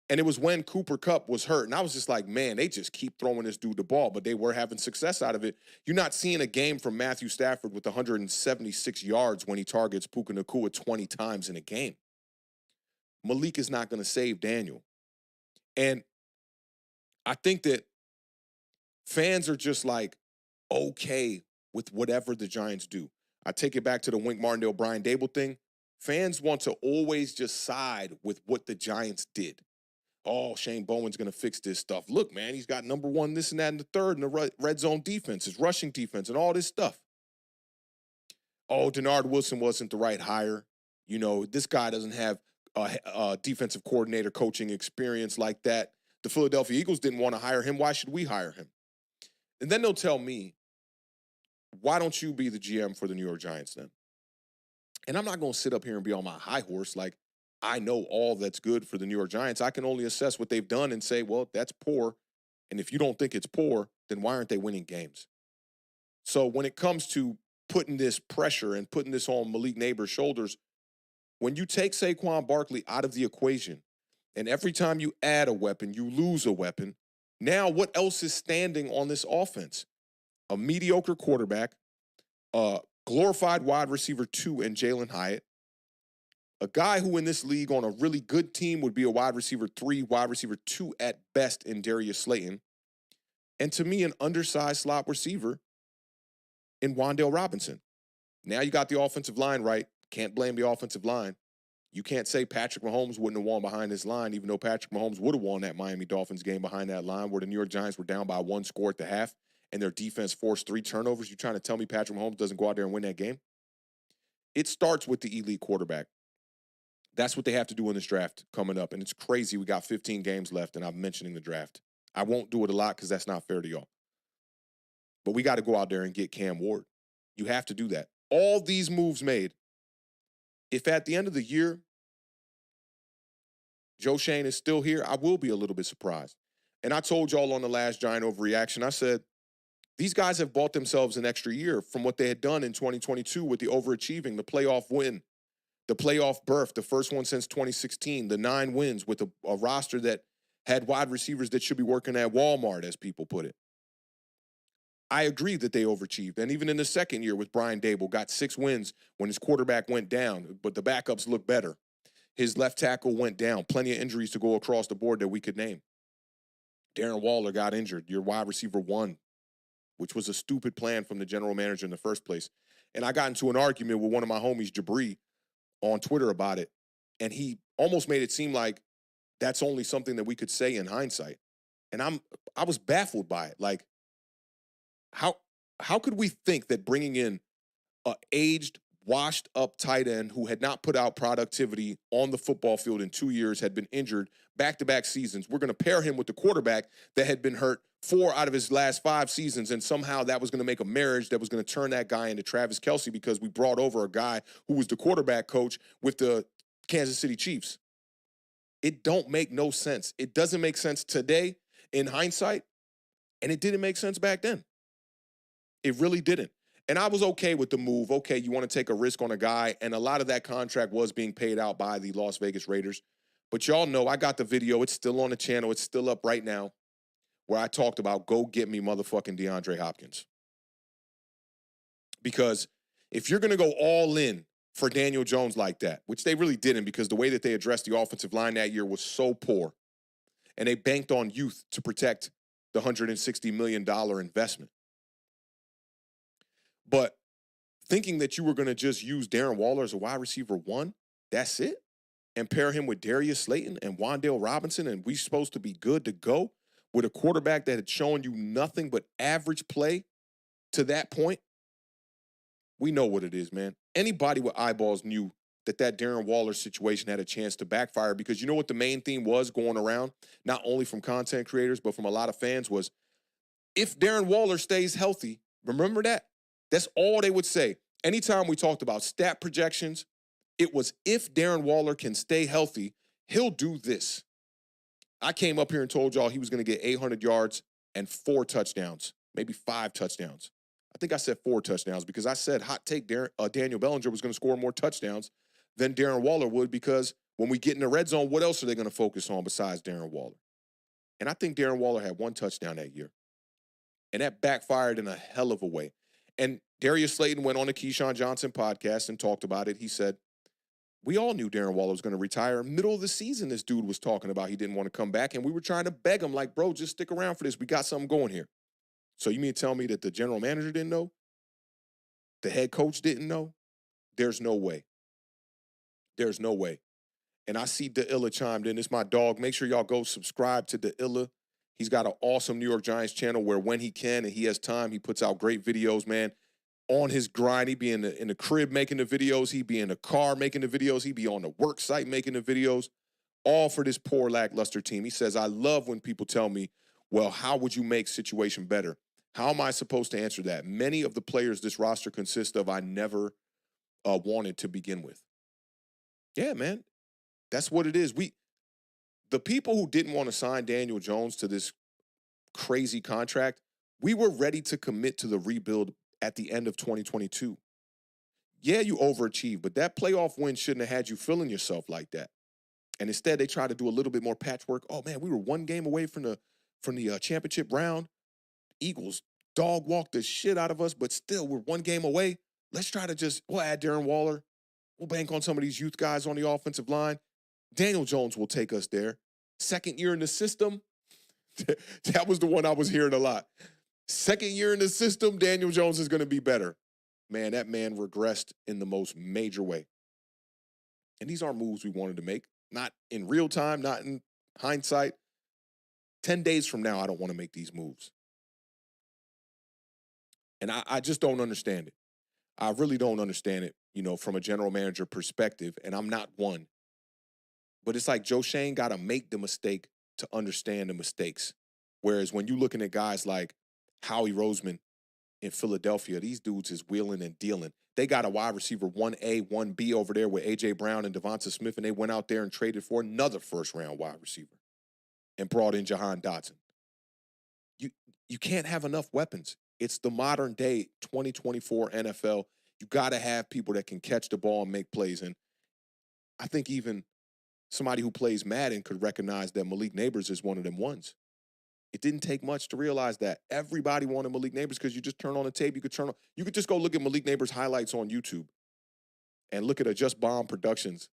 And it was when Cooper Kupp was hurt. And I was just like, man, they just keep throwing this dude the ball, but they were having success out of it. You're not seeing a game from Matthew Stafford with 176 yards when he targets Puka Nacua 20 times in a game. Malik is not going to save Daniel. And I think that fans are just like okay with whatever the Giants do. I take it back to the Wink Martindale, Brian Dable thing. Fans want to always just side with what the Giants did. Oh, Shane Bowen's going to fix this stuff. Look, man, he's got number 1, this and that, and the third in the red zone defense, his rushing defense, and all this stuff. oh, Denard Wilson wasn't the right hire. You know, this guy doesn't have a defensive coordinator coaching experience like that. The Philadelphia Eagles didn't want to hire him. Why should we hire him? And then they'll tell me, why don't you be the GM for the New York Giants then? And I'm not going to sit up here and be on my high horse like I know all that's good for the New York Giants. I can only assess what they've done and say, well, that's poor. And if you don't think it's poor, then why aren't they winning games? So when it comes to putting this pressure and putting this on Malik Nabers' shoulders, when you take Saquon Barkley out of the equation, and every time you add a weapon, you lose a weapon, now what else is standing on this offense? A mediocre quarterback, a glorified wide receiver 2 in Jalen Hyatt, a guy who in this league on a really good team would be a wide receiver 3, wide receiver 2 at best in Darius Slayton, and to me, an undersized slot receiver in Wan'Dale Robinson. Now you got the offensive line right. Can't blame the offensive line. You can't say Patrick Mahomes wouldn't have won behind this line, even though Patrick Mahomes would have won that Miami Dolphins game behind that line where the New York Giants were down by 1 score at the half and their defense forced 3 turnovers. You trying to tell me Patrick Mahomes doesn't go out there and win that game? It starts with the elite quarterback. That's what they have to do in this draft coming up. And it's crazy. We got 15 games left, and I'm mentioning the draft. I won't do it a lot because that's not fair to y'all. But we got to go out there and get Cam Ward. You have to do that. All these moves made, if at the end of the year, Joe Shane is still here, I will be a little bit surprised. And I told y'all on the last Giant Overreaction, I said, these guys have bought themselves an extra year from what they had done in 2022 with the overachieving, the playoff win, the playoff berth, the first one since 2016, the 9 wins with a roster that had wide receivers that should be working at Walmart, as people put it. I agree that they overachieved. And even in the second year with Brian Dable, got 6 wins when his quarterback went down, but the backups looked better. His left tackle went down. Plenty of injuries to go across the board that we could name. Darren Waller got injured, your wide receiver 1, which was a stupid plan from the general manager in the first place. And I got into an argument with one of my homies, Jabri, on Twitter about it. And he almost made it seem like that's only something that we could say in hindsight. And I was baffled by it. Like, how could we think that bringing in an aged, washed up tight end who had not put out productivity on the football field in 2 years, had been injured back-to-back seasons, we're going to pair him with the quarterback that had been hurt 4 out of his last 5 seasons, and somehow that was going to make a marriage that was going to turn that guy into Travis Kelce because we brought over a guy who was the quarterback coach with the Kansas City Chiefs. It don't make no sense. It doesn't make sense today in hindsight, and it didn't make sense back then. It really didn't. And I was okay with the move. Okay, you want to take a risk on a guy, and a lot of that contract was being paid out by the Las Vegas Raiders. But y'all know I got the video. It's still on the channel. It's still up right now where I talked about go get me motherfucking DeAndre Hopkins. Because if you're going to go all in for Daniel Jones like that, which they really didn't because the way that they addressed the offensive line that year was so poor, and they banked on youth to protect the $160 million investment. But thinking that you were going to just use Darren Waller as a wide receiver 1, that's it, and pair him with Darius Slayton and Wan'Dale Robinson, and we supposed to be good to go with a quarterback that had shown you nothing but average play to that point, we know what it is, man. Anybody with eyeballs knew that Darren Waller situation had a chance to backfire because you know what the main theme was going around, not only from content creators, but from a lot of fans was, if Darren Waller stays healthy, remember that? That's all they would say. Anytime we talked about stat projections, it was if Darren Waller can stay healthy, he'll do this. I came up here and told y'all he was going to get 800 yards and 4 touchdowns, maybe 5 touchdowns. I think I said 4 touchdowns because I said hot take Daniel Bellinger was going to score more touchdowns than Darren Waller would because when we get in the red zone, what else are they going to focus on besides Darren Waller? And I think Darren Waller had 1 touchdown that year. And that backfired in a hell of a way. And Darius Slayton went on the Keyshawn Johnson podcast and talked about it. He said, we all knew Darren Waller was going to retire. Middle of the season, this dude was talking about he didn't want to come back, and we were trying to beg him like, bro, just stick around for this. We got something going here. So you mean to tell me that the general manager didn't know? The head coach didn't know? There's no way. There's no way. And I see DeIlla chimed in. It's my dog. Make sure y'all go subscribe to DeIlla. He's got an awesome New York Giants channel where when he can and he has time, he puts out great videos, man. on his grind. He'd be in the crib making the videos. He'd be in the car making the videos. He'd be on the work site making the videos, all for this poor, lackluster team. He says, I love when people tell me, well, how would you make situation better? How am I supposed to answer that? Many of the players this roster consists of I never wanted to begin with. Yeah, man. That's what it is. The people who didn't want to sign Daniel Jones to this crazy contract, we were ready to commit to the rebuild at the end of 2022. Yeah, you overachieved, but that playoff win shouldn't have had you feeling yourself like that. And instead, they tried to do a little bit more patchwork. Oh man, we were one game away from the championship round. Eagles dog walked the shit out of us, but still, we're one game away. Let's try to we'll add Darren Waller. We'll bank on some of these youth guys on the offensive line. Daniel Jones will take us there. Second year in the system. That was the one I was hearing a lot. Second year in the system, Daniel Jones is going to be better. Man, that man regressed in the most major way. And these aren't moves we wanted to make. Not in real time, not in hindsight. 10 days from now, I don't want to make these moves. And I just don't understand it. I really don't understand it, from a general manager perspective, and I'm not one. But it's like Joe Shane got to make the mistake to understand the mistakes. Whereas when you're looking at guys like Howie Roseman in Philadelphia, these dudes is wheeling and dealing. They got a wide receiver 1A, 1B over there with A.J. Brown and Devonta Smith, and they went out there and traded for another first-round wide receiver and brought in Jahan Dotson. You can't have enough weapons. It's the modern-day 2024 NFL. You got to have people that can catch the ball and make plays. And I think even somebody who plays Madden could recognize that Malik Nabers is one of them ones. It didn't take much to realize that. Everybody wanted Malik Nabers because you just turn on the tape. You could just go look at Malik Nabers highlights on YouTube and look at a Just Bomb Productions,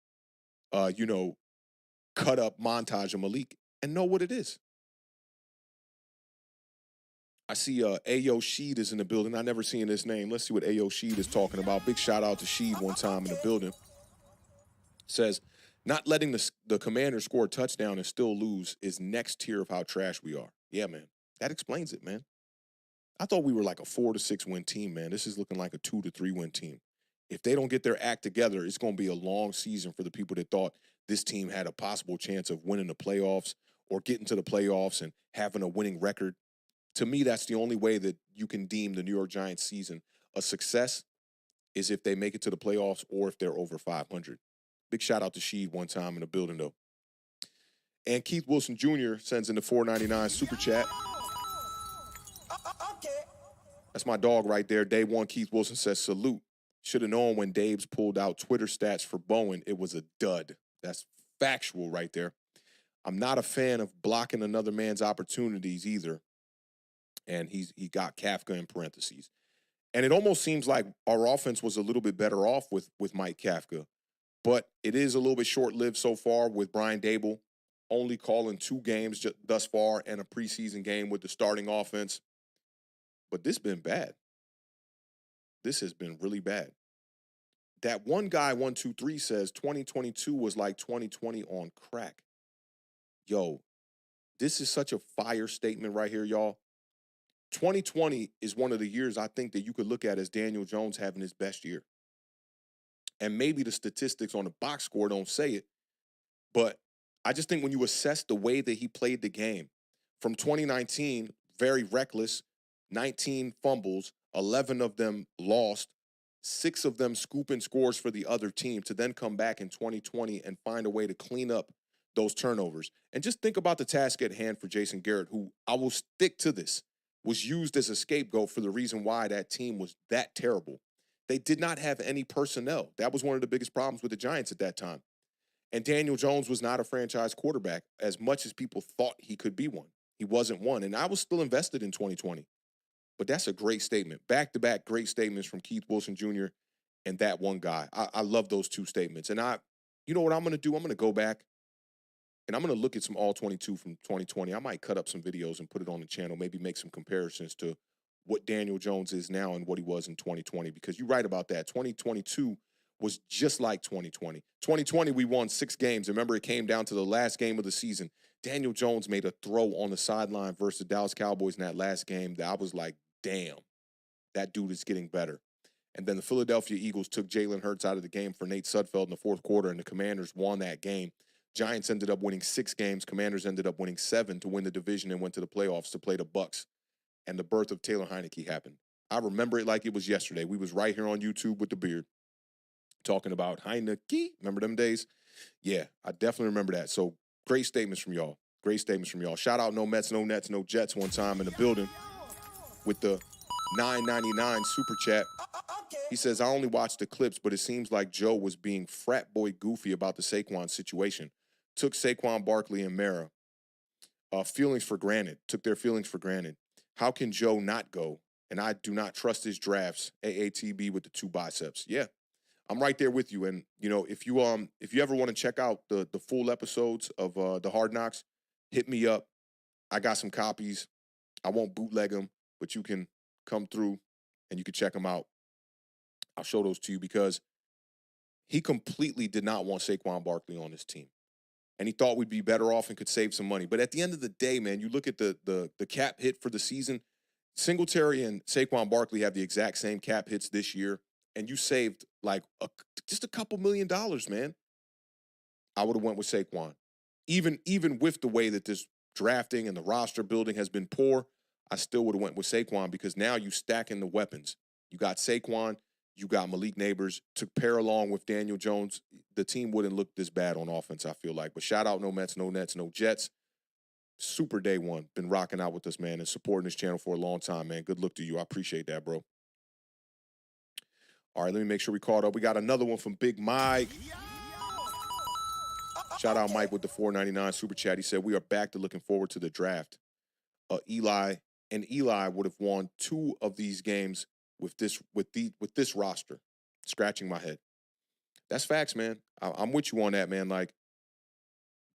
cut up montage of Malik and know what it is. I see Ayo Sheed is in the building. I never seen this name. Let's see what Ayo Sheed is talking about. Big shout out to Sheed one time in the building. Says, not letting the Commanders score a touchdown and still lose is next tier of how trash we are. Yeah, man. That explains it, man. I thought we were like a 4 to 6 win team, man. This is looking like a 2 to 3 win team. If they don't get their act together, it's going to be a long season for the people that thought this team had a possible chance of winning the playoffs or getting to the playoffs and having a winning record. To me, that's the only way that you can deem the New York Giants season a success is if they make it to the playoffs or if they're over 500. Big shout out to Sheed one time in the building, though. And Keith Wilson Jr. sends in the $4.99 super chat. That's my dog right there. Day one, Keith Wilson says, salute. Should have known when Dave's pulled out Twitter stats for Bowen, it was a dud. That's factual right there. I'm not a fan of blocking another man's opportunities either. And he got Kafka in parentheses. And it almost seems like our offense was a little bit better off with Mike Kafka. But it is a little bit short-lived so far with Brian Dable only calling 2 games thus far and a preseason game with the starting offense. But this has been bad. This has been really bad. That one guy, 123, says 2022 was like 2020 on crack. Yo, this is such a fire statement right here, y'all. 2020 is one of the years I think that you could look at as Daniel Jones having his best year. And maybe the statistics on the box score don't say it, but I just think when you assess the way that he played the game, from 2019, very reckless, 19 fumbles, 11 of them lost, 6 of them scooping scores for the other team, to then come back in 2020 and find a way to clean up those turnovers. And just think about the task at hand for Jason Garrett, who, I will stick to this, was used as a scapegoat for the reason why that team was that terrible. They did not have any personnel. That was one of the biggest problems with the Giants at that time. And Daniel Jones was not a franchise quarterback as much as people thought he could be one. He wasn't one. And I was still invested in 2020. But that's a great statement. Back-to-back great statements from Keith Wilson Jr. and that one guy. I love those 2 statements. And you know what I'm going to do? I'm going to go back and I'm going to look at some all-22 from 2020. I might cut up some videos and put it on the channel, maybe make some comparisons to what Daniel Jones is now and what he was in 2020, because you're right about that. 2022 was just like 2020. 2020, we won 6 games. Remember, it came down to the last game of the season. Daniel Jones made a throw on the sideline versus the Dallas Cowboys in that last game that I was like, damn, that dude is getting better. And then the Philadelphia Eagles took Jalen Hurts out of the game for Nate Sudfeld in the fourth quarter, and the Commanders won that game. Giants ended up winning 6 games. Commanders ended up winning 7 to win the division and went to the playoffs to play the Bucs. And the birth of Taylor Heineke happened. I remember it like it was yesterday. We was right here on YouTube with the beard talking about Heineke. Remember them days? Yeah, I definitely remember that. So great statements from y'all. Great statements from y'all. Shout out No Mets, No Nets, No Jets one time in the building with the $9.99 super chat. He says, I only watched the clips, but it seems like Joe was being frat boy goofy about the Saquon situation. Took Saquon Barkley and Mara feelings for granted. Took their feelings for granted. How can Joe not go? And I do not trust his drafts. AATB with the 2 biceps. Yeah, I'm right there with you. And you know, if you ever want to check out the full episodes of the Hard Knocks, hit me up. I got some copies. I won't bootleg them, but you can come through and you can check them out. I'll show those to you because he completely did not want Saquon Barkley on his team. And he thought we'd be better off and could save some money. But at the end of the day, man, you look at the cap hit for the season. Singletary and Saquon Barkley have the exact same cap hits this year, and you saved like just a couple $1 million, man. I would have went with Saquon. Even with the way that this drafting and the roster building has been poor, I still would have went with Saquon because now you stacking the weapons. You got Saquon, you got Malik Nabers to pair along with Daniel Jones. The team wouldn't look this bad on offense, I feel like. But shout out No Mets, No Nets, No Jets. Super day one. Been rocking out with us, man, and supporting this channel for a long time, man. Good look to you. I appreciate that, bro. All right, let me make sure we caught up. We got another one from Big Mike. Shout out Mike with the $4.99 super chat. He said, we are back to looking forward to the draft. Eli would have won 2 of these games with this roster. Scratching my head. That's facts, man. I'm with you on that, man. Like,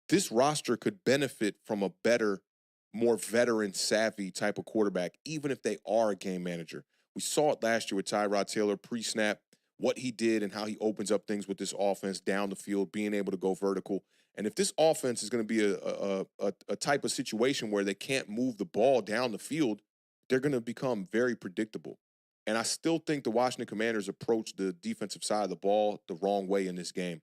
this roster could benefit from a better, more veteran-savvy type of quarterback, even if they are a game manager. We saw it last year with Tyrod Taylor pre-snap, what he did and how he opens up things with this offense down the field, being able to go vertical. And if this offense is going to be a type of situation where they can't move the ball down the field, they're going to become very predictable. And I still think the Washington Commanders approached the defensive side of the ball the wrong way in this game.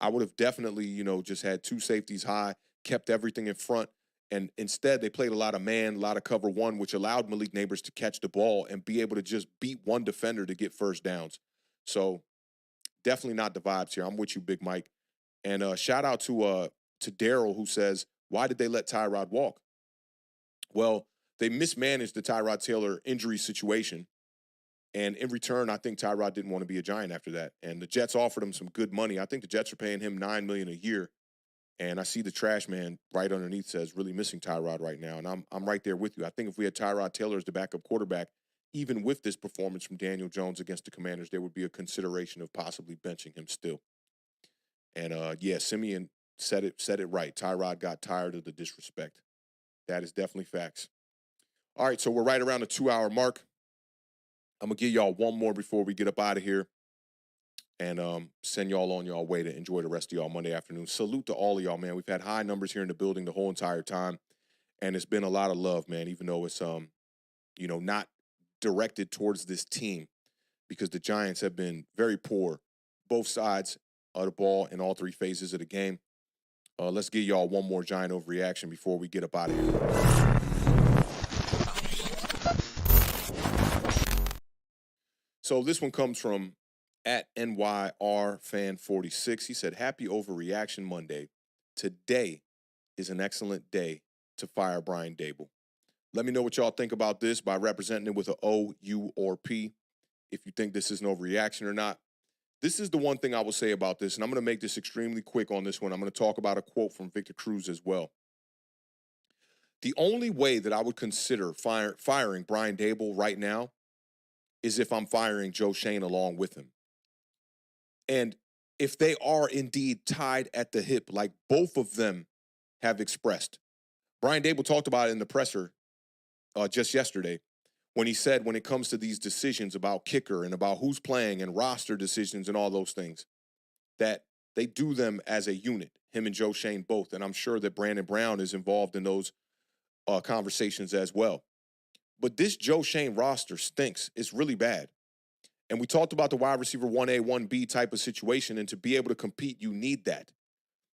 I would have definitely, just had 2 safeties high, kept everything in front, and instead they played a lot of man, a lot of cover 1, which allowed Malik Nabers to catch the ball and be able to just beat one defender to get first downs. So definitely not the vibes here. I'm with you, Big Mike. And shout out to Daryl, who says, why did they let Tyrod walk? Well, they mismanaged the Tyrod Taylor injury situation. And in return, I think Tyrod didn't want to be a Giant after that. And the Jets offered him some good money. I think the Jets are paying him $9 million a year. And I see the trash man right underneath says, really missing Tyrod right now. And I'm right there with you. I think if we had Tyrod Taylor as the backup quarterback, even with this performance from Daniel Jones against the Commanders, there would be a consideration of possibly benching him still. And yeah, Simeon said it right. Tyrod got tired of the disrespect. That is definitely facts. All right, so we're right around the 2-hour mark. I'm going to give y'all one more before we get up out of here and send y'all on y'all way to enjoy the rest of y'all Monday afternoon. Salute to all of y'all, man. We've had high numbers here in the building the whole entire time, and it's been a lot of love, man, even though it's, not directed towards this team because the Giants have been very poor, both sides of the ball in all 3 phases of the game. Let's give y'all one more Giant overreaction before we get up out of here. So this one comes from @NYRFan46. He said, happy overreaction Monday. Today is an excellent day to fire Brian Daboll. Let me know what y'all think about this by representing it with an O, U, or P, if you think this is an overreaction or not. This is the one thing I will say about this, and I'm going to make this extremely quick on this one. I'm going to talk about a quote from Victor Cruz as well. The only way that I would consider firing Brian Daboll right now is if I'm firing Joe Schoen along with him. And if they are indeed tied at the hip, like both of them have expressed. Brian Daboll talked about it in the presser just yesterday when he said when it comes to these decisions about kicker and about who's playing and roster decisions and all those things, that they do them as a unit, him and Joe Schoen both. And I'm sure that Brandon Brown is involved in those conversations as well. But this Joe Schoen roster stinks. It's really bad. And we talked about the wide receiver 1A, 1B type of situation, and to be able to compete, you need that.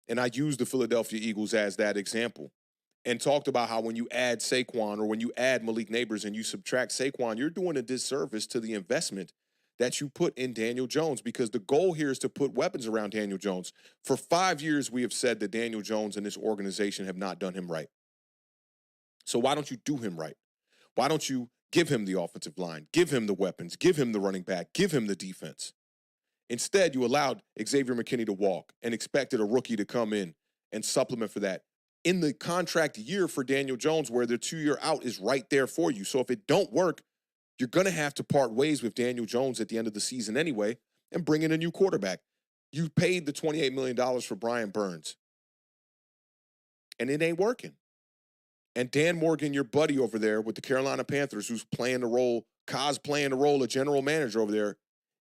And I used the Philadelphia Eagles as that example and talked about how when you add Saquon or when you add Malik Nabers and you subtract Saquon, you're doing a disservice to the investment that you put in Daniel Jones, because the goal here is to put weapons around Daniel Jones. For 5 years, we have said that Daniel Jones and this organization have not done him right. So why don't you do him right? Why don't you give him the offensive line, give him the weapons, give him the running back, give him the defense? Instead, you allowed Xavier McKinney to walk and expected a rookie to come in and supplement for that. In the contract year for Daniel Jones, where the 2-year out is right there for you. So if it don't work, you're going to have to part ways with Daniel Jones at the end of the season anyway and bring in a new quarterback. You paid the $28 million for Brian Burns, and it ain't working. And Dan Morgan, your buddy over there with the Carolina Panthers, who's playing the role, cosplaying the role of general manager over there,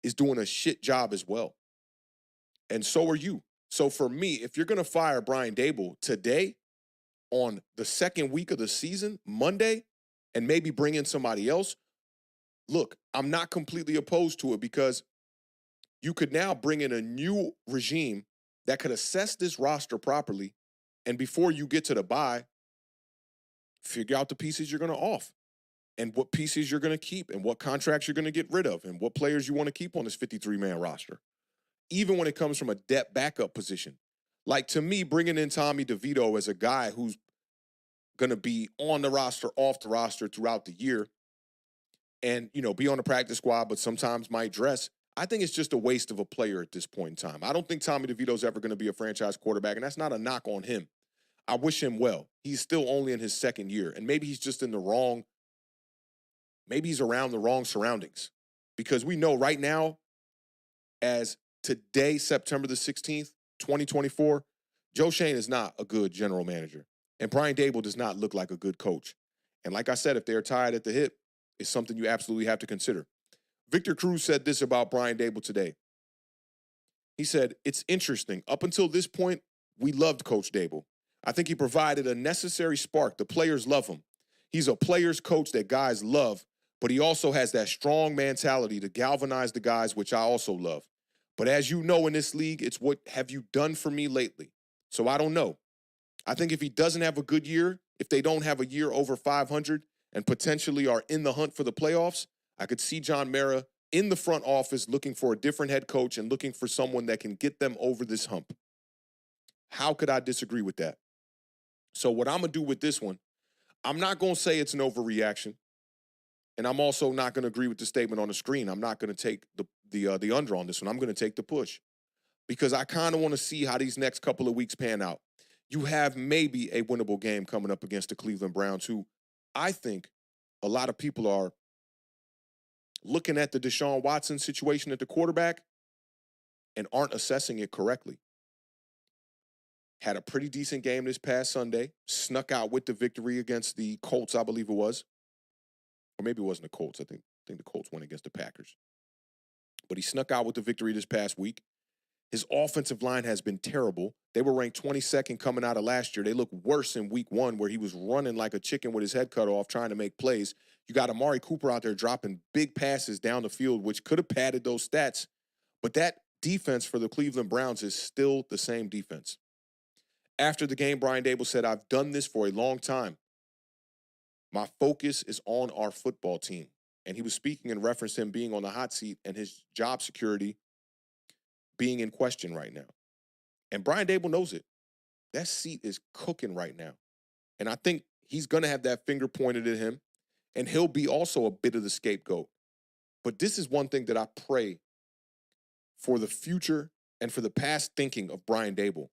is doing a shit job as well. And so are you. So for me, if you're going to fire Brian Daboll today on the second week of the season, Monday, and maybe bring in somebody else, look, I'm not completely opposed to it, because you could now bring in a new regime that could assess this roster properly, and before you get to the bye, figure out the pieces you're going to off and what pieces you're going to keep and what contracts you're going to get rid of and what players you want to keep on this 53-man roster, even when it comes from a depth backup position. Like, to me, bringing in Tommy DeVito as a guy who's going to be on the roster, off the roster throughout the year and, be on the practice squad, but sometimes might dress, I think it's just a waste of a player at this point in time. I don't think Tommy DeVito's ever going to be a franchise quarterback, and that's not a knock on him. I wish him well. He's still only in his second year, and maybe he's just maybe he's around the wrong surroundings, because we know right now, as today, September the 16th, 2024, Joe Schoen is not a good general manager, and Brian Daboll does not look like a good coach. And like I said, if they're tied at the hip, it's something you absolutely have to consider. Victor Cruz said this about Brian Daboll today. He said, "It's interesting. Up until this point, we loved Coach Daboll. I think he provided a necessary spark. The players love him. He's a player's coach that guys love, but he also has that strong mentality to galvanize the guys, which I also love. But as you know, in this league, it's what have you done for me lately? So I don't know. I think if he doesn't have a good year, if they don't have a year over 500 and potentially are in the hunt for the playoffs, I could see John Mara in the front office looking for a different head coach and looking for someone that can get them over this hump." How could I disagree with that? So what I'm going to do with this one, I'm not going to say it's an overreaction. And I'm also not going to agree with the statement on the screen. I'm not going to take the under on this one. I'm going to take the push, because I kind of want to see how these next couple of weeks pan out. You have maybe a winnable game coming up against the Cleveland Browns, who I think a lot of people are looking at the Deshaun Watson situation at the quarterback and aren't assessing it correctly. Had a pretty decent game this past Sunday, snuck out with the victory against the Colts, I believe it was. Or maybe it wasn't the Colts. I think the Colts won against the Packers. But he snuck out with the victory this past week. His offensive line has been terrible. They were ranked 22nd coming out of last year. They look worse in week 1, where he was running like a chicken with his head cut off trying to make plays. You got Amari Cooper out there dropping big passes down the field, which could have padded those stats. But that defense for the Cleveland Browns is still the same defense. After the game, Brian Daboll said, "I've done this for a long time. My focus is on our football team." And he was speaking in reference to him being on the hot seat and his job security being in question right now. And Brian Daboll knows it. That seat is cooking right now. And I think he's going to have that finger pointed at him, and he'll be also a bit of the scapegoat. But this is one thing that I pray for the future and for the past thinking of Brian Daboll,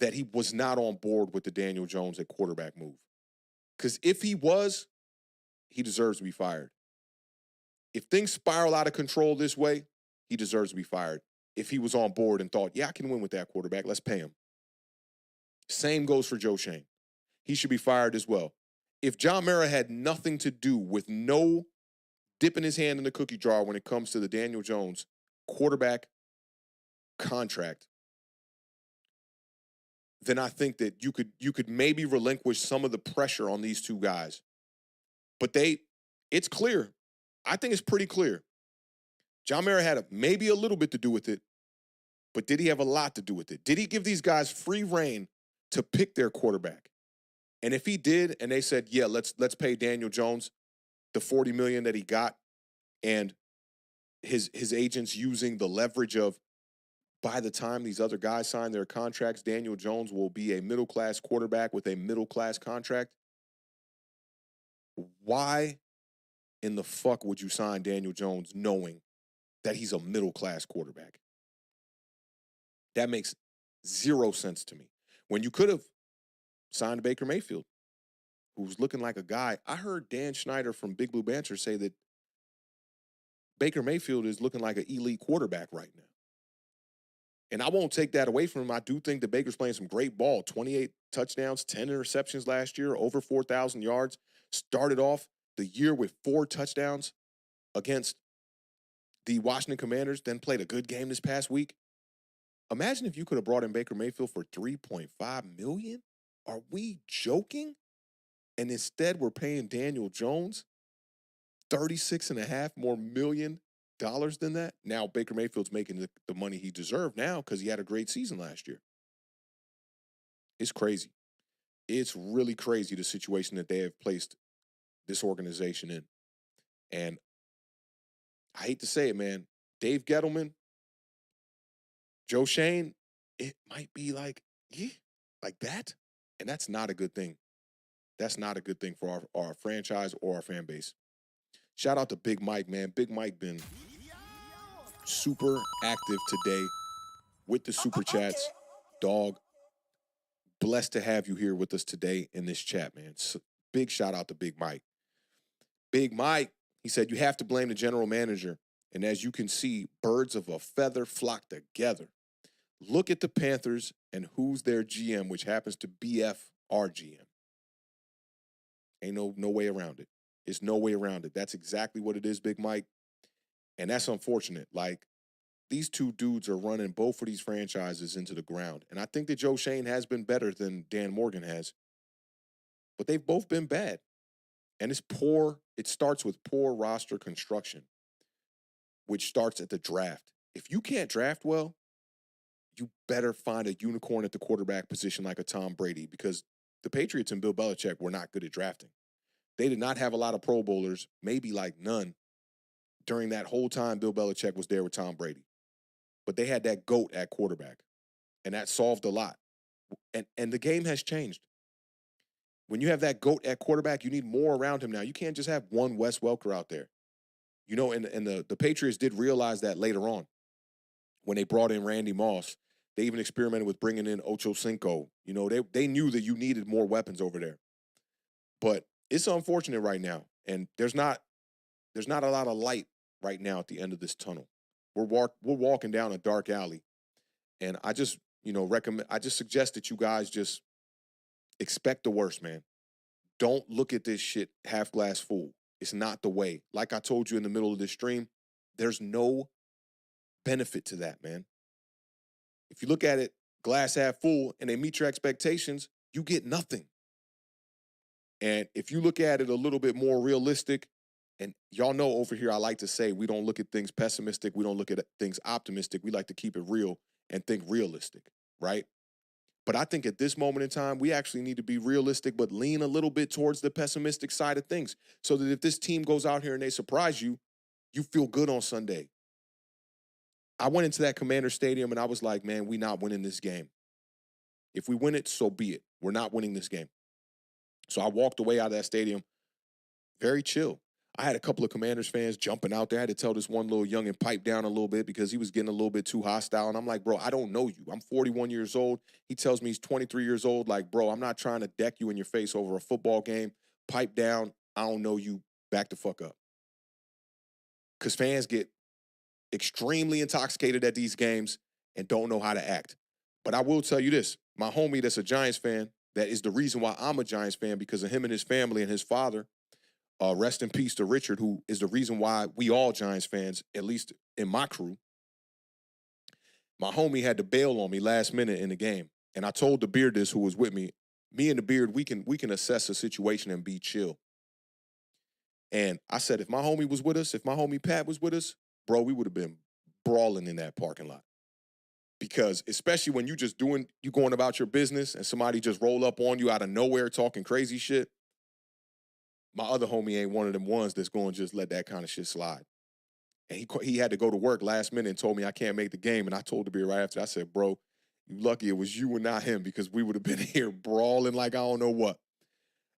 that he was not on board with the Daniel Jones at quarterback move. Because if he was, he deserves to be fired. If things spiral out of control this way, he deserves to be fired. If he was on board and thought, yeah, I can win with that quarterback, let's pay him. Same goes for Joe Schoen. He should be fired as well. If John Mara had nothing to do with no dipping his hand in the cookie jar when it comes to the Daniel Jones quarterback contract, then I think that you could maybe relinquish some of the pressure on these two guys. But it's clear. I think it's pretty clear. John Mara had maybe a little bit to do with it, but did he have a lot to do with it? Did he give these guys free reign to pick their quarterback? And if he did, and they said, yeah, let's pay Daniel Jones the $40 million that he got, and his agents using the leverage of, by the time these other guys sign their contracts, Daniel Jones will be a middle-class quarterback with a middle-class contract. Why in the fuck would you sign Daniel Jones knowing that he's a middle-class quarterback? That makes zero sense to me. When you could have signed Baker Mayfield, who's looking like a guy. I heard Dan Schneider from Big Blue Banter say that Baker Mayfield is looking like an elite quarterback right now. And I won't take that away from him. I do think that Baker's playing some great ball. 28 touchdowns, 10 interceptions last year, over 4,000 yards. Started off the year with 4 touchdowns against the Washington Commanders, then played a good game this past week. Imagine if you could have brought in Baker Mayfield for $3.5 million. Are we joking? And instead, we're paying Daniel Jones $36.5 more million than that. Now, Baker Mayfield's making the money he deserved now because he had a great season last year. It's crazy. It's really crazy, the situation that they have placed this organization in. And I hate to say it, man, Dave Gettleman, Joe Shane, it might be like that. And that's not a good thing. That's not a good thing for our franchise or our fan base. Shout out to Big Mike, man. Big Mike been super active today with the super chats. Dog, blessed to have you here with us today in this chat, man. So, big shout out to Big Mike. Big Mike, he said, you have to blame the general manager. And as you can see, birds of a feather flock together. Look at the Panthers and who's their GM, which happens to BF our GM. Ain't no way around it. It's no way around it. That's exactly what it is, Big Mike. And that's unfortunate. Like, these two dudes are running both of these franchises into the ground. And I think that Joe Shane has been better than Dan Morgan has. But they've both been bad. And it's poor. It starts with poor roster construction, which starts at the draft. If you can't draft well, you better find a unicorn at the quarterback position like a Tom Brady, because the Patriots and Bill Belichick were not good at drafting. They did not have a lot of Pro Bowlers, maybe like none, during that whole time Bill Belichick was there with Tom Brady. But they had that GOAT at quarterback, and that solved a lot. And the game has changed. When you have that GOAT at quarterback, you need more around him now. You can't just have one Wes Welker out there. You know, and the Patriots did realize that later on when they brought in Randy Moss. They even experimented with bringing in Ocho Cinco. You know, they knew that you needed more weapons over there. But it's unfortunate right now, and there's not a lot of light right now at the end of this tunnel. We're walking down a dark alley, and I just suggest that you guys just expect the worst, man. Don't look at this shit half glass full. It's not the way. Like I told you in the middle of this stream, there's no benefit to that, man. If you look at it glass half full and they meet your expectations, you get nothing. And if you look at it a little bit more realistic, and y'all know over here I like to say we don't look at things pessimistic, we don't look at things optimistic, we like to keep it real and think realistic, right? But I think at this moment in time, we actually need to be realistic, but lean a little bit towards the pessimistic side of things, so that if this team goes out here and they surprise you, you feel good on Sunday. I went into that Commander Stadium and I was like, man, we not winning this game. If we win it, so be it. We're not winning this game. So I walked away out of that stadium very chill. I had a couple of Commanders fans jumping out there. I had to tell this one little youngin' pipe down a little bit because he was getting a little bit too hostile. And I'm like, bro, I don't know you. I'm 41 years old. He tells me he's 23 years old. Like, bro, I'm not trying to deck you in your face over a football game. Pipe down. I don't know you. Back the fuck up. Because fans get extremely intoxicated at these games and don't know how to act. But I will tell you this. My homie that's a Giants fan, that is the reason why I'm a Giants fan, because of him and his family and his father. Rest in peace to Richard, who is the reason why we all Giants fans, at least in my crew. My homie had to bail on me last minute in the game. And I told the Beard this, who was with me and the Beard, we can assess the situation and be chill. And I said, if my homie was with us, if my homie Pat was with us, bro, we would have been brawling in that parking lot. Because especially when you going about your business and somebody just roll up on you out of nowhere talking crazy shit, my other homie ain't one of them ones that's going to just let that kind of shit slide. And he had to go to work last minute and told me I can't make the game. And I told the beer right after, I said, bro, you lucky it was you and not him, because we would have been here brawling like I don't know what.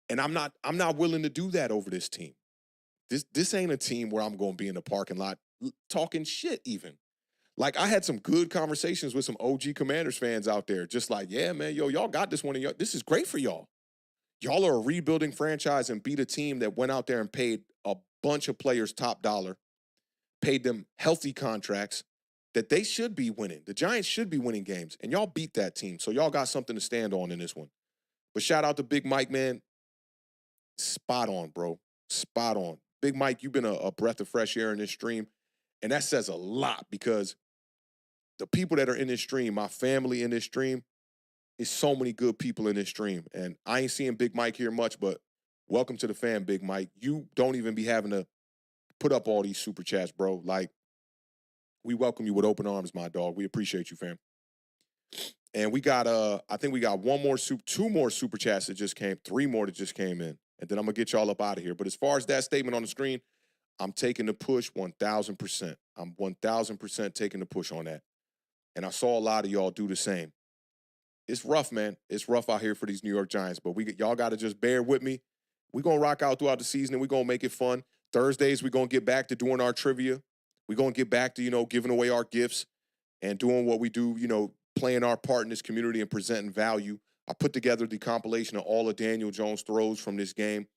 And I'm not willing to do that over this team. This ain't a team where I'm going to be in the parking lot talking shit even. Like, I had some good conversations with some OG Commanders fans out there, just like, yeah, man, y'all got this one. This is great for y'all. Y'all are a rebuilding franchise and beat a team that went out there and paid a bunch of players top dollar, paid them healthy contracts that they should be winning. The Giants should be winning games, and y'all beat that team. So y'all got something to stand on in this one. But shout out to Big Mike, man. Spot on, bro. Spot on. Big Mike, you've been a breath of fresh air in this stream, and that says a lot, because the people that are in this stream, my family in this stream, is so many good people in this stream. And I ain't seeing Big Mike here much, but welcome to the fam, Big Mike. You don't even be having to put up all these super chats, bro. Like, we welcome you with open arms, my dog. We appreciate you, fam. And we got, I think we got two more super chats that just came, 3 more that just came in. And then I'm going to get y'all up out of here. But as far as that statement on the screen, I'm taking the push 1,000%. I'm 1,000% taking the push on that. And I saw a lot of y'all do the same. It's rough, man. It's rough out here for these New York Giants, but y'all got to just bear with me. We're going to rock out throughout the season, and we're going to make it fun. Thursdays, we're going to get back to doing our trivia. We're going to get back to, giving away our gifts and doing what we do, playing our part in this community and presenting value. I put together the compilation of all of Daniel Jones' throws from this game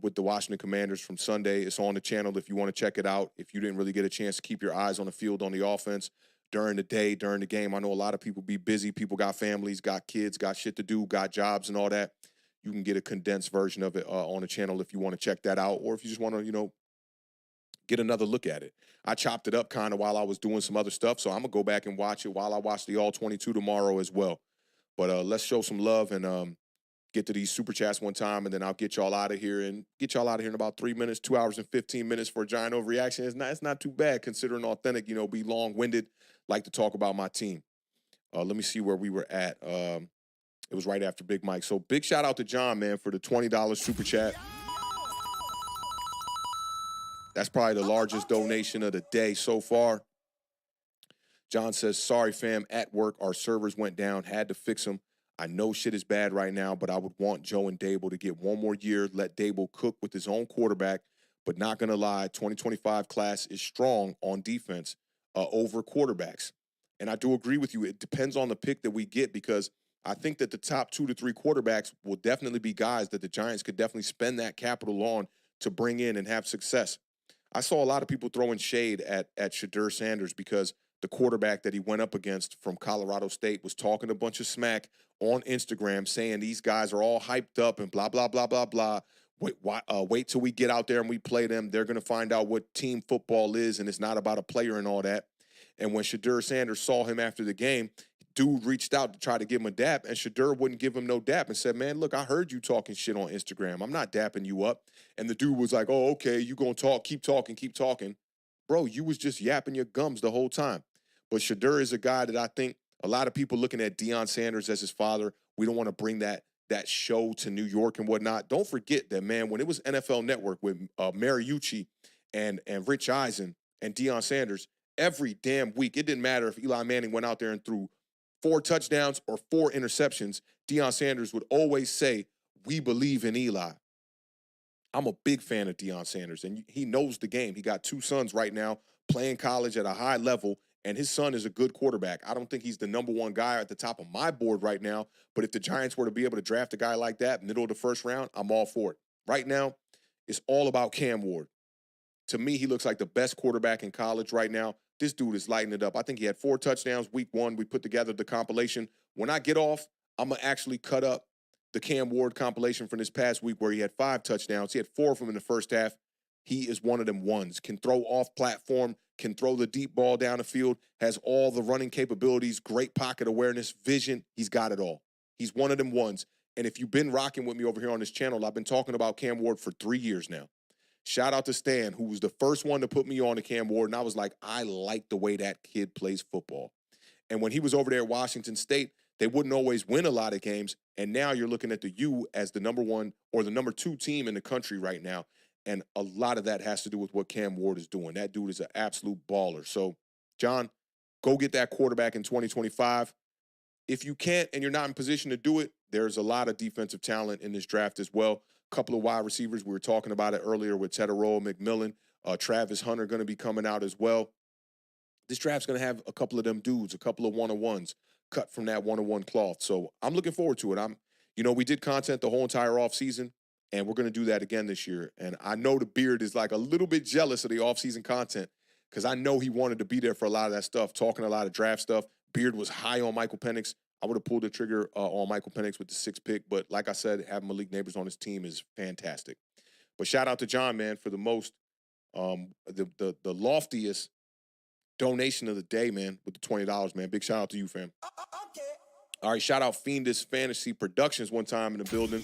with the Washington Commanders from Sunday. It's on the channel if you want to check it out. If you didn't really get a chance to keep your eyes on the field on the offense during the day, during the game. I know a lot of people be busy. People got families, got kids, got shit to do, got jobs and all that. You can get a condensed version of it on the channel if you want to check that out, or if you just want to, get another look at it. I chopped it up kind of while I was doing some other stuff, so I'm going to go back and watch it while I watch the All-22 tomorrow as well. But let's show some love and get to these super chats one time, and then I'll get y'all out of here in about 3 minutes, 2 hours and 15 minutes for a Giant Overreaction. It's not too bad considering Authentic, be long-winded, like to talk about my team. Let me see where we were at. It was right after Big Mike. So big shout out to John, man, for the $20 super chat. That's probably the largest donation of the day so far. John says, sorry, fam, at work, our servers went down, had to fix them. I know shit is bad right now, but I would want Joe and Dable to get one more year, let Dable cook with his own quarterback. But not going to lie, 2025 class is strong on defense over quarterbacks. And I do agree with you. It depends on the pick that we get, because I think that the top 2 to 3 quarterbacks will definitely be guys that the Giants could definitely spend that capital on to bring in and have success. I saw a lot of people throwing shade at Shedeur Sanders because the quarterback that he went up against from Colorado State was talking a bunch of smack on Instagram, saying these guys are all hyped up and blah, blah, blah, blah, blah. Wait till we get out there and we play them. They're going to find out what team football is, and it's not about a player and all that. And when Shedeur Sanders saw him after the game, dude reached out to try to give him a dap, and Shedeur wouldn't give him no dap and said, man, look, I heard you talking shit on Instagram. I'm not dapping you up. And the dude was like, oh, okay, you going to talk, keep talking. Bro, you was just yapping your gums the whole time. But Shedeur is a guy that I think a lot of people looking at Deion Sanders as his father, we don't want to bring that show to New York and whatnot. Don't forget that, man, when it was NFL Network with Mariucci and Rich Eisen and Deion Sanders, every damn week, it didn't matter if Eli Manning went out there and threw 4 touchdowns or 4 interceptions, Deion Sanders would always say, we believe in Eli. I'm a big fan of Deion Sanders, and he knows the game. He got 2 sons right now playing college at a high level, and his son is a good quarterback. I don't think he's the number 1 guy at the top of my board right now, but if the Giants were to be able to draft a guy like that middle of the first round, I'm all for it. Right now, it's all about Cam Ward. To me, he looks like the best quarterback in college right now. This dude is lighting it up. I think he had 4 touchdowns week 1. We put together the compilation. When I get off, I'm going to actually cut up the Cam Ward compilation from this past week where he had 5 touchdowns. He had 4 of them in the first half. He is one of them ones. Can throw off platform, can throw the deep ball down the field, has all the running capabilities, great pocket awareness, vision. He's got it all. He's one of them ones. And if you've been rocking with me over here on this channel, I've been talking about Cam Ward for 3 years now. Shout out to Stan, who was the first one to put me on to Cam Ward, and I was like, I like the way that kid plays football. And when he was over there at Washington State, they wouldn't always win a lot of games. And now you're looking at the U as the number one or the number two team in the country right now. And a lot of that has to do with what Cam Ward is doing. That dude is an absolute baller. So, John, go get that quarterback in 2025. If you can't and you're not in position to do it, there's a lot of defensive talent in this draft as well. A couple of wide receivers. We were talking about it earlier with Tedero McMillan. Travis Hunter going to be coming out as well. This draft's going to have a couple of them dudes, a couple of one-on-ones cut from that one-on-one cloth. So I'm looking forward to it. We did content the whole entire offseason, and we're going to do that again this year. And I know the Beard is like a little bit jealous of the offseason content because I know he wanted to be there for a lot of that stuff, talking a lot of draft stuff. Beard was high on Michael Penix. I would have pulled the trigger on Michael Penix with the 6th pick, but like I said, having Malik Nabers on his team is fantastic. But shout out to John, man, for the most, the loftiest donation of the day, man, with the $20, man. Big shout out to you, fam. Okay. All right, shout out Fiendish Fantasy Productions one time in the building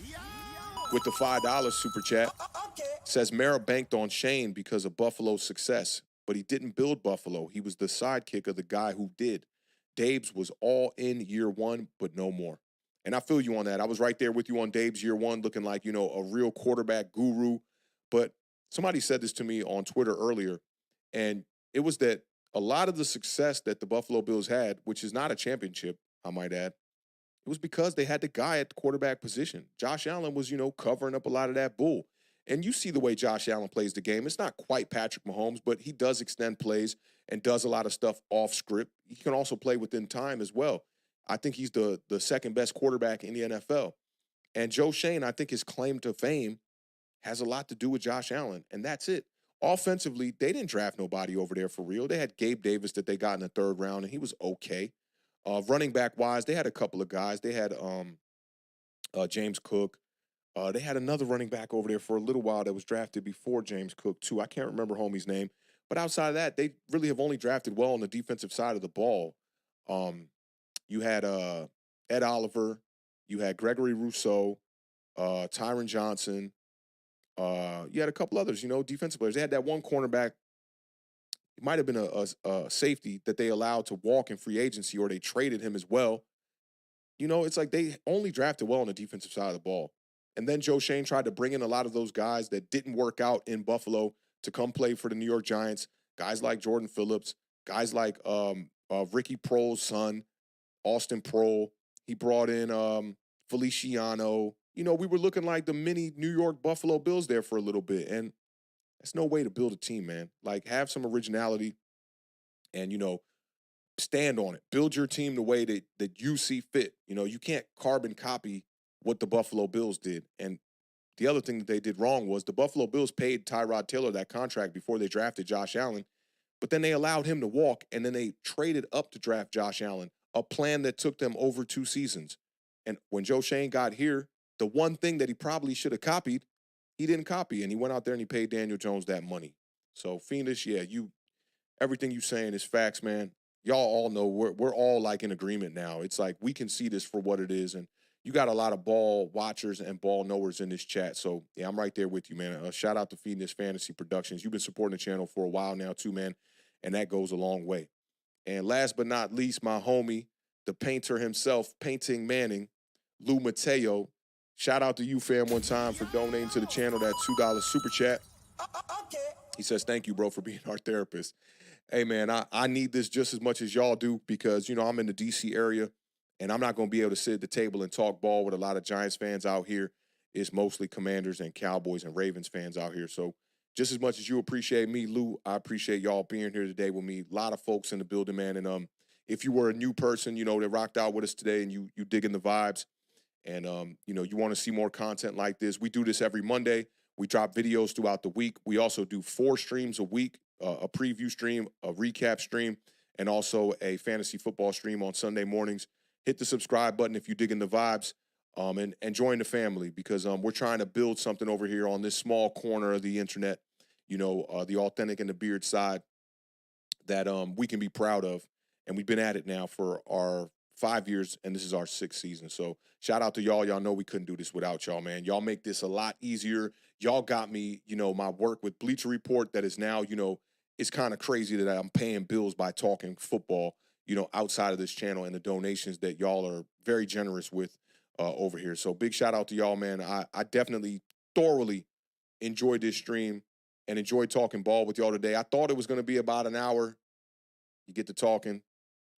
with the $5 super chat. Okay. Says Mara banked on Shane because of Buffalo's success, but he didn't build Buffalo. He was the sidekick of the guy who did. Dabes was all in year one, but no more. And I feel you on that. I was right there with you on Dabes year one, looking like, a real quarterback guru. But somebody said this to me on Twitter earlier, and it was that a lot of the success that the Buffalo Bills had, which is not a championship, I might add, it was because they had the guy at the quarterback position. Josh Allen was, covering up a lot of that bull. And you see the way Josh Allen plays the game. It's not quite Patrick Mahomes, but he does extend plays and does a lot of stuff off script. He can also play within time as well. I think he's the second best quarterback in the NFL. And Joe Shane, I think his claim to fame has a lot to do with Josh Allen, and that's it. Offensively, they didn't draft nobody over there for real. They had Gabe Davis that they got in the 3rd round, and he was okay. Running back-wise, they had a couple of guys. They had James Cook. They had another running back over there for a little while that was drafted before James Cook, too. I can't remember homie's name. But outside of that, they really have only drafted well on the defensive side of the ball. You had Ed Oliver. You had Gregory Rousseau, Tyron Johnson. You had a couple others, defensive players. They had that one cornerback. It might have been a safety that they allowed to walk in free agency, or they traded him as well. It's like they only drafted well on the defensive side of the ball. And then Joe Shane tried to bring in a lot of those guys that didn't work out in Buffalo to come play for the New York Giants. Guys like Jordan Phillips, guys like Ricky Prohl's son, Austin Prohl. He brought in Feliciano. We were looking like the mini New York Buffalo Bills there for a little bit. And that's no way to build a team, man. Like, have some originality and, stand on it. Build your team the way that you see fit. You can't carbon copy what the Buffalo Bills did. And the other thing that they did wrong was the Buffalo Bills paid Tyrod Taylor that contract before they drafted Josh Allen, but then they allowed him to walk, and then they traded up to draft Josh Allen, a plan that took them over 2 seasons. And when Joe Shane got here, the one thing that he probably should have copied, he didn't copy, and he went out there and he paid Daniel Jones that money. So, Fiendish, yeah, everything you saying is facts, man. Y'all all know we're all like in agreement now. It's like we can see this for what it is, and you got a lot of ball watchers and ball knowers in this chat. So, yeah, I'm right there with you, man. Shout out to Fiendish Fantasy Productions. You've been supporting the channel for a while now, too, man, and that goes a long way. And last but not least, my homie, the painter himself, Painting Manning, Lou Mateo. Shout out to you, fam, one time for donating to the channel, that $2 super chat. He says, thank you, bro, for being our therapist. Hey, man, I need this just as much as y'all do because, I'm in the D.C. area, and I'm not going to be able to sit at the table and talk ball with a lot of Giants fans out here. It's mostly Commanders and Cowboys and Ravens fans out here. So just as much as you appreciate me, Lou, I appreciate y'all being here today with me. A lot of folks in the building, man. And if you were a new person, that rocked out with us today and you digging the vibes and, you want to see more content like this, we do this every Monday. We drop videos throughout the week. We also do 4 streams a week, a preview stream, a recap stream, and also a fantasy football stream on Sunday mornings. Hit the subscribe button if you digging the vibes, and join the family because we're trying to build something over here on this small corner of the internet, the authentic and the beard side that we can be proud of. And we've been at it now for our 5 years, and this is our 6th season. So shout out to y'all. Y'all know we couldn't do this without y'all, man. Y'all make this a lot easier. Y'all got me, my work with Bleacher Report that is now, it's kind of crazy that I'm paying bills by talking football, outside of this channel, and the donations that y'all are very generous with over here. So big shout out to y'all, man. I definitely thoroughly enjoyed this stream and enjoyed talking ball with y'all today. I thought it was going to be about an hour. You get to talking,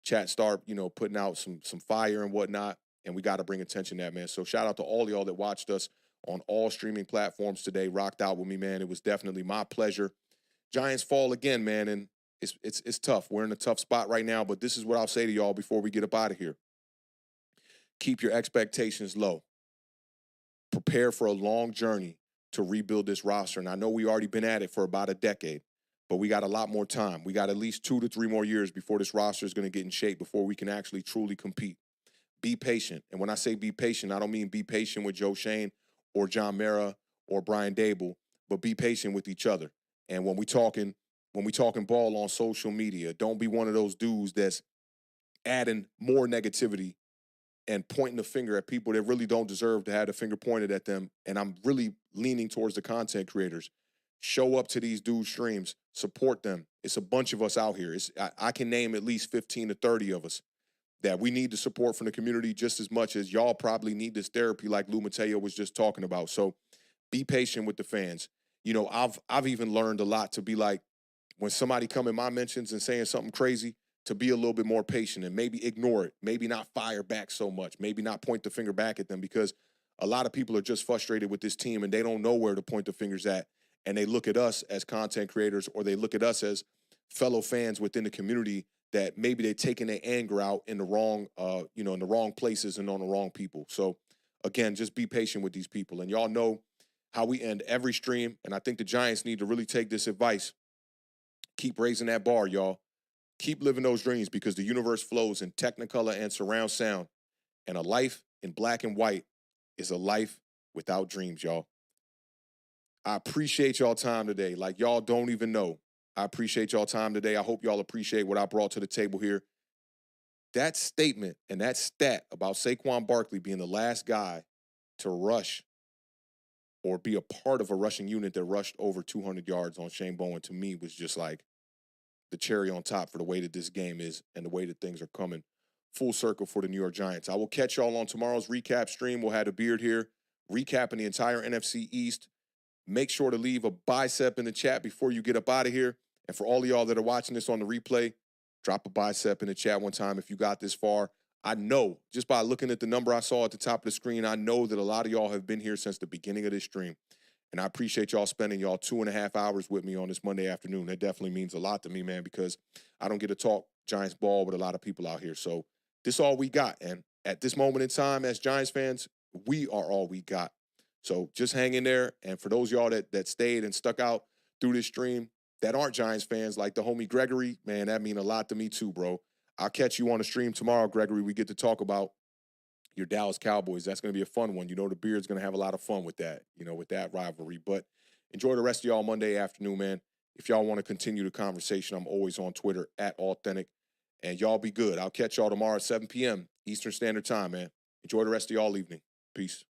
chat start, putting out some fire and whatnot, and we got to bring attention to that, man. So shout out to all y'all that watched us on all streaming platforms today, rocked out with me, man. It was definitely my pleasure. Giants fall again, man, and it's tough. We're in a tough spot right now, but this is what I'll say to y'all before we get up out of here. Keep your expectations low. Prepare for a long journey to rebuild this roster, and I know we already been at it for about a decade, but we got a lot more time. We got at least 2 to 3 more years before this roster is going to get in shape, before we can actually truly compete. Be patient. And when I say be patient, I don't mean be patient with Joe Shane or John Mara or Brian Dable, but be patient with each other. And when we talking ball on social media, don't be one of those dudes that's adding more negativity and pointing the finger at people that really don't deserve to have the finger pointed at them. And I'm really leaning towards the content creators. Show up to these dudes' streams, support them. It's a bunch of us out here. I can name at least 15 to 30 of us that we need the support from the community just as much as y'all probably need this therapy like Lou Mateo was just talking about. So be patient with the fans. I've even learned a lot to be like, when somebody come in my mentions and saying something crazy, to be a little bit more patient and maybe ignore it, maybe not fire back so much, maybe not point the finger back at them, because a lot of people are just frustrated with this team and they don't know where to point the fingers at. And they look at us as content creators, or they look at us as fellow fans within the community, that maybe they're taking their anger out in the wrong, in the wrong places and on the wrong people. So again, just be patient with these people. And y'all know how we end every stream. And I think the Giants need to really take this advice. Keep raising that bar, y'all. Keep living those dreams, because the universe flows in Technicolor and surround sound. And a life in black and white is a life without dreams, y'all. I appreciate y'all time today. Like, y'all don't even know. I appreciate y'all time today. I hope y'all appreciate what I brought to the table here. That statement and that stat about Saquon Barkley being the last guy to rush or be a part of a rushing unit that rushed over 200 yards on Shane Bowen, to me, was just like the cherry on top for the way that this game is and the way that things are coming full circle for the New York Giants. I will catch y'all on tomorrow's recap stream. We'll have a beard here recapping the entire NFC East. Make sure to leave a bicep in the chat before you get up out of here. And for all of y'all that are watching this on the replay, drop a bicep in the chat one time if you got this far. I know, just by looking at the number I saw at the top of the screen, I know that a lot of y'all have been here since the beginning of this stream. And I appreciate y'all spending y'all 2.5 hours with me on this Monday afternoon. That definitely means a lot to me, man, because I don't get to talk Giants ball with a lot of people out here. So this is all we got. And at this moment in time, as Giants fans, we are all we got. So just hang in there. And for those y'all that stayed and stuck out through this stream that aren't Giants fans, like the homie Gregory, man, that mean a lot to me too, bro. I'll catch you on the stream tomorrow, Gregory. We get to talk about your Dallas Cowboys. That's going to be a fun one. The Beard's going to have a lot of fun with that, with that rivalry. But enjoy the rest of y'all Monday afternoon, man. If y'all want to continue the conversation, I'm always on Twitter @Authentic. And y'all be good. I'll catch y'all tomorrow at 7 p.m. Eastern Standard Time, man. Enjoy the rest of y'all evening. Peace.